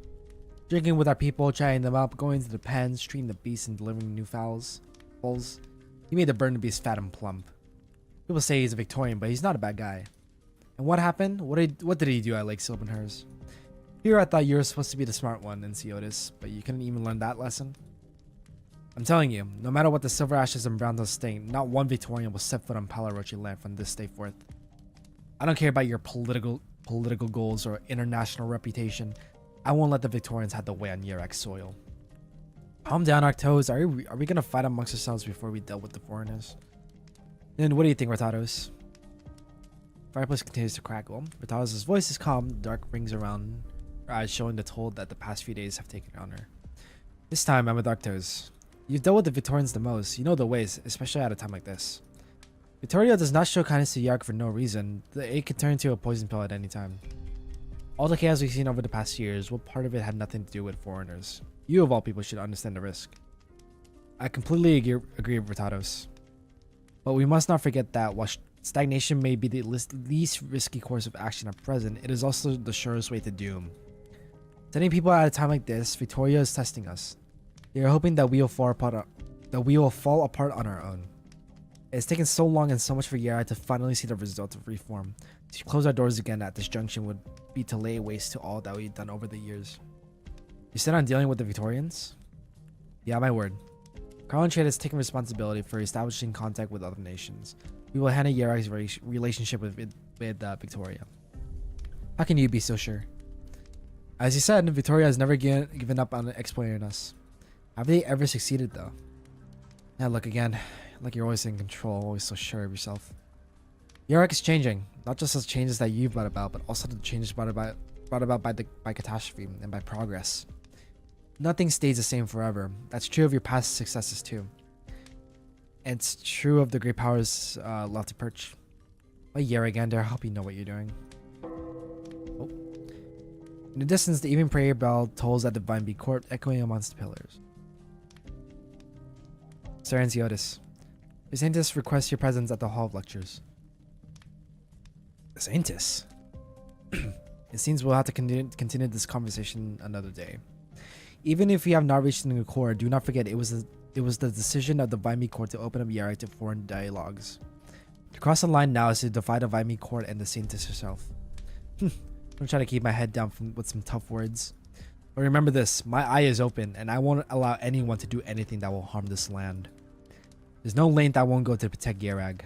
Drinking with our people, chatting them up, going to the pens, treating the beasts, and delivering new foals. He made the Burnaby's fat and plump. People say he's a Victorian, but he's not a bad guy. And what happened? What did he do at Lake Sylvanhurst? Here I thought you were supposed to be the smart one, Unciotis, but you couldn't even learn that lesson? I'm telling you, no matter what the Silver Ashes and Brown Dust think, not one Victorian will step foot on Palaroche land from this day forth. I don't care about your political political goals, or international reputation, I won't let the Victorians have the way on Yerak's soil. Calm down, Arctos. Are we gonna fight amongst ourselves before we deal with the foreigners? And what do you think, Ratados? Fireplace continues to crackle. Ratados' voice is calm. Dark rings around her eyes, showing the toll that the past few days have taken on her. This time, I'm with Arctos. You've dealt with the Victorians the most. You know the ways, especially at a time like this. Victoria does not show kindness to Yark for no reason. It could turn into a poison pill at any time. All the chaos we've seen over the past years, what part of it had nothing to do with foreigners? You of all people should understand the risk. I completely agree with Ratados. But we must not forget that while stagnation may be the least risky course of action at present, it is also the surest way to doom. Sending people at a time like this, Victoria is testing us. They are hoping that we will fall apart on our own. It has taken so long and so much for Yara to finally see the result of reform. To close our doors again at this junction would be to lay waste to all that we've done over the years. You set on dealing with the Victorians? Yeah, my word. Carl and Trade has taken responsibility for establishing contact with other nations. We will handle Yara's relationship with Victoria. How can you be so sure? As you said, Victoria has never given up on exploiting us. Have they ever succeeded though? Yeah, look again. Like you're always in control, always so sure of yourself. Yarak is changing, not just the changes that you've brought about, but also the changes brought about by catastrophe and by progress. Nothing stays the same forever. That's true of your past successes too. And it's true of the great powers left to perch. But Yaragander, I hope you know what you're doing. Oh. In the distance, the evening prayer bell tolls at the Vineby court, echoing amongst the pillars. Sir Anciotis, the Saintess requests your presence at the Hall of Lectures. The Saintess? It seems we'll have to continue this conversation another day. Even if we have not reached an accord, do not forget it was the decision of the Vineby court to open up Yarak to foreign dialogues. To cross the line now is to defy the Vineby court and the Saintess herself. I'm trying to keep my head down with some tough words. But remember this, my eye is open, and I won't allow anyone to do anything that will harm this land. There's no length I won't go to protect Yarag.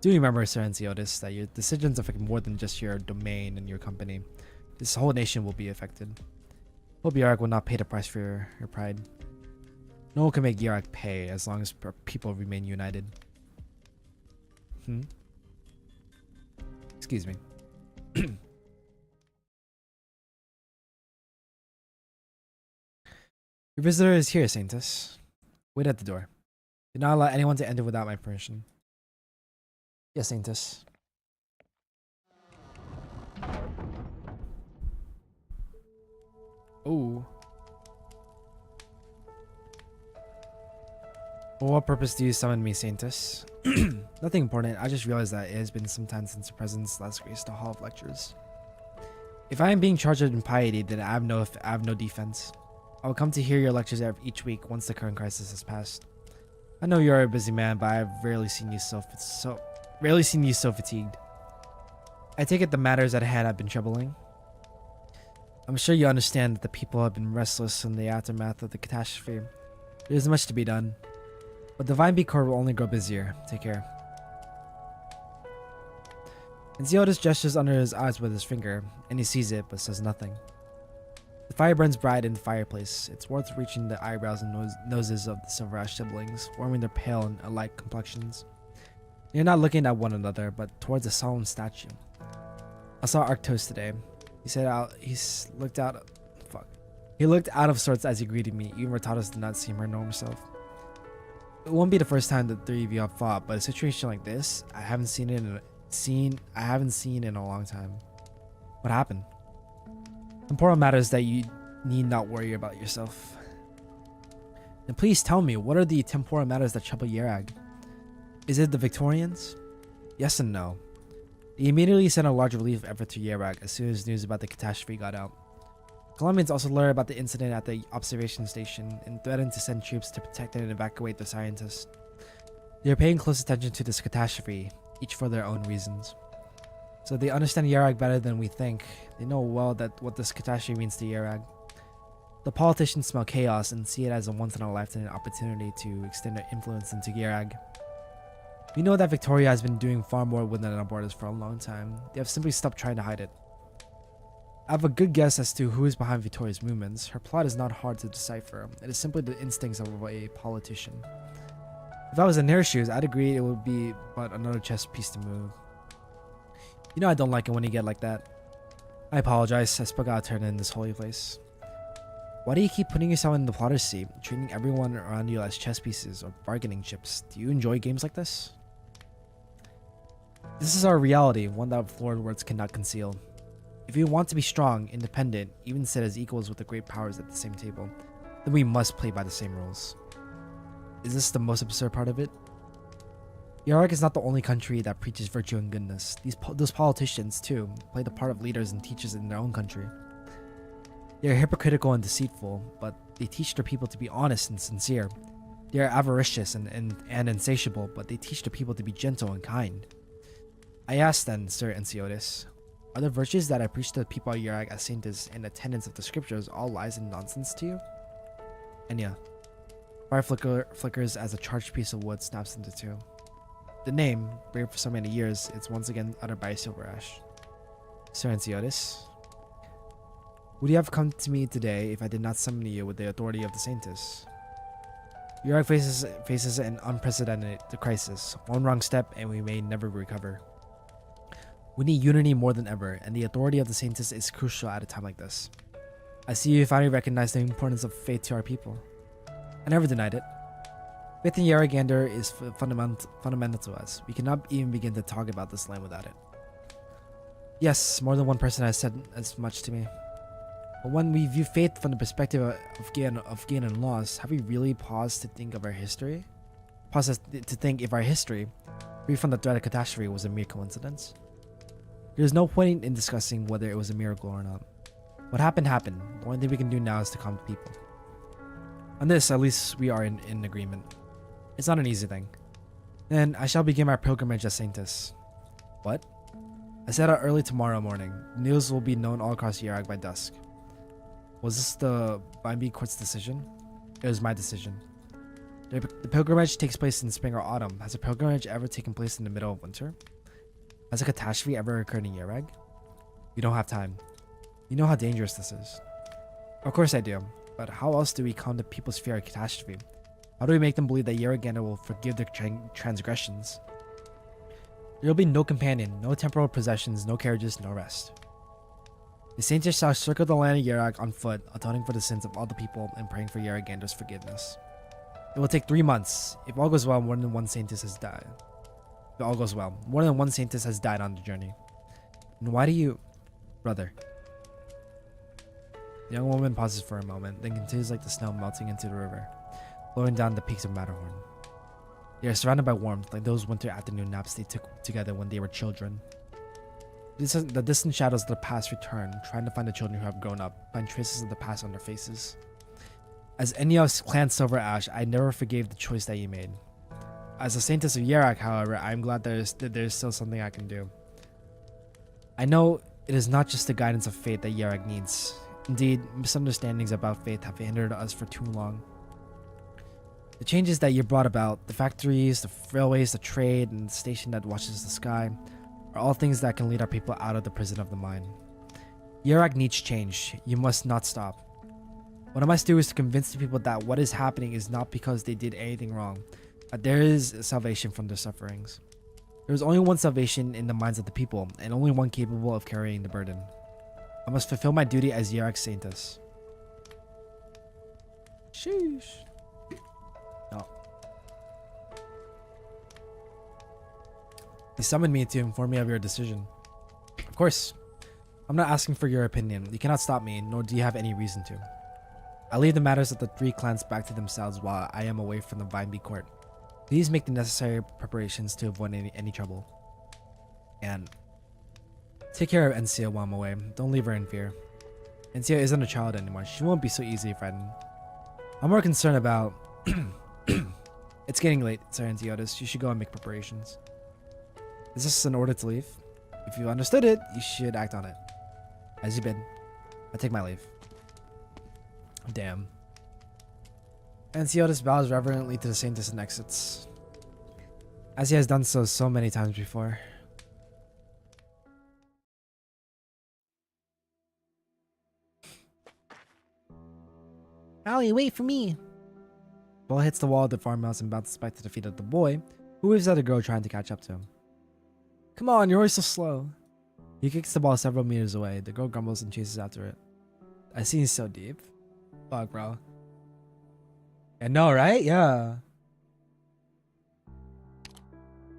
Do remember, Sir Anciotis, that your decisions affect more than just your domain and your company. This whole nation will be affected. Hope Yarag will not pay the price for your pride. No one can make Yarag pay as long as people remain united. Excuse me. Your visitor is here, Saintess. Wait at the door. Do not allow anyone to enter without my permission. Yes, Saintess. Oh. For what purpose do you summon me, Saintess? Nothing important. I just realized that it has been some time since your presence last graced the Hall of Lectures. If I am being charged with impiety, then I have no defense. I will come to hear your lectures each week once the current crisis has passed. I know you are a busy man, but I have rarely seen you so fatigued. I take it the matters at hand have been troubling. I'm sure you understand that the people have been restless in the aftermath of the catastrophe. There is much to be done, but the Vineby court will only grow busier. Take care. And Ziotis gestures under his eyes with his finger, and he sees it but says nothing. The fire burns bright in the fireplace. It's worth reaching the eyebrows and noses of the Silverash siblings, forming their pale and alike complexions. They are not looking at one another, but towards a solemn statue. I saw Arctos today. He looked out of sorts as he greeted me. Even Ratados did not seem her normal self. It won't be the first time the three of you have fought, but a situation like this, I haven't seen in a long time. What happened? Important matters that you need not worry about yourself. Then please tell me, what are the temporal matters that trouble Yarag? Is it the Victorians? Yes and no. They immediately sent a large relief effort to Yarag as soon as news about the catastrophe got out. Colombians also learned about the incident at the observation station and threatened to send troops to protect and evacuate the scientists. They are paying close attention to this catastrophe, each for their own reasons. So they understand Yarag better than we think. They know well that what this catastrophe means to Yarag. The politicians smell chaos and see it as a once-in-a-lifetime opportunity to extend their influence into Yarag. We know that Victoria has been doing far more within our borders for a long time. They have simply stopped trying to hide it. I have a good guess as to who is behind Victoria's movements. Her plot is not hard to decipher. It is simply the instincts of a politician. If I was in their shoes, I'd agree it would be but another chess piece to move. You know I don't like it when you get like that. I apologize, I spoke out of turn in this holy place. Why do you keep putting yourself in the plotter's seat, treating everyone around you as chess pieces or bargaining chips? Do you enjoy games like this? This is our reality, one that florid words cannot conceal. If we want to be strong, independent, even set as equals with the great powers at the same table, then we must play by the same rules. Is this the most absurd part of it? Iraq is not the only country that preaches virtue and goodness. Those politicians, too, play the part of leaders and teachers in their own country. They are hypocritical and deceitful, but they teach their people to be honest and sincere. They are avaricious and insatiable, but they teach their people to be gentle and kind. I ask then, Sir Ensiotis, are the virtues that I preach to the people of Iraq as saints and attendants of the scriptures all lies and nonsense to you? Enya. Fire flickers as a charged piece of wood snaps into two. The name, buried for so many years, is once again uttered by Silver Ash. Sir Ensiotis, would you have come to me today if I did not summon you with the authority of the Saintess? Iraq faces an unprecedented crisis. One wrong step and we may never recover. We need unity more than ever, and the authority of the Saintess is crucial at a time like this. I see you finally recognize the importance of faith to our people. I never denied it. Faith in Yaragander is fundamental to us. We cannot even begin to talk about this land without it. Yes, more than one person has said as much to me. But when we view faith from the perspective of gain and loss, have we really paused to think of our history? Pause to think if our history, free from the threat of catastrophe, was a mere coincidence? There is no point in discussing whether it was a miracle or not. What happened happened. The only thing we can do now is to calm the people. On this, at least we are in agreement. It's not an easy thing. Then I shall begin my pilgrimage as Saintess. What? I set out early tomorrow morning. The news will be known all across Iraq by dusk. Was this the Bimby Court's decision? It was my decision. The pilgrimage takes place in spring or autumn. Has a pilgrimage ever taken place in the middle of winter? Has a catastrophe ever occurred in Yarag? We don't have time. You know how dangerous this is. Of course I do, but how else do we counter people's fear of catastrophe? How do we make them believe that Yaragander will forgive their transgressions? There will be no companion, no temporal possessions, no carriages, no rest. The Saints shall circle the land of Yarag on foot, atoning for the sins of all the people and praying for Yaragander's forgiveness. It will take 3 months. If all goes well, more than one Saintess has died. If all goes well, more than one Saintess has died on the journey. And why do you... Brother. The young woman pauses for a moment, then continues like the snow melting into the river, flowing down the peaks of Matterhorn. They are surrounded by warmth, like those winter afternoon naps they took together when they were children. The distant shadows of the past return, trying to find the children who have grown up, find traces of the past on their faces. As Enya's clan Silver Ash, I never forgave the choice that you made. As a Saintess of Yarak, however, I am glad there is still something I can do. I know it is not just the guidance of faith that Yarak needs. Indeed, misunderstandings about faith have hindered us for too long. The changes that you brought about, the factories, the railways, the trade, and the station that watches the sky, are all things that can lead our people out of the prison of the mind. Yarak needs change. You must not stop. What I must do is to convince the people that what is happening is not because they did anything wrong, that there is salvation from their sufferings. There is only one salvation in the minds of the people, and only one capable of carrying the burden. I must fulfill my duty as Yarak's Saintess. Sheesh. No. You summoned me to inform me of your decision. Of course. I'm not asking for your opinion. You cannot stop me, nor do you have any reason to. I leave the matters of the 3 clans back to themselves while I am away from the Vineby court. Please make the necessary preparations to avoid any trouble. And take care of Encia while I'm away. Don't leave her in fear. Encia isn't a child anymore. She won't be so easily frightened. I'm more concerned about... It's getting late, Sir Antiotus. You should go and make preparations. Is this an order to leave? If you understood it, you should act on it. As you bid. I take my leave. Damn. Antiotus bows reverently to the Saintess and exits, as he has done so many times before. Allie, wait for me. Ball hits the wall of the farmhouse and bounces back to the feet of the boy, who waves at the girl trying to catch up to him. Come on, you're always so slow. He kicks the ball several meters away. The girl grumbles and chases after it. That scene's so deep. Fuck, bro. I know, right? Yeah.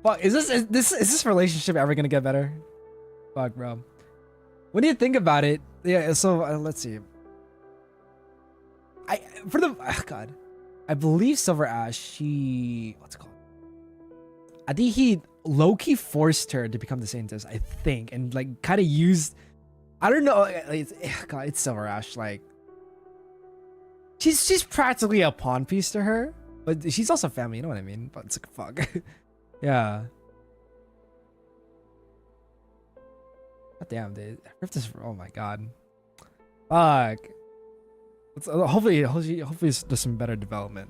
Fuck, is this relationship ever gonna get better? Fuck, bro. When you think about it, yeah. So let's see. God, I believe Silver Ash. What's it called? I think he low-key forced her to become the Saintess. I think, and like kind of used. I don't know. God, it's Silver Ash. Like, she's practically a pawn piece to her, but she's also family. You know what I mean? But it's like fuck. Yeah. God damn, dude. Rift is. Oh my god. Fuck. Hopefully there's some better development.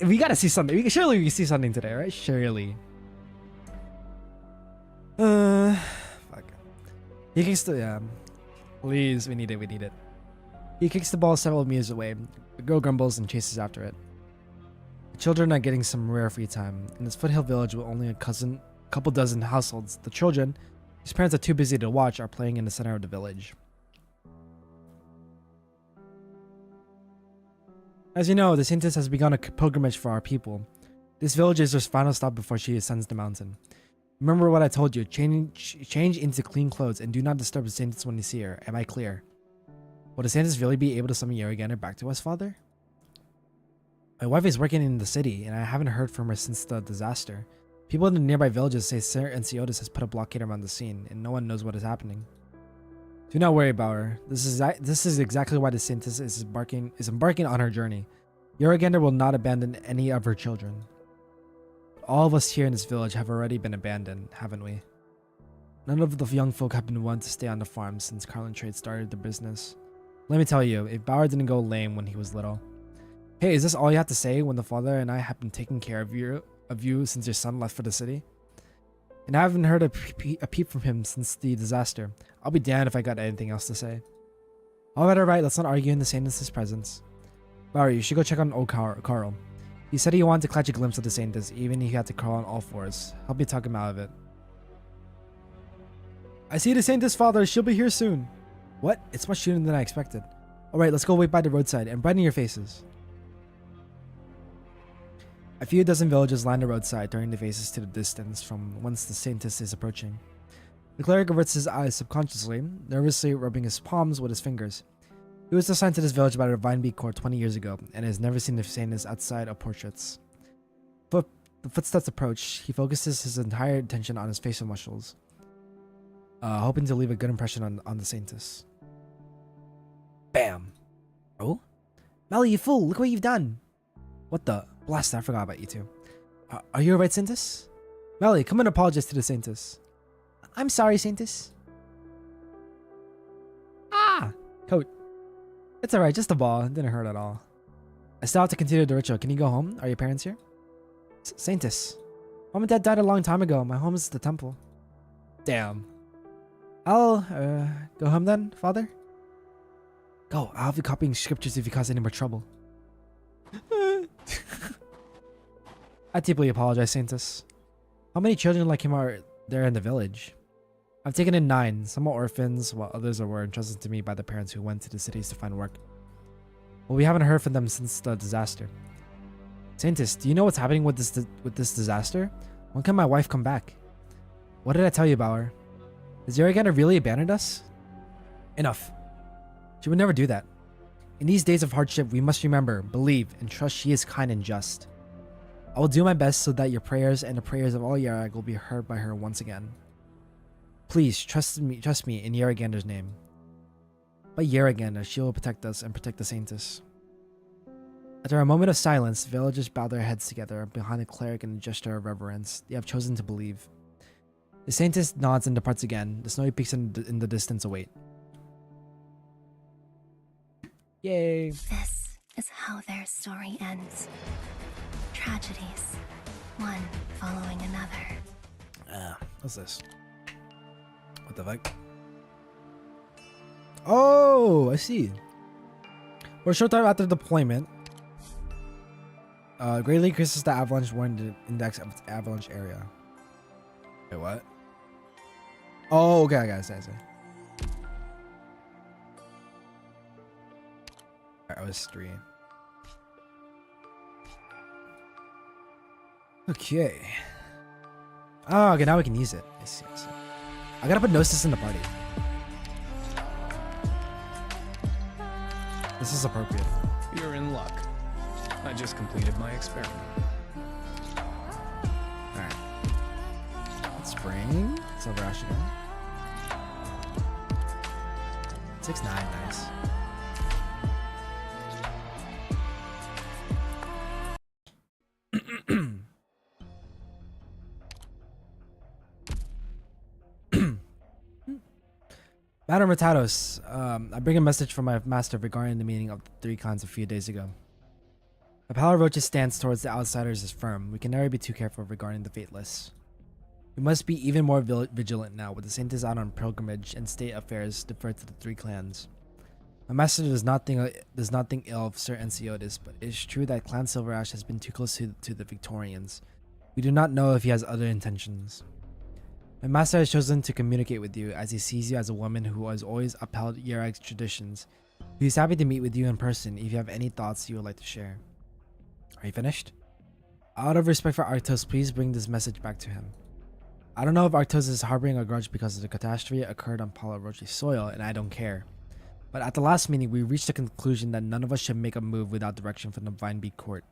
We gotta see something. Surely we can see something today, right? Surely. Fuck. He kicks the. Yeah. Please, we need it. He kicks the ball several meters away. The girl grumbles and chases after it. The children are getting some rare free time. In this foothill village with only a couple dozen households, the children, whose parents are too busy to watch, are playing in the center of the village. As you know, the Saintess has begun a pilgrimage for our people. This village is her final stop before she ascends the mountain. Remember what I told you, change into clean clothes and do not disturb the Saintess when you see her. Am I clear? Will the Saintess really be able to summon Yeragander back to us, Father? My wife is working in the city, and I haven't heard from her since the disaster. People in the nearby villages say Sir Enciotis has put a blockade around the scene, and no one knows what is happening. Do not worry about her. This is exactly why the Saintess is embarking on her journey. Yeragander will not abandon any of her children. All of us here in this village have already been abandoned, haven't we? None of the young folk have been willing to stay on the farm since Carlin Trade started the business. Let me tell you, if Bauer didn't go lame when he was little. Hey, is this all you have to say when the father and I have been taking care of you since your son left for the city? And I haven't heard a peep from him since the disaster. I'll be damned if I got anything else to say. Alright, let's not argue in the Saintess's presence. Bauer, you should go check on old Carl. He said he wanted to catch a glimpse of the Saintess, even if he had to crawl on all fours. Help me talk him out of it. I see the Saintess, Father. She'll be here soon. What? It's much sooner than I expected. Alright, let's go wait by the roadside and brighten your faces. A few dozen villagers line the roadside, turning their faces to the distance from whence the Saintess is approaching. The cleric averts his eyes subconsciously, nervously rubbing his palms with his fingers. He was assigned to this village by the Vinebeak Court 20 years ago, and has never seen the Saintess outside of portraits. The footsteps approach. He focuses his entire attention on his facial muscles, hoping to leave a good impression on the Saintess. Bam! Oh? Melly, you fool! Look what you've done! What the? Blast, I forgot about you two. Are you alright, Saintess? Melly, come and apologize to the Saintess. I'm sorry, Saintess. Ah! Coat. It's alright, just a ball. It didn't hurt at all. I still have to continue the ritual. Can you go home? Are your parents here? Saintess. Mom and Dad died a long time ago. My home is the temple. Damn. I'll go home then, Father? Go. I'll have you copying scriptures if you cause any more trouble. I deeply apologize, Saintess. How many children like him are there in the village? I've taken in 9. Some are orphans, while others were entrusted to me by the parents who went to the cities to find work. Well, we haven't heard from them since the disaster. Saintess, do you know what's happening with this disaster? When can my wife come back? What did I tell you about her? Has Yeragander really abandoned us? Enough. She would never do that. In these days of hardship, we must remember, believe, and trust she is kind and just. I will do my best so that your prayers and the prayers of all Yerag will be heard by her once again. Please, trust me in Yeragander's name. By Yeragander, she will protect us and protect the Saintess. After a moment of silence, the villagers bow their heads together behind the cleric in a gesture of reverence. They have chosen to believe. The Saintess nods and departs again. The snowy peaks in the distance await. Yay! This is how their story ends. Tragedies, one following another. What's this? What the fuck? Oh, I see. For a short time after deployment, greatly increases the avalanche warning index of its avalanche area. Wait, what? Oh, okay, I see. Alright, I was 3. Okay. Oh, okay, now we can use it. I see. I gotta put Gnosis in the party. This is appropriate. You're in luck. I just completed my experiment. Alright. Let's bring Silver Ash again. 6-9, nice. Madam Ratados, I bring a message from my master regarding the meeting of the 3 clans a few days ago. The Palo Roach's stance towards the outsiders is firm. We can never be too careful regarding the fateless. We must be even more vigilant now, with the Saints out on pilgrimage and state affairs defer to the 3 clans. My master does not think ill of Sir Enciotis, but it is true that Clan Silverash has been too close to the Victorians. We do not know if he has other intentions. My master has chosen to communicate with you as he sees you as a woman who has always upheld Yerag's traditions. He is happy to meet with you in person if you have any thoughts you would like to share. Are you finished? Out of respect for Arctos, please bring this message back to him. I don't know if Arctos is harboring a grudge because the catastrophe occurred on Palo Roche's soil, and I don't care. But at the last meeting, we reached the conclusion that none of us should make a move without direction from the Vinebeak Court.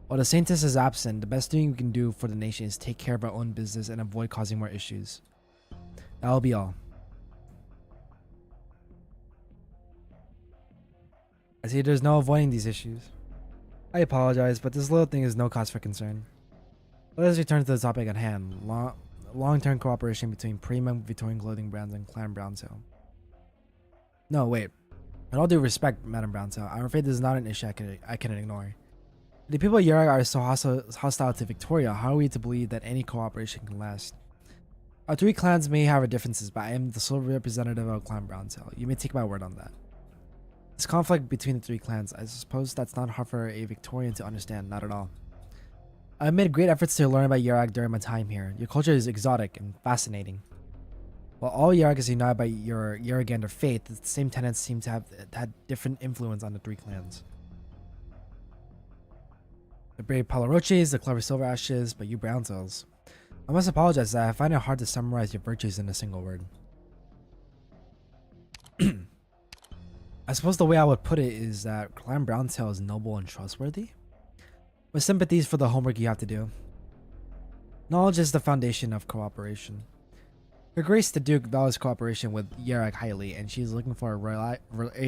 While the Saintess is absent, the best thing we can do for the nation is take care of our own business and avoid causing more issues. That will be all. I see there's no avoiding these issues. I apologize, but this little thing is no cause for concern. Let us return to the topic at hand. Long-term cooperation between premium Victorian clothing brands and Clan Browntail. No, wait. With all due respect, Madam Browntail, I'm afraid this is not an issue I can ignore. The people of Yerag are so hostile to Victoria. How are we to believe that any cooperation can last? Our 3 clans may have our differences, but I am the sole representative of Clan Browntail. You may take my word on that. This conflict between the 3 clans, I suppose that's not hard for a Victorian to understand, not at all. I've made great efforts to learn about Yerag during my time here. Your culture is exotic and fascinating. While all Yerag is united by your Yeragander faith, the same tenets seem to have had different influence on the 3 clans. The brave Palo Roches, the clever Silver Ashes, but you Browntails. I must apologize that I find it hard to summarize your virtues in a single word. I suppose the way I would put it is that Clan Browntail is noble and trustworthy, with sympathies for the homework you have to do. Knowledge is the foundation of cooperation. Her Grace the Duke values cooperation with Yerag highly, and she is looking for a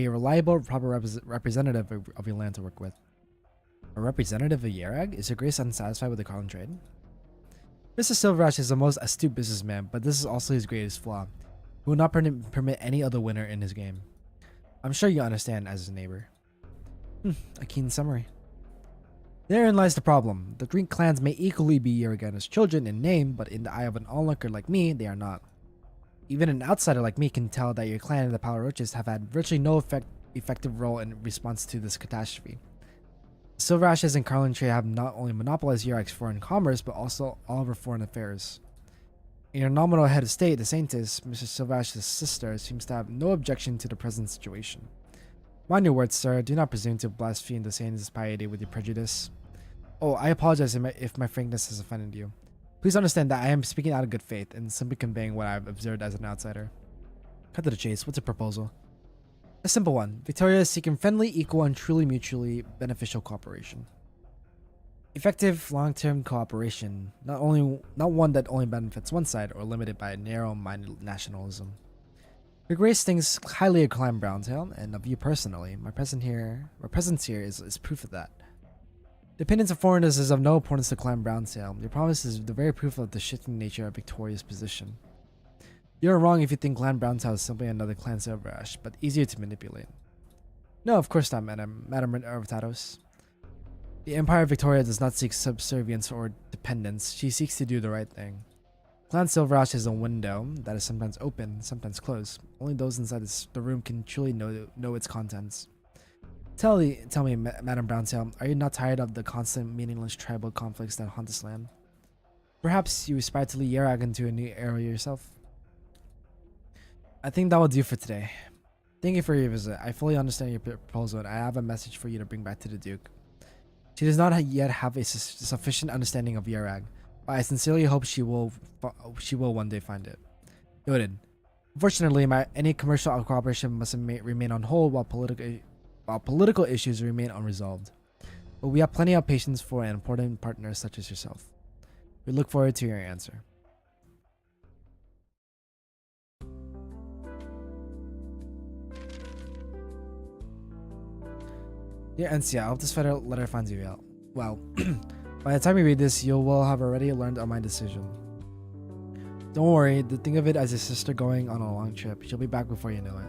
reliable, proper representative of your land to work with. A representative of Yerag? Is Her Grace unsatisfied with the Carlin trade? Mr. Silverash is the most astute businessman, but this is also his greatest flaw. He will not permit any other winner in his game. I'm sure you understand as his neighbor. A keen summary. Therein lies the problem. The 3 clans may equally be Yeraganda's children in name, but in the eye of an onlooker like me, they are not. Even an outsider like me can tell that your clan and the Palo Roches have had virtually no effective role in response to this catastrophe. The Silver Ashes and Carlin trade have not only monopolized Yerag's foreign commerce, but also all of her foreign affairs. In your nominal head of state, the Saintess, Mr. Silverash's sister, seems to have no objection to the present situation. Mind your words, sir. Do not presume to blaspheme the Saintess' piety with your prejudice. Oh, I apologize if my frankness has offended you. Please understand that I am speaking out of good faith and simply conveying what I have observed as an outsider. Cut to the chase. What's your proposal? A simple one. Victoria is seeking friendly, equal, and truly mutually beneficial cooperation. Effective, long-term cooperation, not one that only benefits one side or limited by narrow-minded nationalism. Your Grace thinks highly of Clan Browntail and of you personally. My presence here is proof of that. The opinions of foreigners is of no importance to Clan Browntail. Your promise is the very proof of the shifting nature of Victoria's position. You're wrong if you think Clan Browntail is simply another Clan Silverash, but easier to manipulate. No, of course not, Madam Ratados. The Empire of Victoria does not seek subservience or dependence. She seeks to do the right thing. Clan Silverash is a window that is sometimes open, sometimes closed. Only those inside the room can truly know its contents. Tell me, Madam Browntail, are you not tired of the constant meaningless tribal conflicts that haunt this land? Perhaps you aspire to lead Yarag into a new era yourself? I think that will do for today. Thank you for your visit. I fully understand your proposal, and I have a message for you to bring back to the Duke. She does not yet have a sufficient understanding of Yarag, but I sincerely hope she will one day find it. Noted. Unfortunately, any commercial cooperation must remain on hold while political issues remain unresolved. But we have plenty of patience for an important partner such as yourself. We look forward to your answer. Dear Encia, I hope this letter finds you out well. By the time you read this, you will have already learned of my decision. Don't worry, think of it as a sister going on a long trip. She'll be back before you know it.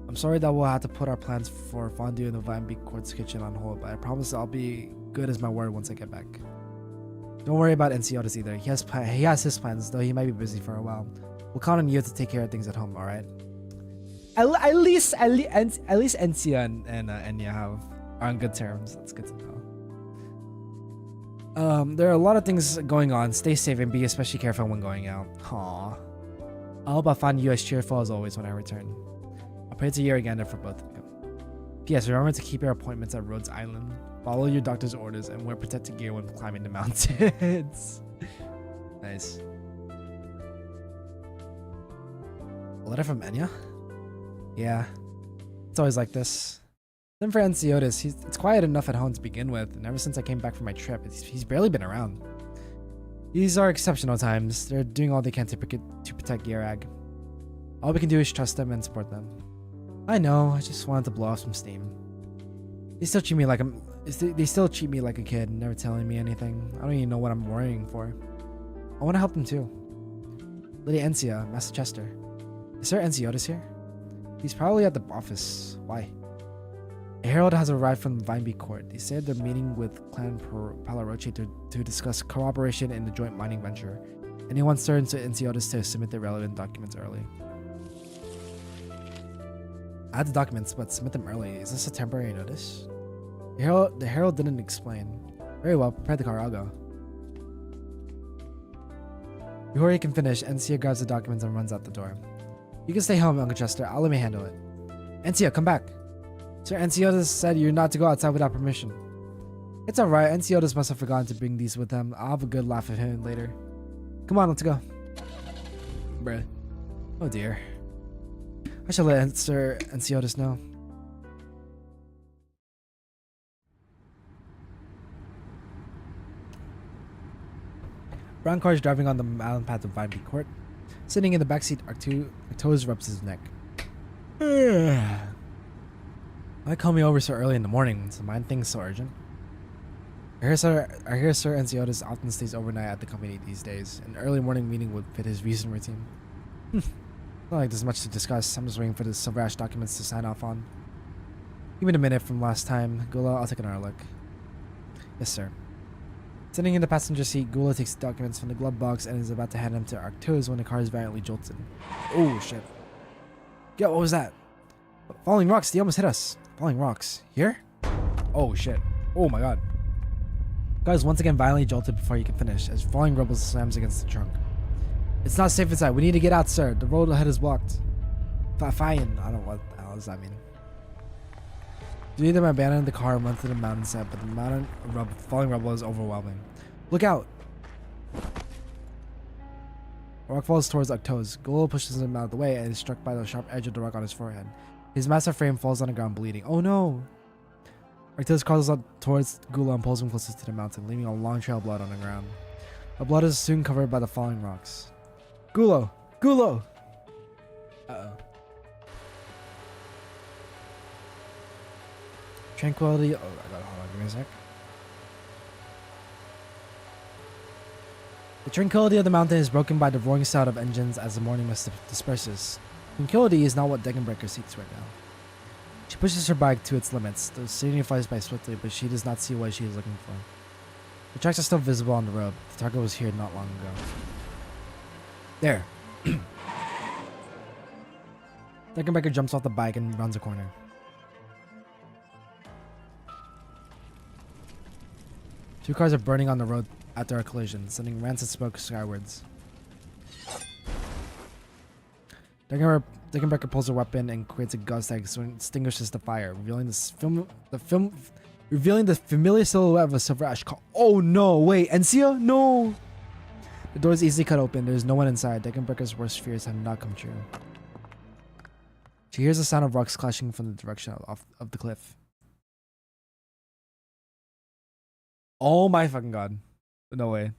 I'm sorry that we'll have to put our plans for fondue in the Vinebeak Court's kitchen on hold, but I promise I'll be good as my word once I get back. Don't worry about Enciotis either. He has his plans, though he might be busy for a while. We'll count on you to take care of things at home, alright? At least Encia and Enya are on good terms. That's good to know. There are a lot of things going on. Stay safe and be especially careful when going out. Aww. I hope I find you as cheerful as always when I return. I'll pray to Yaragander for both of you. P.S. Remember to keep your appointments at Rhodes Island. Follow your doctor's orders and wear protective gear when climbing the mountains. Nice. A letter from Enya? Yeah. It's always like this. Then for Enciotis, it's quiet enough at home to begin with, and ever since I came back from my trip, he's barely been around. These are exceptional times. They're doing all they can to protect Yarag. All we can do is trust them and support them. I know, I just wanted to blow off some steam. They still treat me like a kid, never telling me anything. I don't even know what I'm worrying for. I want to help them too. Lady Encia, Master Chester. Is Sir Enciotis here? He's probably at the office. Why? A herald has arrived from the Vinebeak Court. They said they're meeting with Clan Palaroche to discuss cooperation in the joint mining venture, and he wants Sir Enciotis to submit the relevant documents early. Add the documents, but submit them early. Is this a temporary notice? The herald didn't explain. Very well, prepare the car, I'll go. Before he can finish, Encia grabs the documents and runs out the door. You can stay home, Uncle Chester. I'll let me handle it. Encia, come back. Sir Enciotis said you're not to go outside without permission. It's alright, Enciotis must have forgotten to bring these with him. I'll have a good laugh at him later. Come on, let's go. Bruh. Oh dear. I shall let Sir Enciotis know. Brown car is driving on the mountain path of Vinebeak Court. Sitting in the backseat, Arctos rubs his neck. Why call me over so early in the morning? Is the mine thing so urgent? I hear Sir Enciotis often stays overnight at the company these days. An early morning meeting would fit his recent routine. Not like there's much to discuss. I'm just waiting for the Silver Ash documents to sign off on. Give me a minute from last time. Gula, I'll take another look. Yes, sir. Sitting in the passenger seat, Gula takes the documents from the glove box and is about to hand them to Arctos when the car is violently jolted. Oh, shit. Yo, what was that? Falling rocks, they almost hit us. Falling rocks. Here? Oh, shit. Oh, my god. The car is once again violently jolted before he can finish, as falling rubble slams against the trunk. It's not safe inside. We need to get out, sir. The road ahead is blocked. Fine. I don't know what the hell does that mean. Do either abandon the car and run through the mountainside, but the mountain falling rubble is overwhelming. Look out! A rock falls towards Arctos. Gula pushes him out of the way and is struck by the sharp edge of the rock on his forehead. His massive frame falls on the ground bleeding. Oh no! Arctos crawls up towards Gula and pulls him closer to the mountain, leaving a long trail of blood on the ground. The blood is soon covered by the falling rocks. Gulo! Gulo! Uh-oh. Tranquility. Oh, I gotta hold on. Give me a sec. The tranquility of the mountain is broken by the roaring sound of engines as the morning mist disperses. Tranquility is not what Degenbreaker seeks right now. She pushes her bike to its limits. The city flies by swiftly, but she does not see what she is looking for. The tracks are still visible on the road. The target was here not long ago. There. Degenbreaker jumps off the bike and runs a corner. Two cars are burning on the road after a collision, sending rancid smoke skywards. Deckenbecker pulls a weapon and creates a gust that extinguishes the fire, revealing the familiar silhouette of a silver ash car. Oh no, wait, Encia? No! The door is easily cut open. There's no one inside. Deckenbecker's worst fears have not come true. She hears the sound of rocks clashing from the direction of the cliff. Oh my fucking god. No way.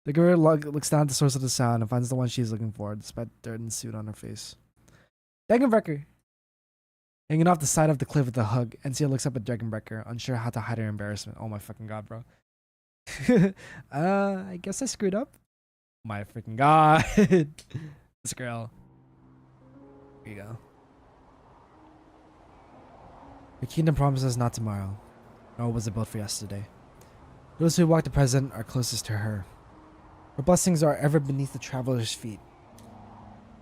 Deckenbecker looks down at the source of the sound and finds the one she's looking for, despite dirt and soot on her face. Deckenbecker! Hanging off the side of the cliff with a hug, Encia looks up at Deckenbecker, unsure how to hide her embarrassment. Oh my fucking god, bro. I guess I screwed up. My freaking god. This girl. Here you go. The kingdom promises not tomorrow, nor was it built for yesterday. Those who walk the present are closest to her. Her blessings are ever beneath the traveler's feet.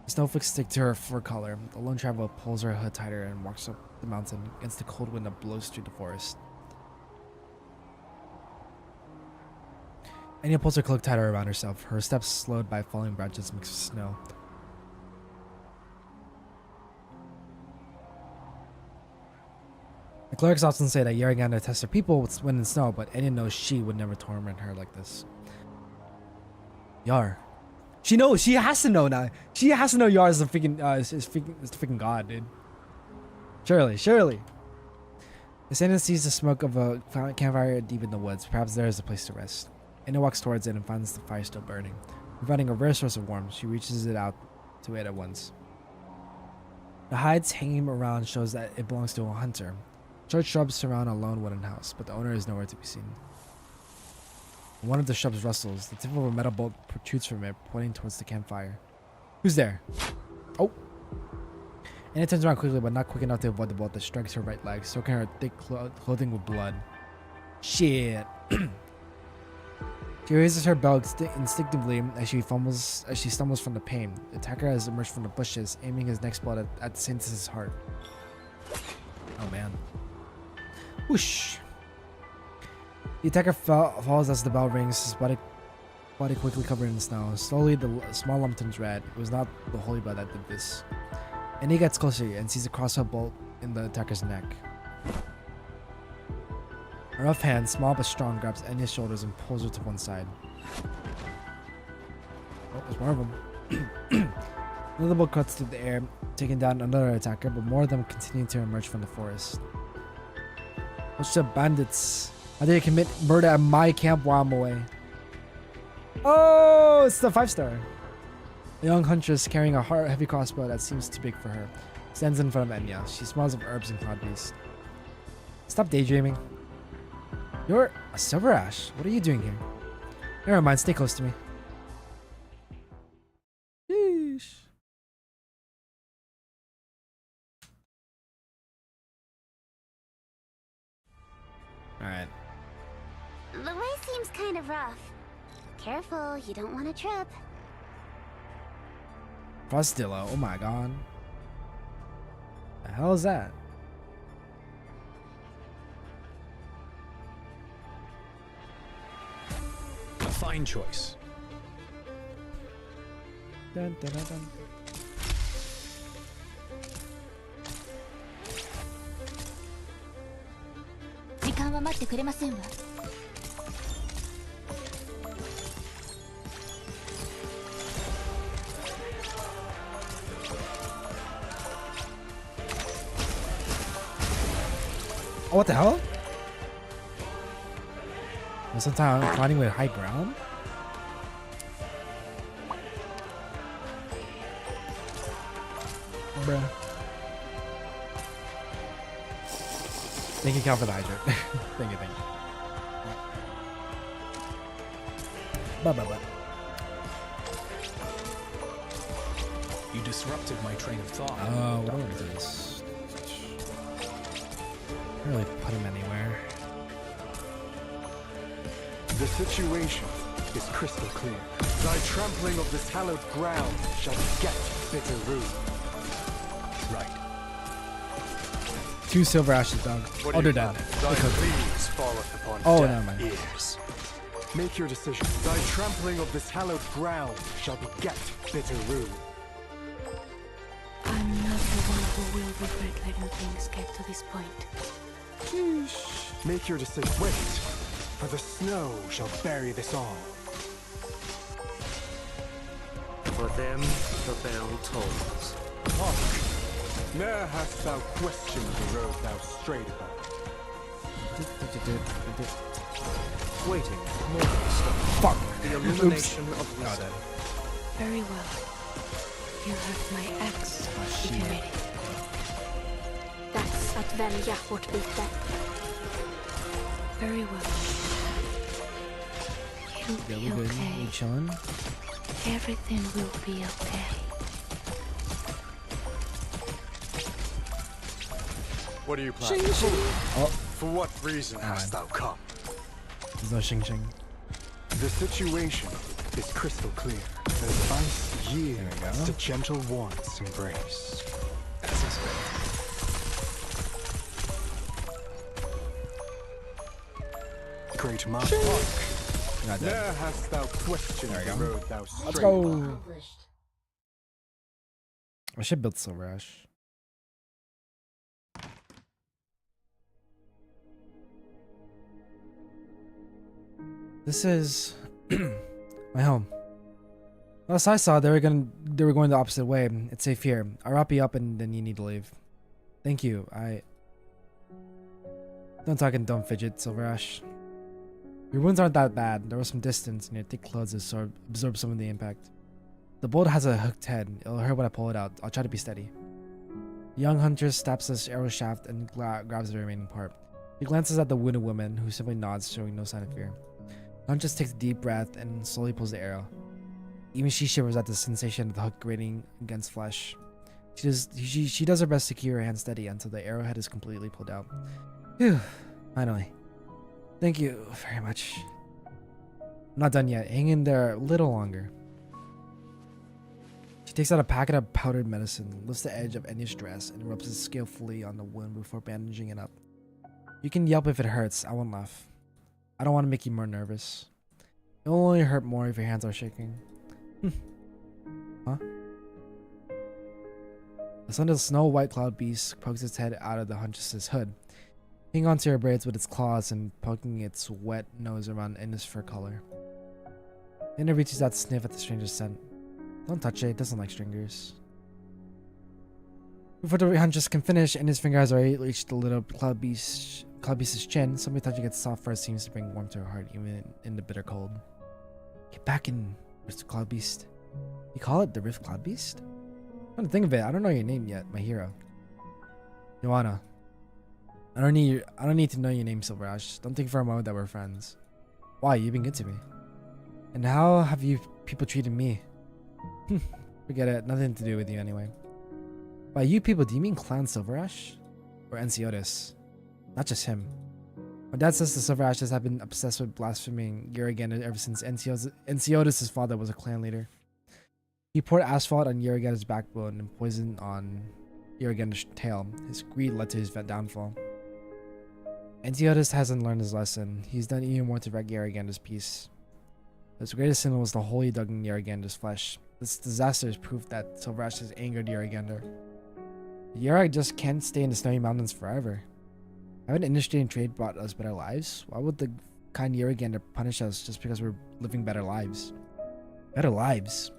The snowflakes stick to her fur collar. The lone traveler pulls her hood tighter and walks up the mountain against the cold wind that blows through the forest. Anya pulls her cloak tighter around herself, her steps slowed by falling branches mixed with snow. The clerics often say that Yariganda tests her people with wind and snow, but Anya knows she would never torment her like this. Yar. She knows. She has to know now. She has to know Yar is the freaking, is the freaking god, dude. Surely. The Sandin sees the smoke of a campfire deep in the woods. Perhaps there is a place to rest. Anya walks towards it and finds the fire still burning. Providing a rare source of warmth, she reaches it out to it at once. The hides hanging around shows that it belongs to a hunter. Short shrubs surround a lone wooden house, but the owner is nowhere to be seen. One of the shrubs rustles. The tip of a metal bolt protrudes from it, pointing towards the campfire. Who's there? Oh! Anya turns around quickly, but not quick enough to avoid the bolt that strikes her right leg, soaking her thick clothing with blood. Shit! She raises her belt instinctively as she stumbles from the pain. The attacker has emerged from the bushes, aiming his next bullet at Saintus' heart. Oh man. Whoosh! The attacker falls as the bell rings, his body quickly covered in snow. Slowly, the small lump turns red. It was not the holy blood that did this. And he gets closer and sees a crossbow bolt in the attacker's neck. A rough hand, small but strong, grabs Anya's shoulders and pulls her to one side. Oh, there's more of them. Another bolt cuts through the air, taking down another attacker, but more of them continue to emerge from the forest. What's up, bandits? How did they commit murder at my camp while I'm away? Oh, it's the 5-star. A young huntress carrying a heavy crossbow that seems too big for her stands in front of Anya. She smells of herbs and cloud beast. Stop daydreaming. You're a silver ash. What are you doing here? Never mind, stay close to me. Yeesh. Alright. The way seems kind of rough. Careful, you don't want to trip. Frostilla, oh my god. The hell is that? A fine choice. Dun, dun, dun, dun. Oh, what the hell? Sometimes I'm fighting with high ground. Bruh. Thank you, Cal, for the hydrant. Thank you. Bye. You disrupted my train of thought. Oh, what do I do this? Can't really put him anywhere. The situation is crystal clear. Thy trampling of this hallowed ground shall get bitter rue. Right. 2 silver ashes, dog. What Oh, do they're you dead. plan? They Thy cooked. pleas falleth upon Oh, deaf never mind. ears. Make your decision. Thy trampling of this hallowed ground shall beget bitter rue. I'm not the one who will regret letting things get to this point. Make your decision. Wait, for the snow shall bury this all. For them the bell tolls. Hark! Ne'er hast thou questioned the road thou strayed upon. Waiting, mortal star. Fuck. The Oops. illumination of Oh, wisdom. dead. Very well. You have my axe. shit. Get ready. Dags att välja vårt byte. Very well. You'll Yeah, be we're good. okay. We chilling. Everything will be okay. What do you plan? Oh, For what reason hast Alright. thou come? there's no shing shing. The situation is crystal clear. As ice yields There we go. to gentle warmth's embrace. As expected. Great master, hark! Not dead. Ne'er hast thou questioned There we the go. road thou Let's strayed go. upon. I should build silver ash. This is my home. Last I saw, they were going the opposite way. It's safe here. I'll wrap you up and then you need to leave. Thank you. Don't talk and don't fidget, Silver Ash. Your wounds aren't that bad. There was some distance and your thick clothes absorb some of the impact. The bolt has a hooked head. It'll hurt when I pull it out. I'll try to be steady. The young huntress taps his arrow shaft and grabs the remaining part. He glances at the wounded woman, who simply nods, showing no sign of fear. The huntress takes a deep breath and slowly pulls the arrow. Even she shivers at the sensation of the hook grating against flesh. She does her best to keep her hand steady until the arrowhead is completely pulled out. Phew, finally. Thank you very much. I'm not done yet. Hang in there a little longer. She takes out a packet of powdered medicine, lifts the edge of Enya's dress, and rubs it skillfully on the wound before bandaging it up. You can yelp if it hurts. I won't laugh. I don't want to make you more nervous. It'll only hurt more if your hands are shaking. Huh? The snow white cloud beast pokes its head out of the huntress's hood, hanging onto her braids with its claws and poking its wet nose around Enya's fur collar. Enya reaches out to sniff at the stranger's scent. Don't touch it, it doesn't like stringers. Before the huntress can finish, Enya's finger has already reached the little cloud beast's chin. Somebody touching its soft fur seems to bring warmth to her heart, even in the bitter cold. Get back in, Rift Cloud Beast. You call it the Rift Cloud Beast? Come to think of it, I don't know your name yet, my hero. Joanna. I don't need to know your name, Silver Ash. Don't think for a moment that we're friends. Why? You've been good to me. And how have you people treated me? Forget it. Nothing to do with you anyway. By you people, do you mean Clan Silver Ash? Or Enciotis? Not just him. My dad says the Silver Ashes have been obsessed with blaspheming Urigander ever since Enciotis' father was a clan leader. He poured asphalt on Urigander's backbone and poison on Urigander's tail. His greed led to his downfall. Enciotis hasn't learned his lesson. He's done even more to wreck Urigander's peace. His greatest sin was the hole he dug in Urigander's flesh. This disaster is proof that Silver Ash has angered Urigander. Yurag just can't stay in the snowy mountains forever. Haven't industry and trade brought us better lives? Why would the kind Urigander punish us just because we're living better lives? Better lives?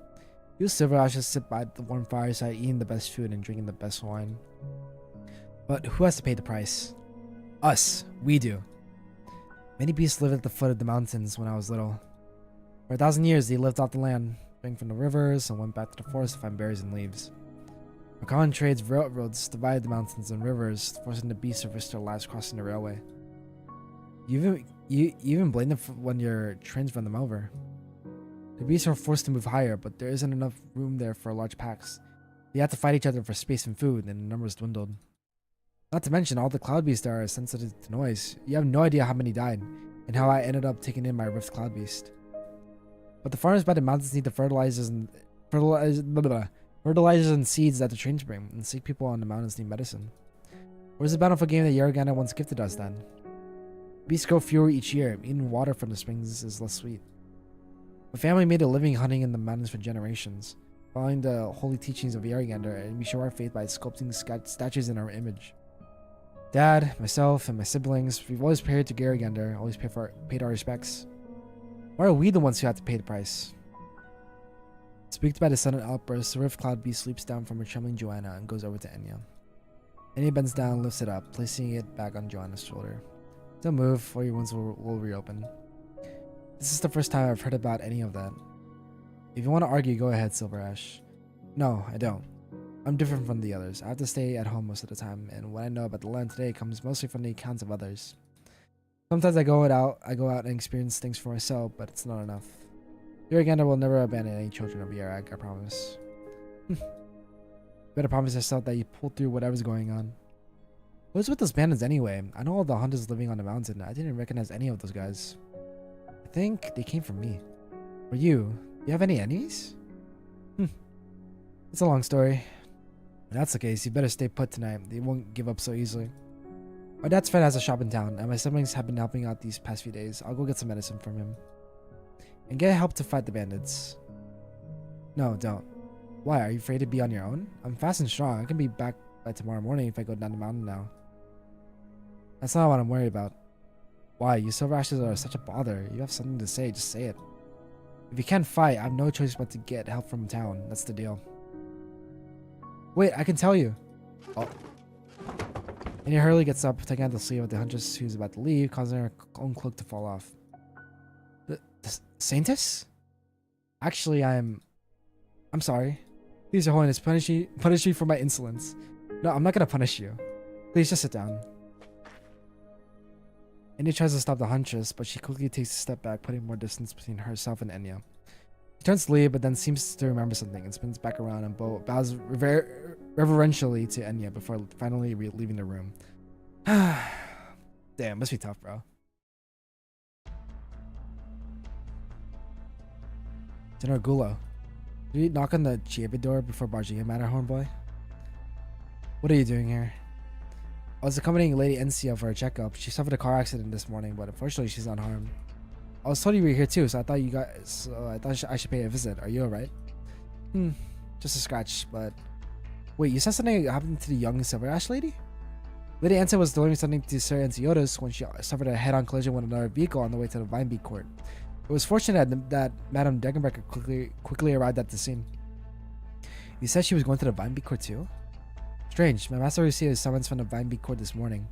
You Silver Ashes sit by the warm fireside eating the best food and drinking the best wine. But who has to pay the price? Us. We do. Many beasts lived at the foot of the mountains when I was little. For 1,000 years they lived off the land, drank from the rivers, and went back to the forest to find berries and leaves. Our common trades railroads divided the mountains and rivers, forcing the beasts to risk their lives crossing the railway. You even blame them when your trains run them over. The beasts are forced to move higher, but there isn't enough room there for large packs. They have to fight each other for space and food, and the numbers dwindled. Not to mention, all the cloud beasts are sensitive to noise. You have no idea how many died, and how I ended up taking in my Rift Cloud Beast. But the farmers by the mountains need the fertilizers and seeds that the trains bring, and sick people on the mountains need medicine. Where's the bountiful game that Yaragana once gifted us then? Beasts grow fewer each year. Eating water from the springs is less sweet. My family made a living hunting in the mountains for generations, following the holy teachings of Yaragander, and we show our faith by sculpting statues in our image. Dad, myself, and my siblings, we've always prayed to Yaragander, always paid our respects. Why are we the ones who have to pay the price? Spooked by the sudden outburst, the Rift Cloud Beast leaps down from her trembling Joanna and goes over to Enya. Enya bends down and lifts it up, placing it back on Joanna's shoulder. Don't move, or your wounds will reopen. This is the first time I've heard about any of that. If you want to argue, go ahead, Silver Ash. No, I don't. I'm different from the others. I have to stay at home most of the time, and what I know about the land today comes mostly from the accounts of others. Sometimes I go out and experience things for myself, but it's not enough. Yaragander will never abandon any children of Yarag, I promise. You better promise yourself that you pull through whatever's going on. What's with those bandits anyway? I know all the hunters living on the mountain. I didn't recognize any of those guys. I think they came from me. Or you? You have any enemies? It's a long story. If that's the case, you better stay put tonight. They won't give up so easily. My dad's friend has a shop in town, and my siblings have been helping out these past few days. I'll go get some medicine from him. And get help to fight the bandits. No, don't. Why? Are you afraid to be on your own? I'm fast and strong. I can be back by tomorrow morning if I go down the mountain now. That's not what I'm worried about. Why? You Silver Ashes are such a bother. You have something to say, just say it. If you can't fight, I have no choice but to get help from town. That's the deal. Wait, I can tell you. Oh. And Hurley gets up, taking out the sleeve of the huntress who's about to leave, causing her own cloak to fall off. The Saintess? Actually, I'm sorry. Please, Your Holiness, punish me for my insolence. No, I'm not gonna punish you. Please just sit down. Enya tries to stop the huntress, but she quickly takes a step back, putting more distance between herself and Enya. She turns to leave, but then seems to remember something and spins back around and bows reverentially to Enya before finally leaving the room. Damn, must be tough, bro. General Gulo, did you knock on the Chiebe door before barging in, Matterhorn boy? What are you doing here? I was accompanying Lady Encia for a checkup. She suffered a car accident this morning, but unfortunately she's unharmed. I was told you were here too, so I thought I should pay a visit. Are you alright? Just a scratch, but... Wait, you said something happened to the young Silver Ash lady? Lady Encia was delivering something to Sir Enciotis when she suffered a head-on collision with another vehicle on the way to the Vinebeak Court. It was fortunate that Madame Degenbrecher quickly arrived at the scene. You said she was going to the Vinebeak Court too? Strange. My master received a summons from the Vinebeak Court this morning,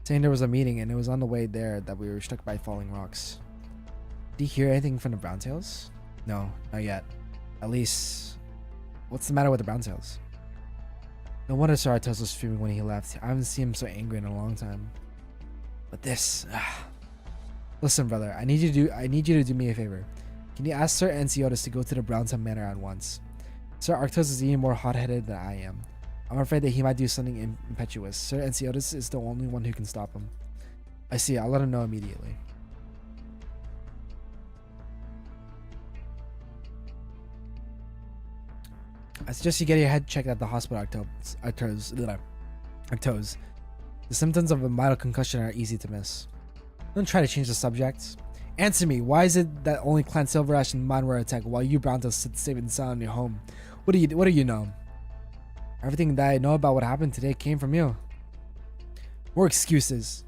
saying there was a meeting and it was on the way there that we were struck by falling rocks. Did you hear anything from the Browntails? No, not yet. At least, what's the matter with the Browntails? No wonder Sir Artos was fuming when he left. I haven't seen him so angry in a long time. But this... Listen, brother, I need you to do me a favor. Can you ask Sir Enciotis to go to the Browntown Manor at once? Sir Arctos is even more hot-headed than I am. I'm afraid that he might do something impetuous. Sir Enciotis is the only one who can stop him. I see. I'll let him know immediately. I suggest you get your head checked at the hospital, Arctos. The symptoms of a mild concussion are easy to miss. Don't try to change the subject. Answer me. Why is it that only Clan Silver Ash and mine were attacked while you Browntails sit safe and sound in your home? What do you know? Everything that I know about what happened today came from you. More excuses.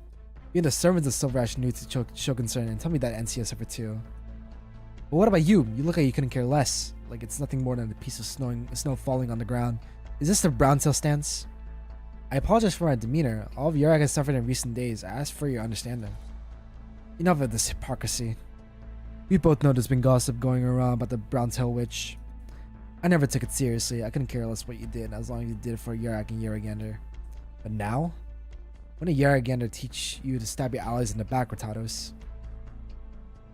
Even the servants of Silver Ash knew to show concern and tell me that Encia suffered too. But what about you? You look like you couldn't care less. Like it's nothing more than a piece of snow falling on the ground. Is this the Browntail stance? I apologize for my demeanor. All of Yarag has suffered in recent days. I ask for your understanding. Enough of this hypocrisy. We both know there's been gossip going around about the Browntail Witch. I never took it seriously. I couldn't care less what you did as long as you did it for Yarag and Yaragander. But now? When did Yaragander teach you to stab your allies in the back, Ratados?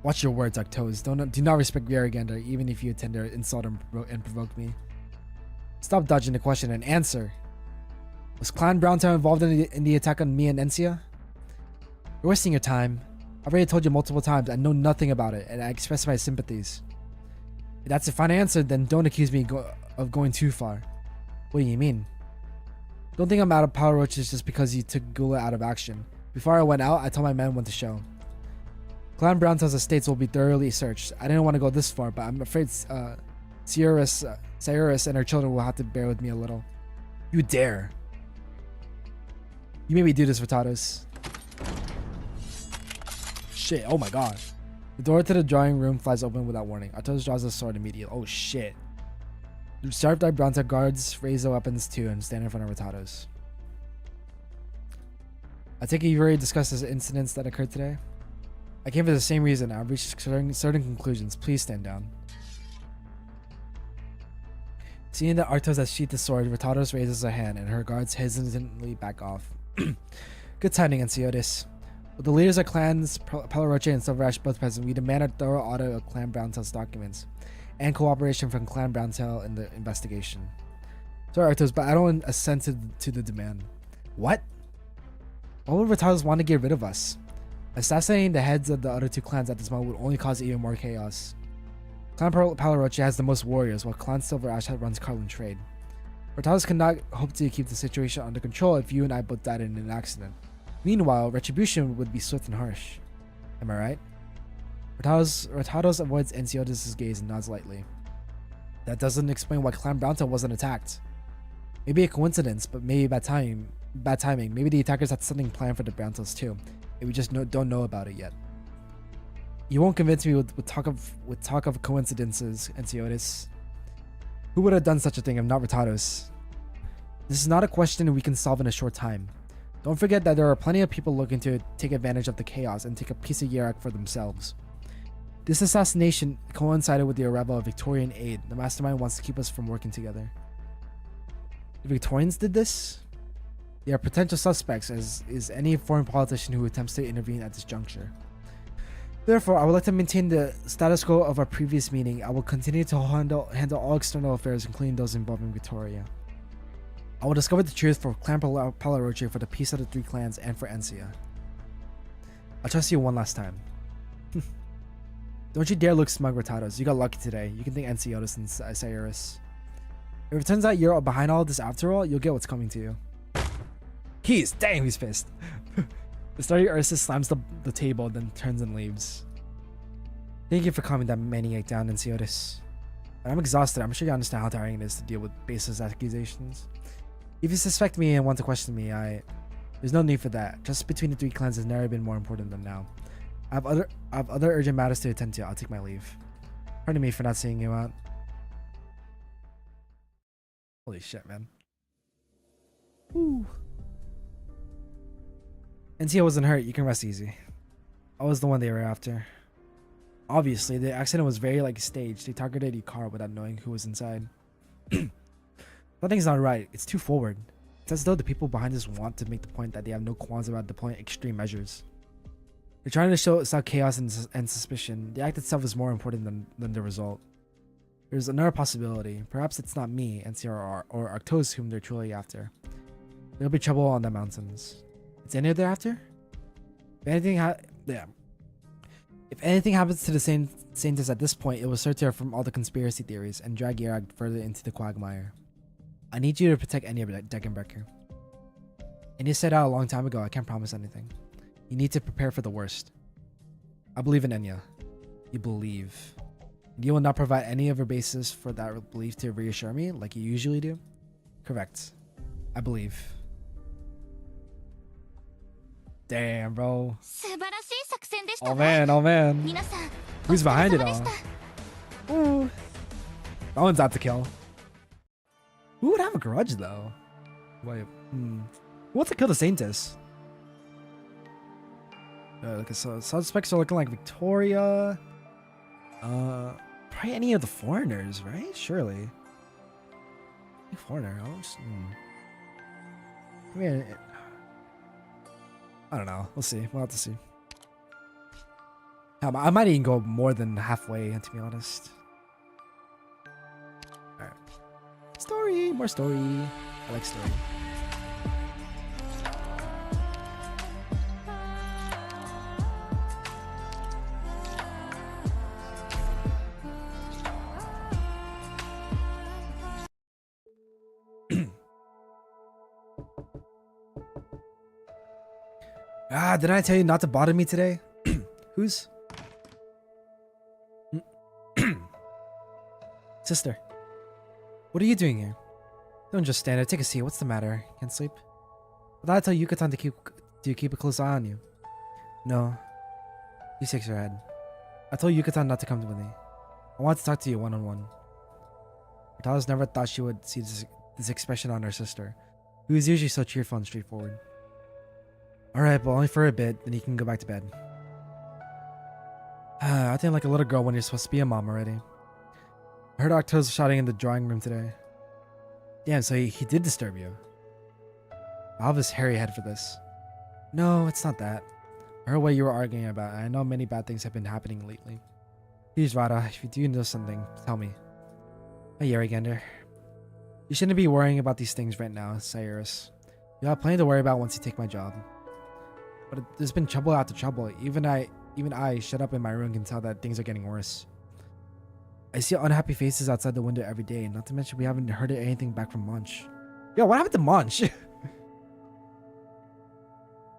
Watch your words, Arctos. Do not respect Yaragander, even if you intend to insult and provoke me. Stop dodging the question and answer. Was Clan Browntail involved in the attack on me and Encia? You're wasting your time. I've already told you multiple times I know nothing about it, and I express my sympathies. If that's the final answer, then don't accuse me of going too far. What do you mean? Don't think I'm out of power roaches just because you took Gula out of action. Before I went out, I told my men when to show. Clan Browntail's estates will be thoroughly searched. I didn't want to go this far, but I'm afraid Cyrus and her children will have to bear with me a little. You dare. You made me do this, Ratados. Shit, oh my god. The door to the drawing room flies open without warning. Artos draws a sword immediately. Oh shit. The sharp-eyed Browntail guards raise their weapons too and stand in front of Ratados. I take it you've already discussed the incidents that occurred today? I came for the same reason. I've reached certain conclusions. Please stand down. Seeing that Artos has sheathed the sword, Ratados raises her hand and her guards hesitantly back off. Good timing, Anciotis. With the leaders of clans Palaroche and SilverAsh both present, we demand a thorough audit of Clan Browntail's documents and cooperation from Clan Browntail in the investigation. Sorry, Artos, but I don't assent to the demand. What? Why would Ratados want to get rid of us? Assassinating the heads of the other two clans at this moment would only cause even more chaos. Clan Palaroche has the most warriors, while Clan SilverAsh runs Carlin trade. Ratados cannot hope to keep the situation under control if you and I both died in an accident. Meanwhile, retribution would be swift and harsh. Am I right? Ratados avoids Anciotis' gaze and nods lightly. That doesn't explain why Clan Browntail wasn't attacked. Maybe a coincidence, but maybe bad timing. Maybe the attackers had something planned for the Browntails too, and we just don't know about it yet. You won't convince me with talk of coincidences, Anciotis. Who would have done such a thing if not Ratados? This is not a question we can solve in a short time. Don't forget that there are plenty of people looking to take advantage of the chaos and take a piece of Yarak for themselves. This assassination coincided with the arrival of Victorian aid. The mastermind wants to keep us from working together. The Victorians did this? They are potential suspects, as is any foreign politician who attempts to intervene at this juncture. Therefore, I would like to maintain the status quo of our previous meeting. I will continue to handle all external affairs, including those involving Victoria. I will discover the truth for Clan Palaroche, for the peace of the three clans, and for Encia. I'll trust you one last time. Don't you dare look smug, Ratados. You got lucky today. You can thank Anciotis and Cyrus. If it turns out you're behind all this after all, you'll get what's coming to you. Keys! Dang, he's pissed. The starry Ursus slams the table, then turns and leaves. Thank you for calming that maniac down, Anciotis. But I'm exhausted. I'm sure you understand how tiring it is to deal with baseless accusations. If you suspect me and want to question me, there's no need for that. Just between the three clans has never been more important than now. I have other urgent matters to attend to. I'll take my leave. Pardon me for not seeing you out. Holy shit, man. Woo. Encia wasn't hurt. You can rest easy. I was the one they were after. Obviously, the accident was very staged. They targeted your car without knowing who was inside. Nothing's not right. It's too forward. It's as though the people behind this want to make the point that they have no qualms about deploying extreme measures. They're trying to show chaos and suspicion. The act itself is more important than the result. There's another possibility. Perhaps it's not me, Encia, or Arctos whom they're truly after. There'll be trouble on the mountains. It's Enya they're after? If anything happens to the Saints at this point, it will search her from all the conspiracy theories and drag Yarak further into the quagmire. I need you to protect Enya, Deckenbreaker. Enya said out a long time ago, I can't promise anything. You need to prepare for the worst. I believe in Enya. You believe. And you will not provide any of her basis for that belief to reassure me, like you usually do? Correct. I believe. Damn, bro. Oh man, oh man. Who's behind it all? Ooh. That one's out to kill. Who would have a grudge though? Wait, Who wants to kill the Saintess? Okay, so suspects are looking like Victoria. Probably any of the foreigners, right? Surely. Any foreigner? I mean, I don't know. We'll see. We'll have to see. I might even go more than halfway, to be honest. Alright. Story! More story. I like story. Ah, didn't I tell you not to bother me today? Who's? Sister, what are you doing here? Don't just stand there. Take a seat. What's the matter? Can't sleep? I thought I told Yuka-tan to keep a close eye on you. No. She shakes her head. I told Yuka-tan not to come with me. I want to talk to you one-on-one. Talis never thought she would see this expression on her sister, who is usually so cheerful and straightforward. Alright, but only for a bit, then you can go back to bed. I think like a little girl when you're supposed to be a mom already. I heard Octo's shouting in the drawing room today. Damn, so he did disturb you. I'll have his hairy head for this. No, it's not that. I heard what you were arguing about, and I know many bad things have been happening lately. Please, Rada, if you do know something, tell me. Hey, Yarrigander. You shouldn't be worrying about these things right now, Cyrus. You'll have plenty to worry about once you take my job. But there's been trouble after trouble. Even I, shut up in my room, can tell that things are getting worse. I see unhappy faces outside the window every day, not to mention we haven't heard anything back from Munch. Yo, what happened to Munch?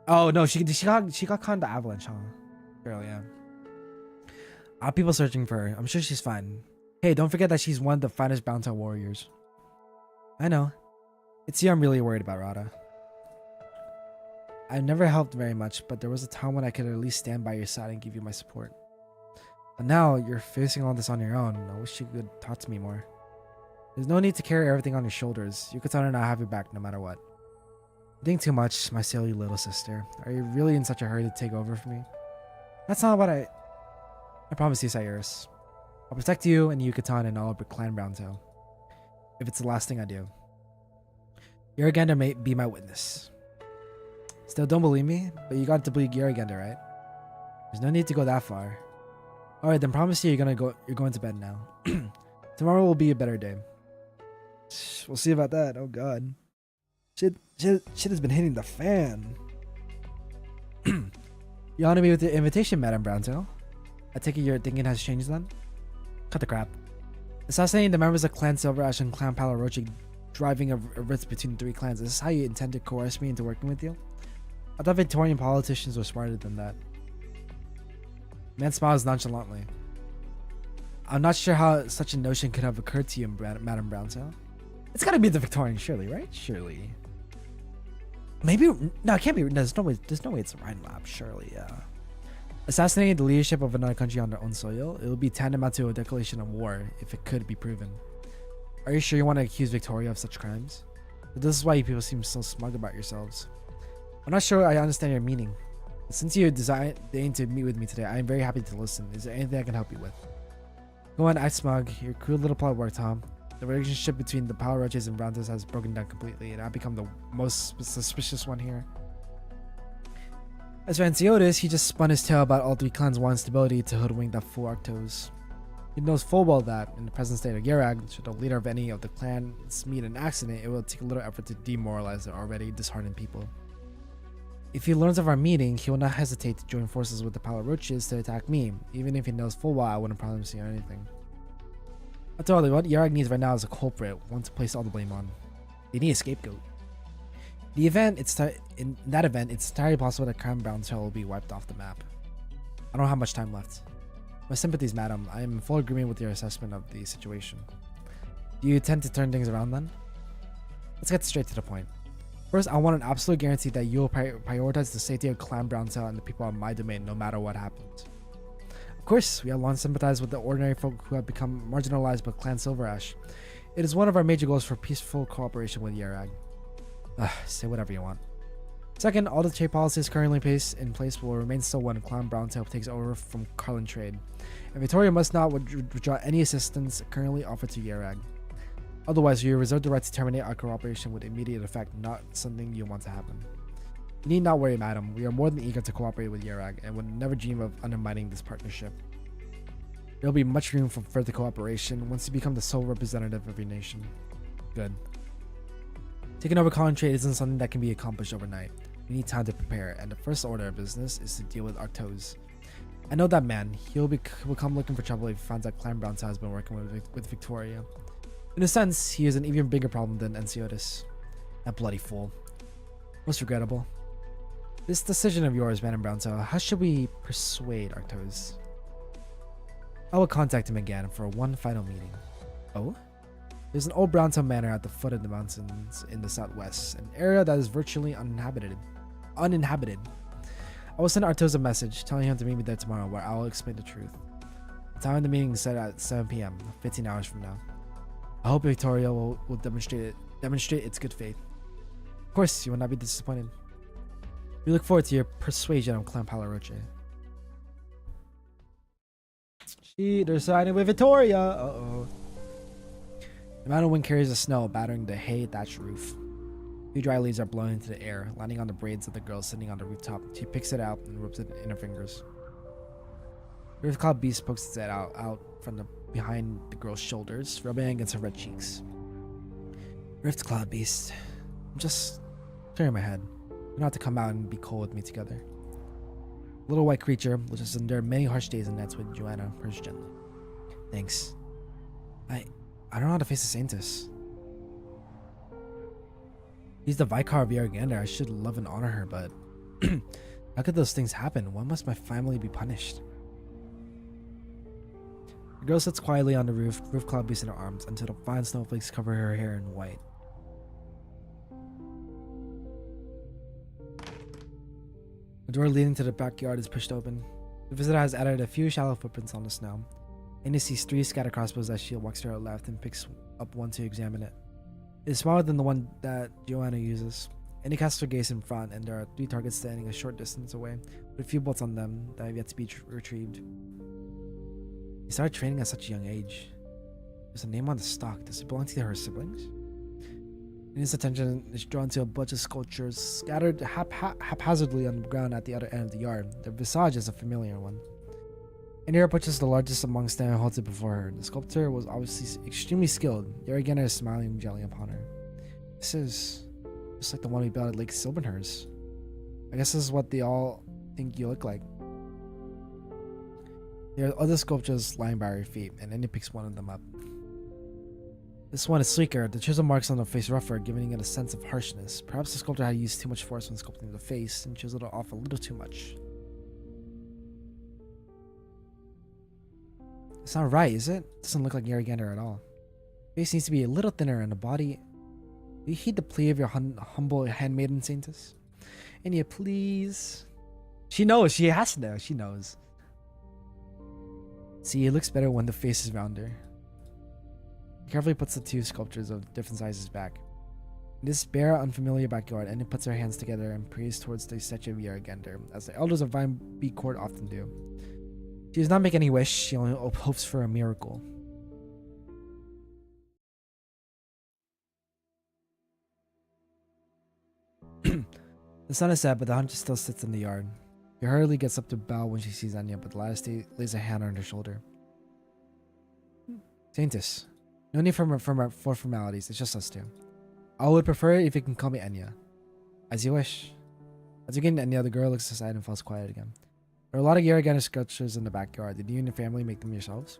Oh no, she got caught in the avalanche, huh? Girl, yeah. People searching for her. I'm sure she's fine. Hey, don't forget that she's one of the finest Bounty warriors. I know. It's you I'm really worried about, Rada. I've never helped very much, but there was a time when I could at least stand by your side and give you my support. But now you're facing all this on your own. I wish you could talk to me more. There's no need to carry everything on your shoulders. Yuka-tan and I have your back no matter what. You think too much, my silly little sister. Are you really in such a hurry to take over for me? That's not what I promise you, Cyrus. I'll protect you and Yuka-tan and all of your clan Browntail. If it's the last thing I do. Yarrigander may be my witness. Still don't believe me? But you got to believe Yarrigander, right? There's no need to go that far. Alright, then promise you you're going to bed now. Tomorrow will be a better day. We'll see about that. Oh god. Shit has been hitting the fan. You honor me with the invitation, Madame Browntail. I take it your thinking has changed then? Cut the crap. Assassinating the members of Clan Silverash and Clan Palaroche, driving a rift between the three clans. Is this how you intend to coerce me into working with you? I thought Victorian politicians were smarter than that. Man smiles nonchalantly. I'm not sure how such a notion could have occurred to you, Madame Browntail. It's gotta be the Victorian, surely, right? Surely. Maybe no, it can't be. There's no way it's a Rhine lab, surely, yeah. Assassinating the leadership of another country on their own soil, it would be tantamount to a declaration of war if it could be proven. Are you sure you want to accuse Victoria of such crimes? But this is why you people seem so smug about yourselves. I'm not sure I understand your meaning. But since you deigned to meet with me today, I am very happy to listen. Is there anything I can help you with? Go on, act smug. Your cruel little plot worked, huh? The relationship between the Power Roaches and Browntails has broken down completely, and I've become the most suspicious one here. As for Anciotis, he just spun his tale about all three clans wanting stability to hoodwink that fool Arctos. He knows full well that, in the present state of Yarag, should the leader of any of the clans meet an accident, it will take a little effort to demoralize their already disheartened people. If he learns of our meeting, he will not hesitate to join forces with the Power Roaches to attack me, even if he knows full well I wouldn't promise you anything. After all, what Yarag needs right now is a culprit, one to place all the blame on. They need a scapegoat. In that event, it's entirely possible that Clan Browntail will be wiped off the map. I don't have much time left. My sympathies, madam. I am in full agreement with your assessment of the situation. Do you intend to turn things around then? Let's get straight to the point. First, I want an absolute guarantee that you will prioritize the safety of Clan Browntail and the people on my domain no matter what happens. Of course, we have long sympathized with the ordinary folk who have become marginalized by Clan Silverash. It is one of our major goals for peaceful cooperation with Yarag. Say whatever you want. Second, all the trade policies currently in place will remain so when Clan Browntail takes over from Carlin Trade, and Victoria must not withdraw any assistance currently offered to Yarag. Otherwise, you reserve the right to terminate our cooperation with immediate effect, not something you want to happen. You need not worry, madam. We are more than eager to cooperate with Yarag, and would never dream of undermining this partnership. There will be much room for further cooperation once you become the sole representative of your nation. Good. Taking over Carlin Trade isn't something that can be accomplished overnight. We need time to prepare, and the first order of business is to deal with Arctos. I know that man. He will come looking for trouble if he finds out Clan Browntail has been working with Victoria. In a sense, he is an even bigger problem than Anciotis. That bloody fool. Most regrettable. This decision of yours, Madam Browntail, how should we persuade Arctos? I will contact him again for one final meeting. Oh? There's an old browntail manor at the foot of the mountains in the southwest, an area that is virtually uninhabited. I will send Arctos a message telling him to meet me there tomorrow, where I will explain the truth. The time of the meeting is set at 7 p.m., 15 hours from now. I hope Victoria will demonstrate its good faith. Of course, you will not be disappointed. We look forward to your persuasion of Clan Palaroche. They're siding with Victoria. Uh-oh. The mountain wind carries the snow, battering the hay thatched roof. Few dry leaves are blown into the air, landing on the braids of the girl sitting on the rooftop. She picks it out and rubs it in her fingers. The Rift-Cloud Beast pokes its head out from behind the girl's shoulders, rubbing against her red cheeks. Rift-Cloud Beast, I'm just clearing my head. You don't have to come out and be cool with me together. The little white creature, which has endured many harsh days and nights with Joanna, purrs gently. Thanks. I don't know how to face the Saintess. He's the Vicar of Yargander. I should love and honor her, but how could those things happen? Why must my family be punished? The girl sits quietly on the roof, Cloud Beast in her arms, until the fine snowflakes cover her hair in white. The door leading to the backyard is pushed open. The visitor has added a few shallow footprints on the snow. Annie sees 3 scattered crossbows as she walks to her left and picks up one to examine it. It is smaller than the one that Joanna uses. Annie casts her gaze in front, and there are 3 targets standing a short distance away, with a few bolts on them that have yet to be retrieved. He started training at such a young age. There's a name on the stock. Does it belong to her siblings? Annie's attention is drawn to a bunch of sculptures scattered haphazardly on the ground at the other end of the yard. Their visage is a familiar one. Annie approaches the largest amongst them and holds it before her. The sculptor was obviously extremely skilled. Yargander is smiling gently upon her. This is just like the one we built at Lake Silverhurst. I guess this is what they all think you look like. There are other sculptures lying by her feet, and Annie picks one of them up. This one is sleeker, the chisel marks on the face rougher, giving it a sense of harshness. Perhaps the sculptor had used too much force when sculpting the face, and chiseled it off a little too much. It's not right, is it? Doesn't look like Yargander at all. Face needs to be a little thinner, and the body... Will you heed the plea of your humble handmaiden, Saintess? Anya, please. She knows. She has to know. She knows. See, it looks better when the face is rounder. He carefully puts the 2 sculptures of different sizes back. In this bare, unfamiliar backyard, Anya puts her hands together and prays towards the statue of Yargander, as the elders of Vine Beak Court often do. She does not make any wish, she only hopes for a miracle. The sun is set, but the hunter still sits in the yard. He hurriedly gets up to bow when she sees Anya, but the latter lays a hand on her shoulder. Saintess, no need for formalities, it's just us 2. I would prefer it if you can call me Anya. As you wish. As you get into Anya, the girl looks aside and falls quiet again. There are a lot of Yargander sculptures in the backyard. Did you and your family make them yourselves?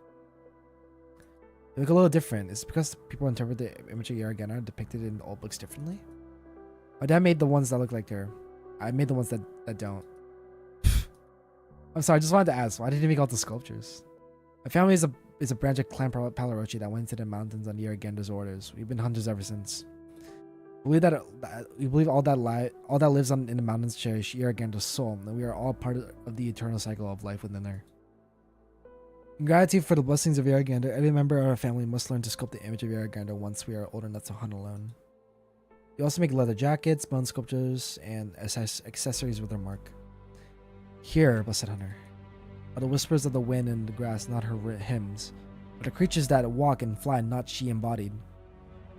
They look a little different. Is it because people interpret the image of Yargander depicted in the old books differently? My dad made the ones that look like her. I made the ones that don't. I'm sorry, I just wanted to ask, why did you make all the sculptures? My family is a branch of Clan Palaroche that went into the mountains on Yargander's orders. We've been hunters ever since. We believe all that lives in the mountains cherish Yargander's soul, and we are all part of the eternal cycle of life within her. In gratitude for the blessings of Yargander, every member of our family must learn to sculpt the image of Yargander once we are old enough to hunt alone. We also make leather jackets, bone sculptures, and accessories with her mark. Hear, blessed hunter, are the whispers of the wind and the grass, not her hymns, but the creatures that walk and fly, not she embodied.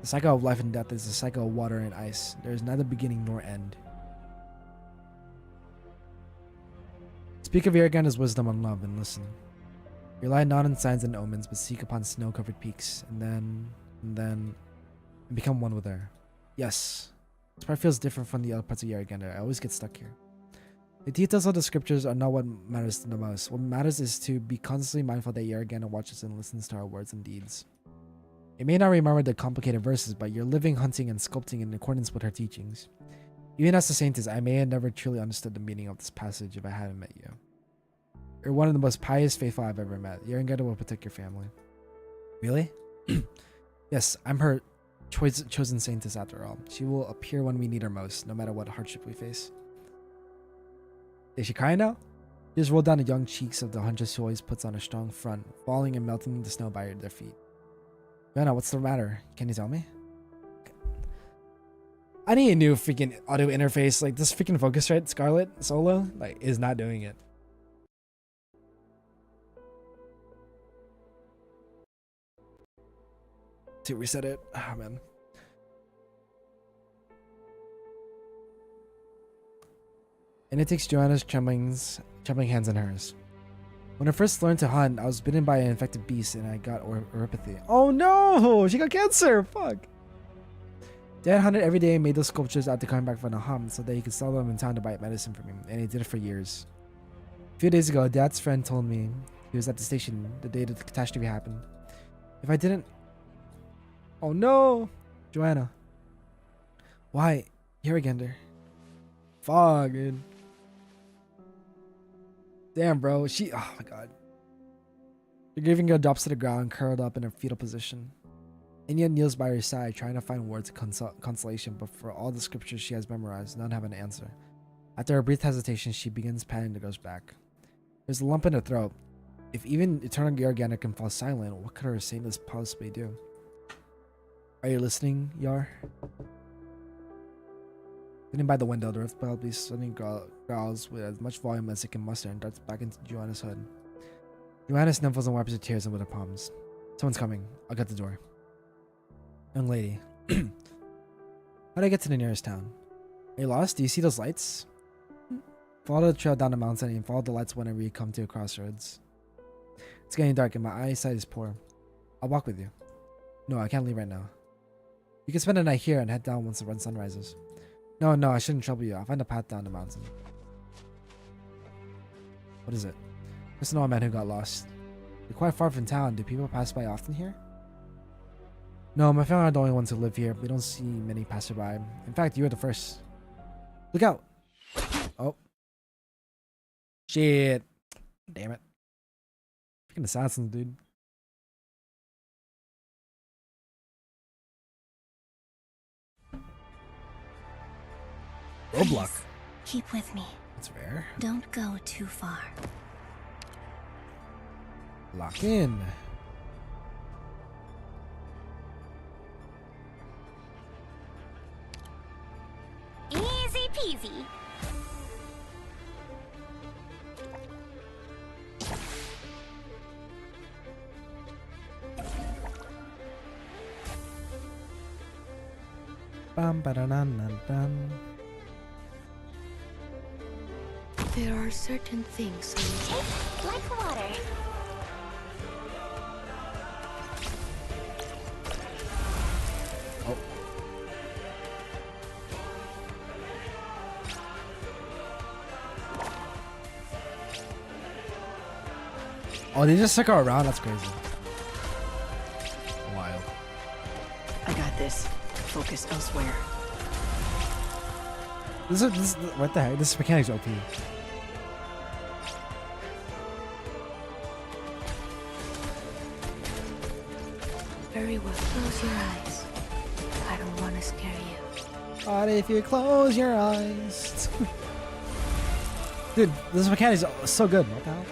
The cycle of life and death is the cycle of water and ice. There is neither beginning nor end. Speak of Yargander's wisdom and love, and listen. Rely not on signs and omens, but seek upon snow-covered peaks, and become one with her. Yes, this part feels different from the other parts of Yargander. I always get stuck here. The details of the scriptures are not what matters the most. What matters is to be constantly mindful that Yargander watches and listens to our words and deeds. You may not remember the complicated verses, but you're living, hunting, and sculpting in accordance with her teachings. Even as a saintess, I may have never truly understood the meaning of this passage if I hadn't met you. You're one of the most pious faithful I've ever met. Your Ingeta will protect your family. Really? Yes, I'm her chosen saintess after all. She will appear when we need her most, no matter what hardship we face. Is she crying now? She just rolled down the young cheeks of the huntress who always puts on a strong front, falling and melting the snow by their feet. Joanna, what's the matter? Can you tell me? I need a new freaking audio interface. Like this freaking Focusrite Scarlet Solo, like, is not doing it. To reset it. Oh man. And it takes Joanna's trembling hands in hers. When I first learned to hunt, I was bitten by an infected beast and I got oropathy. Oh no! She got cancer! Fuck! Dad hunted every day and made those sculptures after coming back from the hunt so that he could sell them in town to buy medicine for me, and he did it for years. A few days ago, Dad's friend told me he was at the station the day the catastrophe happened. If I didn't... Oh no! Joanna. Why? Here again, dear. Fuck, dude. Damn, bro. She... Oh my god. The grieving girl drops to the ground, curled up in a fetal position. Inya kneels by her side, trying to find words of consolation, but for all the scriptures she has memorized, none have an answer. After a brief hesitation, she begins patting the girl's back. There's a lump in her throat. If even Eternal Georgiana can fall silent, what could her saintess possibly do? Are you listening, Yar? Sitting by the window, the earth beast suddenly growls with as much volume as it can muster and darts back into Joanna's hood. Joanna sniffles and wipes her tears with her palms. Someone's coming. I'll get the door. Young lady. How'd I get to the nearest town? Are you lost? Do you see those lights? Follow the trail down the mountain and follow the lights whenever you come to a crossroads. It's getting dark and my eyesight is poor. I'll walk with you. No, I can't leave right now. You can spend the night here and head down once the sun rises. No, I shouldn't trouble you. I'll find a path down the mountain. What is it? Just an old man who got lost. You're quite far from town. Do people pass by often here? No, my family are the only ones who live here. We don't see many passerby. In fact, you were the first. Look out! Oh. Shit. Damn it. Freaking assassins, dude. Roadblock. Keep with me. That's rare. Don't go too far. Lock in. Easy peasy. Bam ba da nan dun. There are certain things Like water. Oh, they just took her around. That's crazy. Wild. I got this. Focus elsewhere. This what the heck? This mechanic's OP. very well. Close your eyes. I don't want to scare you. But if you close your eyes. Dude, this mechanic's so good. What the hell?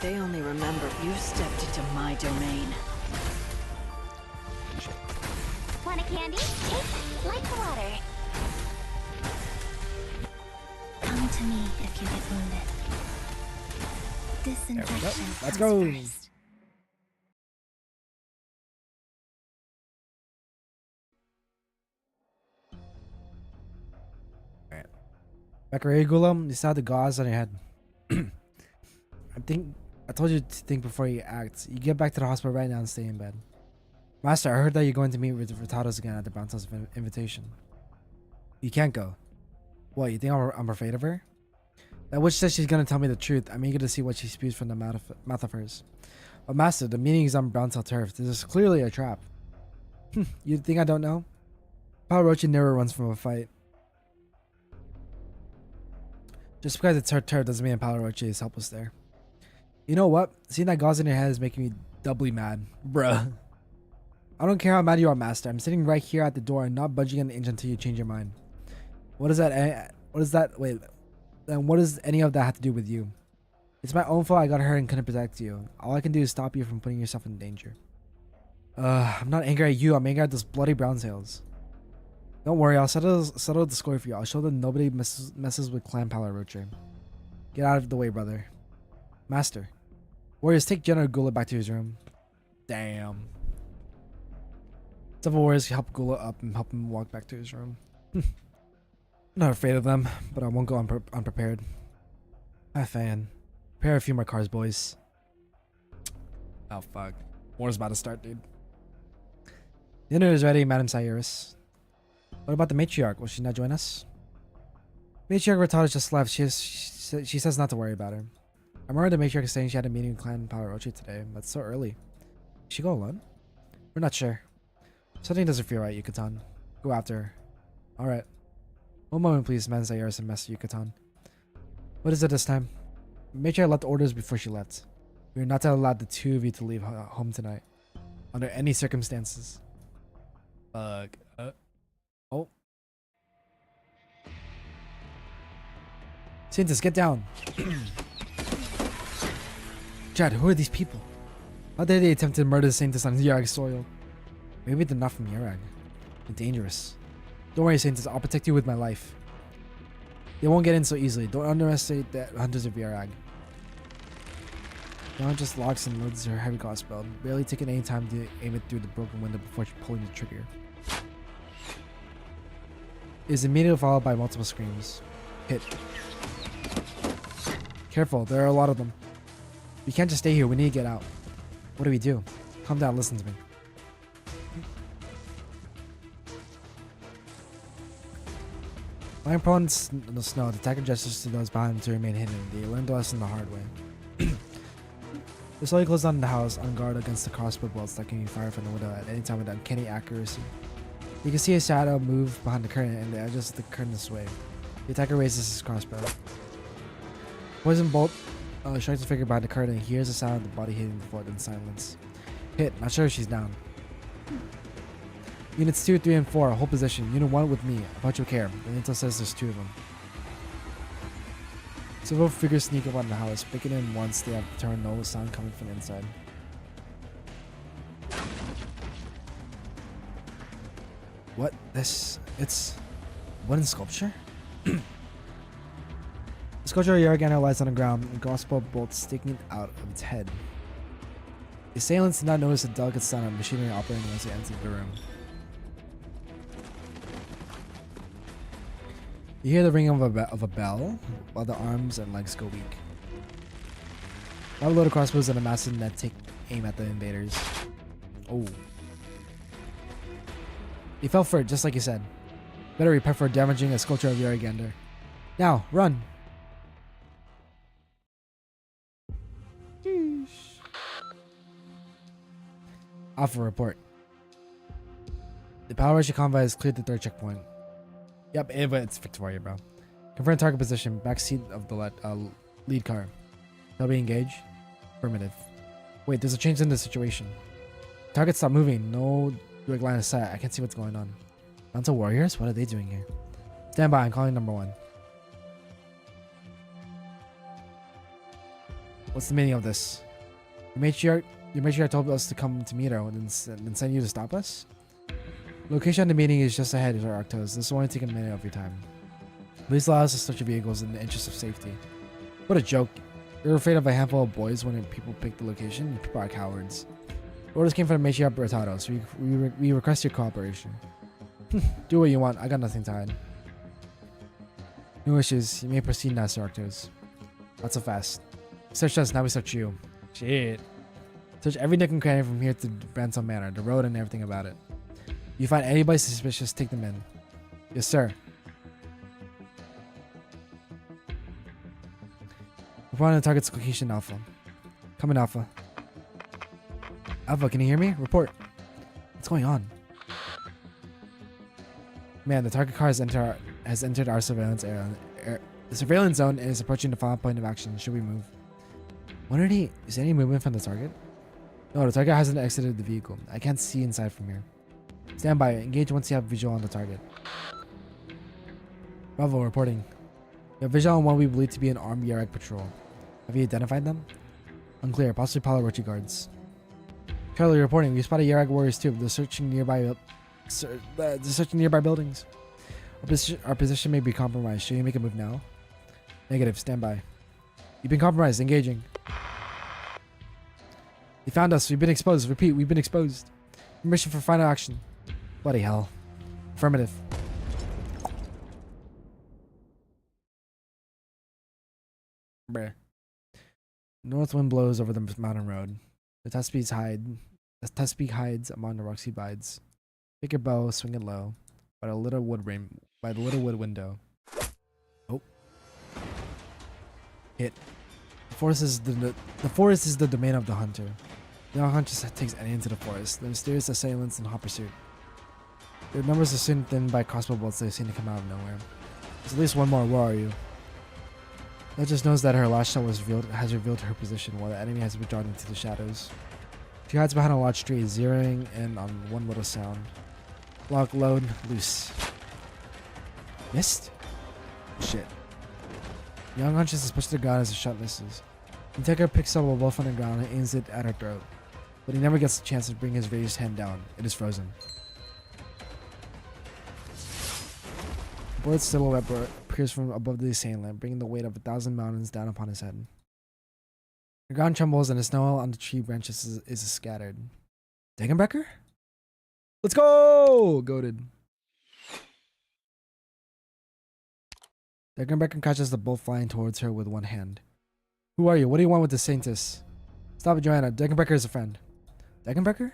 They only remember you stepped into my domain. Want a candy? Take like water. Come to me if you get wounded. Disinfection. Let's go. First. Alright. Beccaria Gulam, you saw the gauze on your head. I told you to think before you act. You get back to the hospital right now and stay in bed. Master, I heard that you're going to meet with the Furtados again at the Brownstone's invitation. You can't go. What, you think I'm afraid of her? That witch says she's gonna tell me the truth. I'm eager to see what she spews from the mouth of hers. But master, the meaning is on Browntail turf. This is clearly a trap. You think I don't know? Palo Roche never runs from a fight. Just because it's her turf doesn't mean Palo Roche is helpless there. You know what? Seeing that gauze in your head is making me doubly mad. Bruh. I don't care how mad you are, master. I'm sitting right here at the door and not budging an inch until you change your mind. What is that? What is that? Wait. Then what does any of that have to do with you? It's my own fault I got hurt and couldn't protect you. All I can do is stop you from putting yourself in danger. I'm not angry at you. I'm angry at those bloody browntails. Don't worry. I'll settle the score for you. I'll show them nobody messes with Clan Palo Roche. Get out of the way, brother. Master. Warriors, take General Gula back to his room. Damn. Several warriors help Gula up and help him walk back to his room. I'm not afraid of them, but I won't go unprepared. Fan. Prepare a few more cars, boys. Oh, fuck. War's about to start, dude. Dinner is ready, Madam Cyrus. What about the matriarch? Will she not join us? Matriarch Rattata just left. She says not to worry about her. I remember the matriarch saying she had a meeting with Clan Palo Roche today, but it's so early. Did she go alone? We're not sure. Something doesn't feel right, Yucatan. Go after her. Alright. One moment, please, Madam Cyrus and Master Yucatan. What is it this time? Matriarch left orders before she left. We are not to allow the two of you to leave home tonight. Under any circumstances. Oh. Saintus, get down. Chad, who are these people? How dare they attempt to murder Saintus on Yarag soil? Maybe they're not from Yarag. They're dangerous. Don't worry, Saintus. I'll protect you with my life. They won't get in so easily. Don't underestimate the hunters of Yarag. Now just locks and loads her heavy crossbow, barely taking any time to aim it through the broken window before pulling the trigger. It is immediately followed by multiple screams. Hit. Careful, there are a lot of them. We can't just stay here, we need to get out. What do we do? Calm down, listen to me. Lying prone in the snow, the attacker gestures to those behind him to remain hidden. They learned the lesson the hard way. They slowly closed down the house, on guard against the crossbow bolts that can be fired from the window at any time with uncanny accuracy. You can see a shadow move behind the curtain and the edges of the curtain sway. The attacker raises his crossbow. Poison bolt strikes the figure behind the curtain and hears the sound of the body hitting the floor in silence. Hit. Not sure if she's down. Units 2, 3, and 4, hold position. Unit 1 with me. About your care. The intel says there's 2 of them. Several figures sneak up on the house, breaking in once they have turned no sound coming from inside. What? It's wooden sculpture? The sculpture of Yaragana lies on the ground, and crossbow bolts sticking out of its head. The assailants did not notice the delicate sound of machinery operating once they entered the room. You hear the ringing of a bell, while the arms and legs go weak. 5 loaded crossbows and a massive net take aim at the invaders. Oh. They fell for it, just like you said. Better prepare for damaging a sculpture of Yaragander. Now, run! Alpha report. The Palo Roche convoy has cleared the 3rd checkpoint. Yep, but it's Victoria, bro. Confirm target position. Back seat of the lead car. Shall we engage? Affirmative. Wait, there's a change in the situation. Target stopped moving. No direct line of sight. I can't see what's going on. Mountain warriors? What are they doing here? Stand by. I'm calling number 1. What's the meaning of this? Your matriarch told us to come to meet her and then send you to stop us? Location of the meeting is just ahead of our Arctos. This will only take a minute of your time. Please allow us to search your vehicles in the interest of safety. What a joke. You're afraid of a handful of boys when people pick the location? You people are cowards. Orders came from Matriarch Bertato, so we request your cooperation. Do what you want. I got nothing to hide. No wishes. You may proceed now, Sir Arctos. Not so fast. Search us, now we search you. Shit. Search every nook and cranny from here to Branson Manor, the road and everything about it. You find anybody suspicious, take them in. Yes, sir. Report on the target's location, Alpha. Come in, Alpha. Alpha, can you hear me? Report. What's going on? Man, the target car has entered our surveillance area. The surveillance zone is approaching the final point of action. Should we move? Is there any movement from the target? No, the target hasn't exited the vehicle. I can't see inside from here. Stand by. Engage once you have visual on the target. Bravo, reporting. We have visual on what we believe to be an armed Yarek patrol. Have you identified them? Unclear. Possibly Palo Roche guards. Charlie reporting. We spotted Yarek warriors too. They're searching nearby buildings. Our position may be compromised. Should we make a move now? Negative. Stand by. You've been compromised. Engaging. They found us. We've been exposed. Repeat. We've been exposed. Permission for final action. Bloody hell. Affirmative. Bruh. North wind blows over the mountain road. The test peak hides among the rocky bides. Pick your bow, swing it low. By the little wood window. Oh. Hit. The forest is the domain of the hunter. The hunter takes any into the forest. The mysterious assailants in hot pursuit. Their numbers are soon thinned by crossbow bolts they seem to come out of nowhere. There's at least one more. Where are you? That just knows that her last shot has revealed her position while the enemy has withdrawn into the shadows. She hides behind a large tree, zeroing in on one little sound. Lock, load, loose. Missed? Shit. Young hunches pushed the ground as the shot misses. Integra picks up a wolf on the ground and aims it at her throat. But he never gets a chance to bring his raised hand down. It is frozen. The bird's silhouette appears from above the assailant, bringing the weight of 1,000 mountains down upon his head. The ground trembles and the snow on the tree branches is scattered. Degenbecker? Let's go! Goated. Degenbecker catches the bolt flying towards her with one hand. Who are you? What do you want with the Saintess? Stop it, Joanna. Degenbecker is a friend. Degenbecker?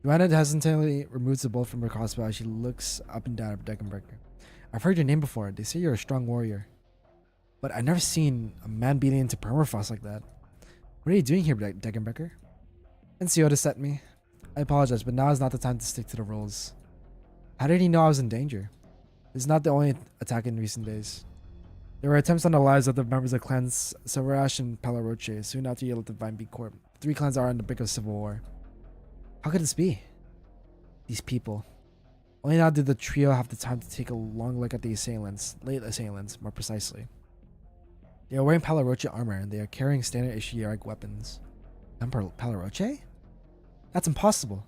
Joanna hesitantly removes the bolt from her crossbow as she looks up and down at Degenbecker. I've heard your name before. They say you're a strong warrior. But I've never seen a man beaten into permafrost like that. What are you doing here, Degenbecker? Encioda sent me. I apologize, but now is not the time to stick to the rules. How did he know I was in danger? This is not the only attack in recent days. There were attempts on the lives of the members of clans Silverash and Palo Roche soon after you left the Divine Beat Corp. The three clans are in the brink of civil war. How could this be? These people. Only now did the trio have the time to take a long look at the late assailants, more precisely. They are wearing Palo Roche armor and they are carrying standard issue Yarek weapons. Emperor Palo Roche? That's impossible.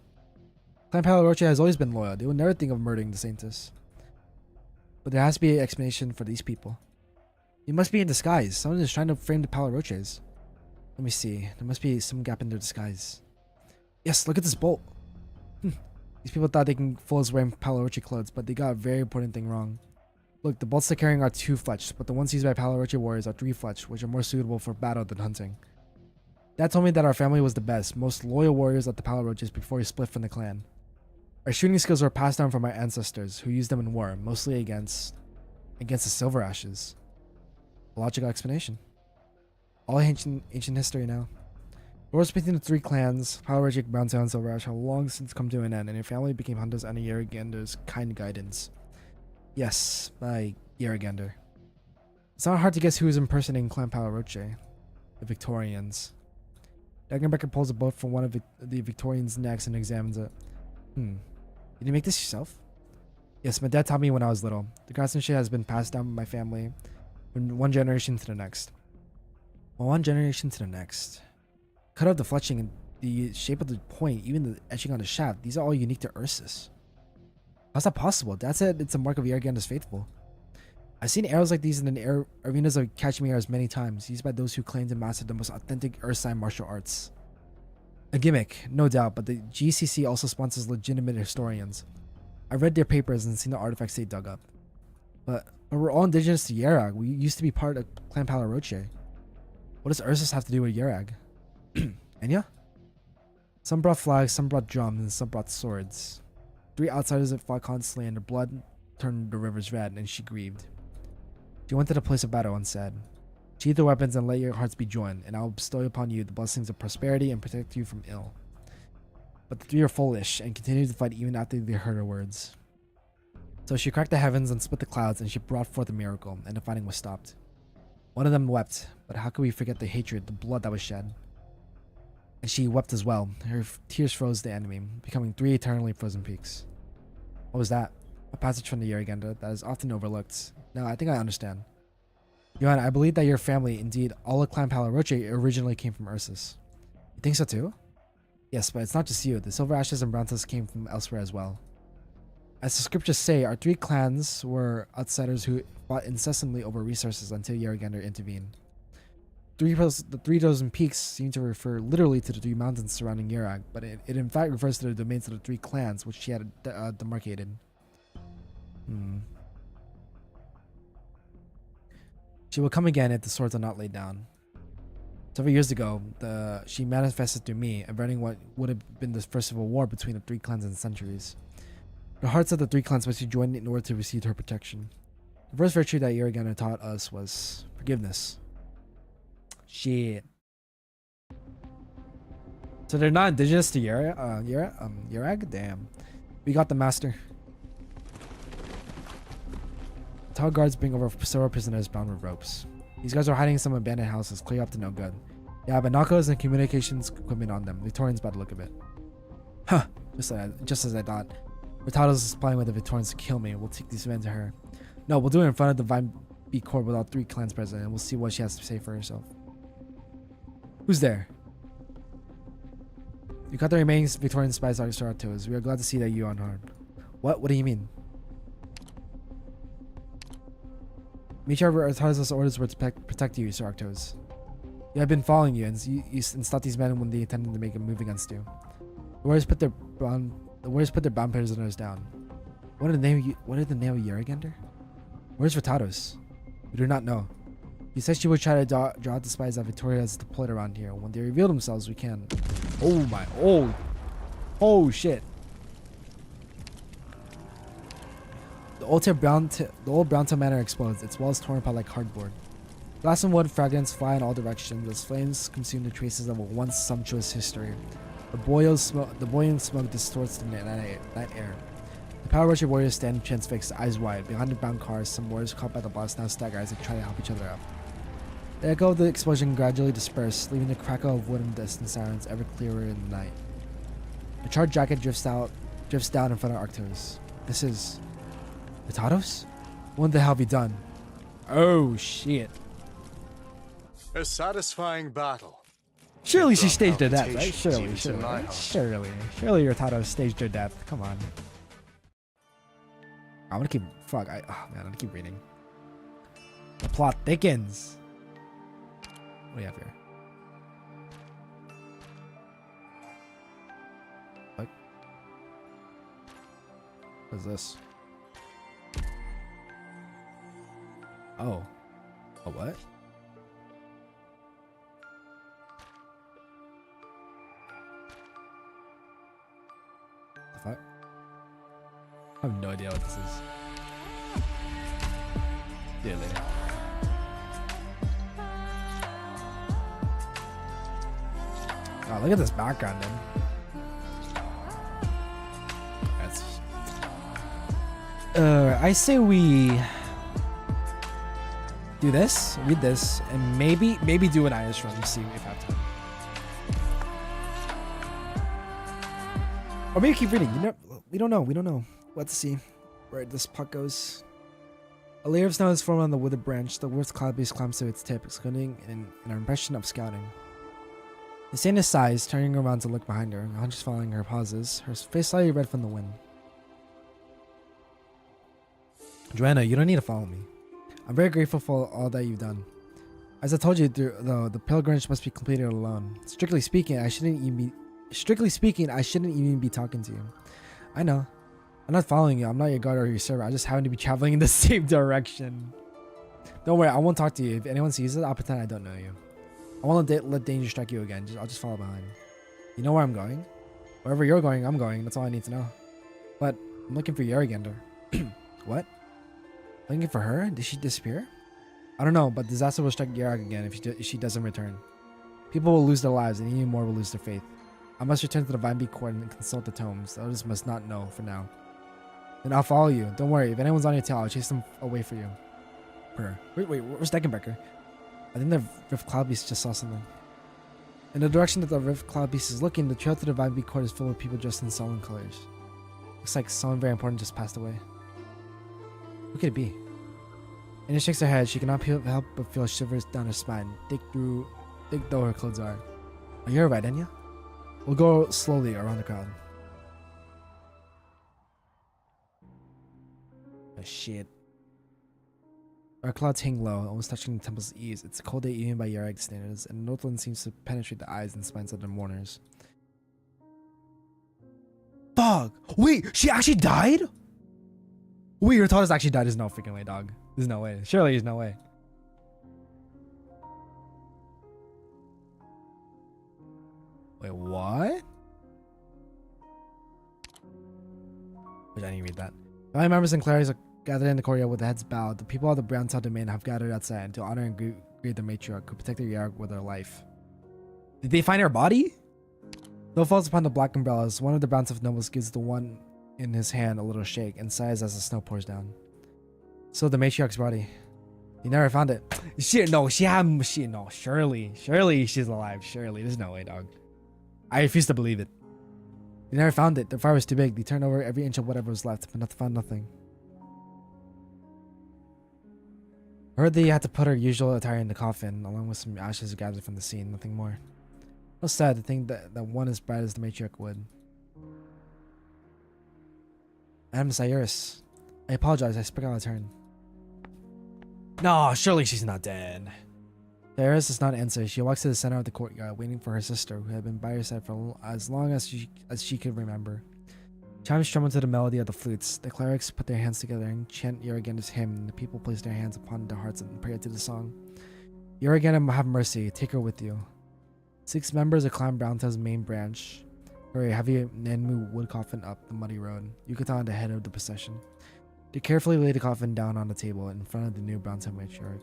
Clan Palo Roche has always been loyal. They would never think of murdering the Saintess. But there has to be an explanation for these people. They must be in disguise. Someone is trying to frame the Palo Roches. Let me see. There must be some gap in their disguise. Yes, look at this bolt. These people thought they can fool us wearing Palo Roche clothes, but they got a very important thing wrong. Look, the bolts they're carrying are 2-fletched, but the ones used by Palo Roche warriors are 3-fletched, which are more suitable for battle than hunting. Dad told me that our family was the best, most loyal warriors at the Palo Roches before he split from the clan. Our shooting skills were passed down from our ancestors, who used them in war, mostly against the Silver Ashes. A logical explanation. All ancient history now. Wars between the three clans, Palo Roche, Browntail, and Silver Ash, have long since come to an end, and your family became hunters under Yarrigander's kind guidance. Yes, by Yarrigander. It's not hard to guess who is impersonating Clan Palo Roche. The Victorians. Degenbecker pulls a bolt from one of the Victorians' necks and examines it. Did you make this yourself? Yes, my dad taught me when I was little. The craftsmanship has been passed down by my family from one generation to the next. Well, one generation to the next. Cut out the fletching and the shape of the point, even the etching on the shaft. These are all unique to Ursus. How's that possible? Dad said it's a mark of Yarrigander's faithful. I've seen arrows like these in the arenas of Cachemires many times, used by those who claim to master the most authentic Ursine martial arts. A gimmick, no doubt, but the GCC also sponsors legitimate historians. I've read their papers and seen the artifacts they dug up. But we're all indigenous to Yarag. We used to be part of Clan Palo Roche. What does Ursus have to do with Yarag? Enya? Some brought flags, some brought drums, and some brought swords. 3 outsiders that fought constantly, and their blood turned the rivers red, and she grieved. She went to the place of battle and said, Sheathe the weapons and let your hearts be joined, and I will bestow upon you the blessings of prosperity and protect you from ill. But the three are foolish and continue to fight even after they heard her words. So she cracked the heavens and split the clouds, and she brought forth a miracle, and the fighting was stopped. One of them wept, but how could we forget the hatred, the blood that was shed? And she wept as well. Her tears froze the enemy, becoming 3 eternally frozen peaks. What was that? A passage from the Yeragenda that is often overlooked. Now, I think I understand. Johanna, I believe that your family, indeed all of Clan Palaroche, originally came from Ursus. You think so too? Yes, but it's not just you. The Silver Ashes and Brown Tusk came from elsewhere as well. As the scriptures say, our 3 clans were outsiders who fought incessantly over resources until Yeragender intervened. The 3,000 peaks seem to refer literally to the 3 mountains surrounding Yerag, but it in fact refers to the domains of the 3 clans which she had demarcated. She will come again if the swords are not laid down. Several years ago, she manifested through me, averting what would have been the first civil war between the 3 clans in centuries. The hearts of the 3 clans must be joined in order to receive her protection. The first virtue that Yeragana taught us was forgiveness. Shit. So they're not indigenous to Yerag? Damn. We got the master. Tall guards bring over several prisoners bound with ropes. These guys are hiding in some abandoned houses, clear up to no good. They have binoculars and communications equipment on them. Victorians by the look of it. Huh. Just as I thought. Ritados is spying with the Victorians to kill me. We'll take these men to her. No, we'll do it in front of the Vine Bee Court with all 3 clans present, and we'll see what she has to say for herself. Who's there? You caught the remaining Victorian spies out of toes. We are glad to see that you are unharmed. What? What do you mean? Michar Ritados' orders were to protect you, Sir Arctos. You have been following you and stopped these men when they intended to make a move against you. The warriors put their bound prisoners down. What is the name of Yeragender? Where's Ritados? We do not know. He said she would try to draw out the spies that Victoria has deployed around here. When they reveal themselves, we can. Oh shit. The old Browntown Manor explodes. Its walls torn apart like cardboard. Glass and wood fragments fly in all directions as flames consume the traces of a once sumptuous history. The boiling smoke distorts the night air. The Power Rusher warriors stand transfixed, eyes wide. Behind the bound cars, some warriors caught by the blast now stagger as they try to help each other up. The echo of the explosion gradually dispersed, leaving the crackle of wood and distant sirens ever clearer in the night. The charred jacket drifts down in front of Arctos. This is Ritados? What the hell have you done? Oh shit. A satisfying battle. Surely she staged her death, right? Surely Ritados staged her death. Come on. I'm gonna keep. Fuck. I'm gonna keep reading. The plot thickens. What do you have here? What? What is this? Oh. A what? The fuck? I have no idea what this is. See you later. Oh, look at this background, dude. That's. I say we do this, read this, and maybe do an Irish run. See if I have time. Or maybe keep reading. You know, we don't know. Let's see where this puck goes. A layer of snow is formed on the withered branch. The worst cloud base climbs to its tip, excluding an impression of scouting. The Saint sighs, turning around to look behind her. Huntress following her pauses, her face slightly red from the wind. Joanna, you don't need to follow me. I'm very grateful for all that you've done. As I told you, the pilgrimage must be completed alone. Strictly speaking, I shouldn't even be talking to you. I know. I'm not following you. I'm not your guard or your servant. I just happen to be traveling in the same direction. Don't worry, I won't talk to you. If anyone sees it, I'll pretend I don't know you. I won't let danger strike you again. I'll just follow behind. You know where I'm going? Wherever you're going, I'm going. That's all I need to know. But I'm looking for Yeragender. What? Looking for her? Did she disappear? I don't know, but disaster will strike Yarok again if she doesn't return. People will lose their lives, and even more will lose their faith. I must return to the Vine Beak Court and consult the tomes. The others must not know for now. Then I'll follow you. Don't worry, if anyone's on your tail, I'll chase them away for you. Wait, where's Deckenbreaker? I think the Rift Cloud Beast just saw something. In the direction that the Rift Cloud Beast is looking, the trail to the Vine Beak Court is filled with people dressed in solemn colors. Looks like someone very important just passed away. Who could it be? Anya shakes her head. She cannot help but feel shivers down her spine, thick though her clothes are. Are you alright, Anya? We'll go slowly around the crowd. Oh shit. Our clouds hang low, almost touching the temple's eaves. It's a cold day even by Yarag standards, and the Northland seems to penetrate the eyes and spines of the mourners. Fuck! Wait, she actually died? Wait, your Tata's actually died. There's no freaking way, dog. There's no way. Surely there's no way. Wait, what? Wait, I didn't read that. Family members and clerics are gathered in the courtyard with heads bowed. The people of the Browntail domain have gathered outside to honor and greet the matriarch who protected Yarok with their life. Did they find her body? Though falls upon the black umbrellas, one of the Browntail nobles gives the one in his hand a little shake and sighs as the snow pours down. So the matriarch's body. You never found it. Shit, no, no, surely she's alive. Surely, there's no way, dog. I refuse to believe it. You never found it. The fire was too big. They turned over every inch of whatever was left, but found nothing. I heard they had to put her usual attire in the coffin, along with some ashes gathered from the scene. Nothing more. How sad to think that one as bright as the matriarch would. Madam Cyrus, I apologize. I spoke out of turn. No, surely she's not dead. Cyrus does not answer. She walks to the center of the courtyard, waiting for her sister, who had been by her side for as long as she could remember. Chimes strum into the melody of the flutes. The clerics put their hands together and chant Yuraganda's hymn, and the people place their hands upon their hearts and pray to the song. Yuraganda, have mercy. Take her with you. 6 members of Clan Browntail's main branch carry a heavy Nenmu wood coffin up the muddy road. Yucatan at the head of the procession. They carefully lay the coffin down on the table in front of the new Browntail matriarch.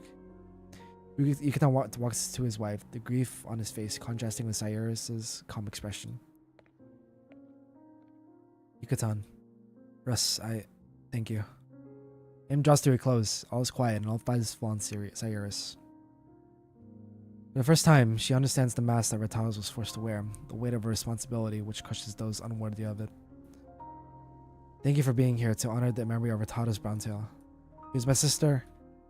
Yucatan walks to his wife, the grief on his face contrasting with Cyrus's calm expression. Yucatan. Russ, thank you. Him draws to a close. All is quiet and all eyes fall on Cyrus. For the first time, she understands the mask that Ratalis was forced to wear, the weight of her responsibility which crushes those unworthy of it. Thank you for being here to honor the memory of Ratalis Browntail. He was my sister,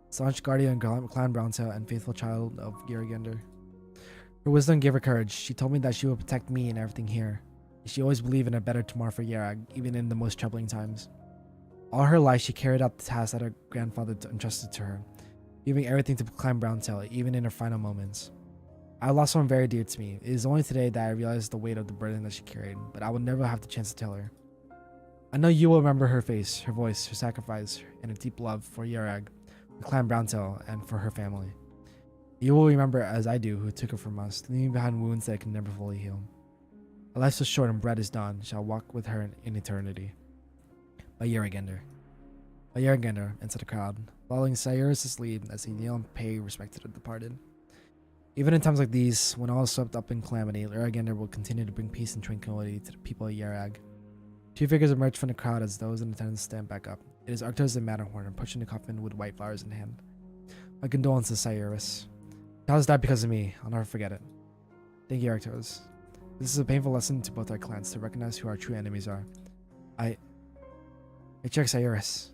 staunch guardian of Clan Browntail, and faithful child of Giragander. Her wisdom gave her courage. She told me that she would protect me and everything here. She always believed in a better tomorrow for Yarag, even in the most troubling times. All her life, she carried out the task that her grandfather entrusted to her, giving everything to Clan Browntail, even in her final moments. I lost someone very dear to me. It is only today that I realized the weight of the burden that she carried, but I will never have the chance to tell her. I know you will remember her face, her voice, her sacrifice, and her deep love for Yarag, the Clan Browntail, and for her family. You will remember, as I do, who took her from us, leaving behind wounds that can never fully heal. A life so short and bread is done, shall walk with her in eternity. By Yaragander. By Yaragander, into the crowd, following Cyrus' lead as he kneel and pay respect to the departed. Even in times like these, when all is swept up in calamity, Yaragander will continue to bring peace and tranquility to the people of Yarag. 2 figures emerge from the crowd as those in attendance stand back up. It is Arctos and Matterhorn pushing the coffin with white flowers in hand. My condolences, Cyrus. Talos died because of me. I'll never forget it. Thank you, Arctos. This is a painful lesson to both our clans to recognize who our true enemies are. I check Cyrus.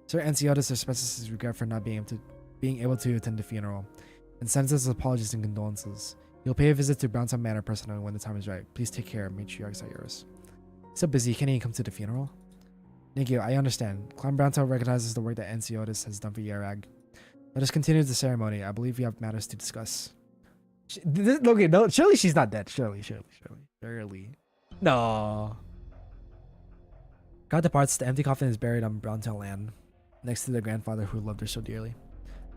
Sir Anciotus expresses his regret for not being able to attend the funeral, and sends us apologies and condolences. He'll pay a visit to Browntown Manor personally when the time is right. Please take care, Matriarch Cyrus. So busy, can't even come to the funeral? Thank you, I understand. Clan Browntown recognizes the work that Anciotus has done for Yarag. Let us continue the ceremony. I believe we have matters to discuss. Okay, no, surely she's not dead. Surely. No. God departs, the empty coffin is buried on Browntail land, next to the grandfather who loved her so dearly.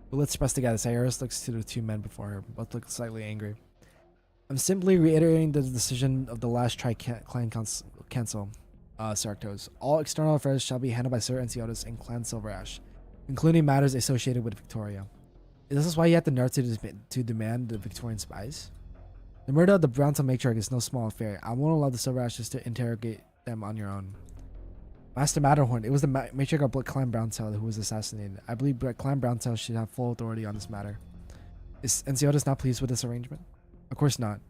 With lips pressed together, Cyrus looks to the 2 men before her, both look slightly angry. I'm simply reiterating the decision of the last Tri-Clan Council, Sir Arctos. All external affairs shall be handled by Sir Anciotus and Clan Silverash, including matters associated with Victoria. This is why you have the nerve to demand the Victorian spies. The murder of the Browntail matriarch is no small affair. I won't allow the Silver Ashes to interrogate them on your own. Master Matterhorn, it was the matriarch of Clan Browntail who was assassinated. I believe Clan Browntail should have full authority on this matter. Is Enciotas not pleased with this arrangement? Of course not.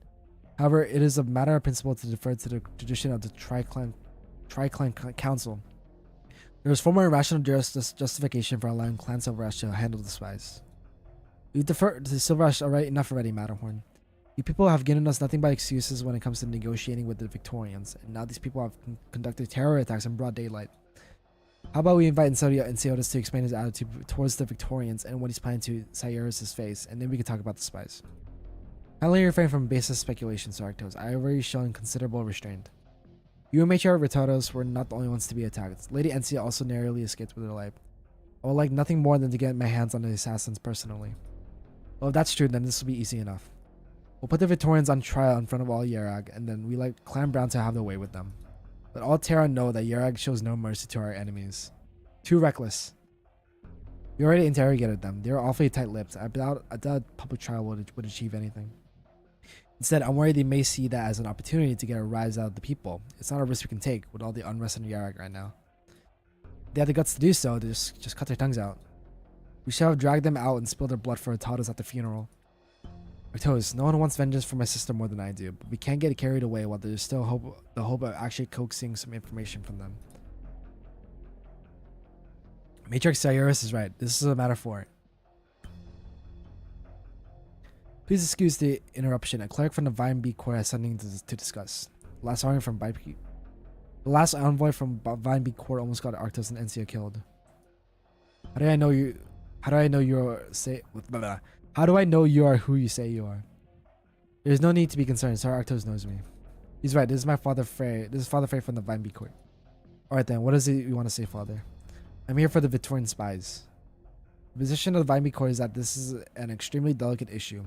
However, it is a matter of principle to defer to the tradition of the Tri-Clan Council. There is formal and rational justification for allowing Clan Silver Ash to handle the spies. We defer to the Silver Ash enough already, Matterhorn. You people have given us nothing but excuses when it comes to negotiating with the Victorians, and now these people have conducted terror attacks in broad daylight. How about we invite Enciotas to explain his attitude towards the Victorians and what he's planning to Cyrus' face, and then we can talk about the spies. Kindly refrain from baseless speculation, Arctos. I have already shown considerable restraint. You and Matriarch Retardos were not the only ones to be attacked. Lady Encia also narrowly escaped with her life. I would like nothing more than to get my hands on the assassins personally. Well, if that's true, then this will be easy enough. We'll put the Victorians on trial in front of all Yerag, and then we let Clan Brown to have their way with them. Let all Terra know that Yerag shows no mercy to our enemies. Too reckless. We already interrogated them. They were awfully tight-lipped. I doubt public trial would achieve anything. Instead, I'm worried they may see that as an opportunity to get a rise out of the people. It's not a risk we can take with all the unrest in Yerag right now. If they have the guts to do so, they just cut their tongues out. We shall have dragged them out and spilled their blood for Artados at the funeral. Artados, no one wants vengeance for my sister more than I do, but we can't get carried away while there's still the hope of actually coaxing some information from them. Matriarch Cyrus is right. This is a matter for it. Please excuse the interruption. A cleric from the Vine Bee Court has something to discuss. The last envoy from Vine Bee Court almost got Arctos and Encia killed. How do I know you are who you say you are? There's no need to be concerned. Sir Arctos knows me. He's right. This is my Father Frey. This is Father Frey from the Vine Bee Court. Alright then, what is it you want to say, Father? I'm here for the Victorian spies. The position of the Vine Bee Court is that this is an extremely delicate issue.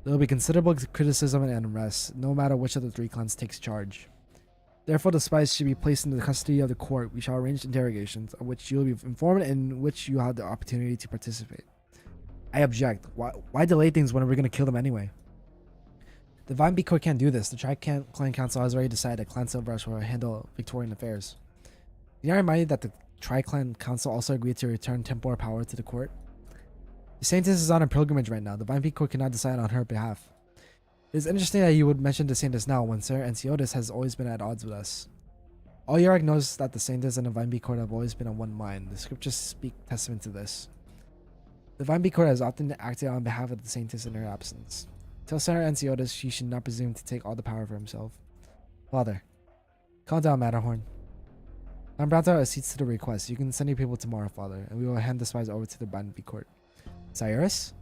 There will be considerable criticism and unrest, no matter which of the three clans takes charge. Therefore, the spies should be placed in the custody of the court. We shall arrange interrogations, of which you will be informed and in which you have the opportunity to participate. I object. Why delay things when we're going to kill them anyway? The Vine Bee Court can't do this. The Tri-Clan Council has already decided that Clan Silverash will handle Victorian affairs. Did I remind you that the Tri-Clan Council also agreed to return temporal power to the court? The Saintess is on a pilgrimage right now. The Vine Bee Court cannot decide on her behalf. It is interesting that you would mention the Saintess now when Sir Enciotas has always been at odds with us. All Yerag knows that the Saintess and the Vine Bee Court have always been on one mind. The scriptures speak testament to this. The Vine Bee Court has often acted on behalf of the Saintess in her absence. Tell Sir Enciotas she should not presume to take all the power for himself. Father, calm down, Matterhorn. I'm about to accede to the request. You can send your people tomorrow, Father, and we will hand the spies over to the Vine Bee Court. Cyrus?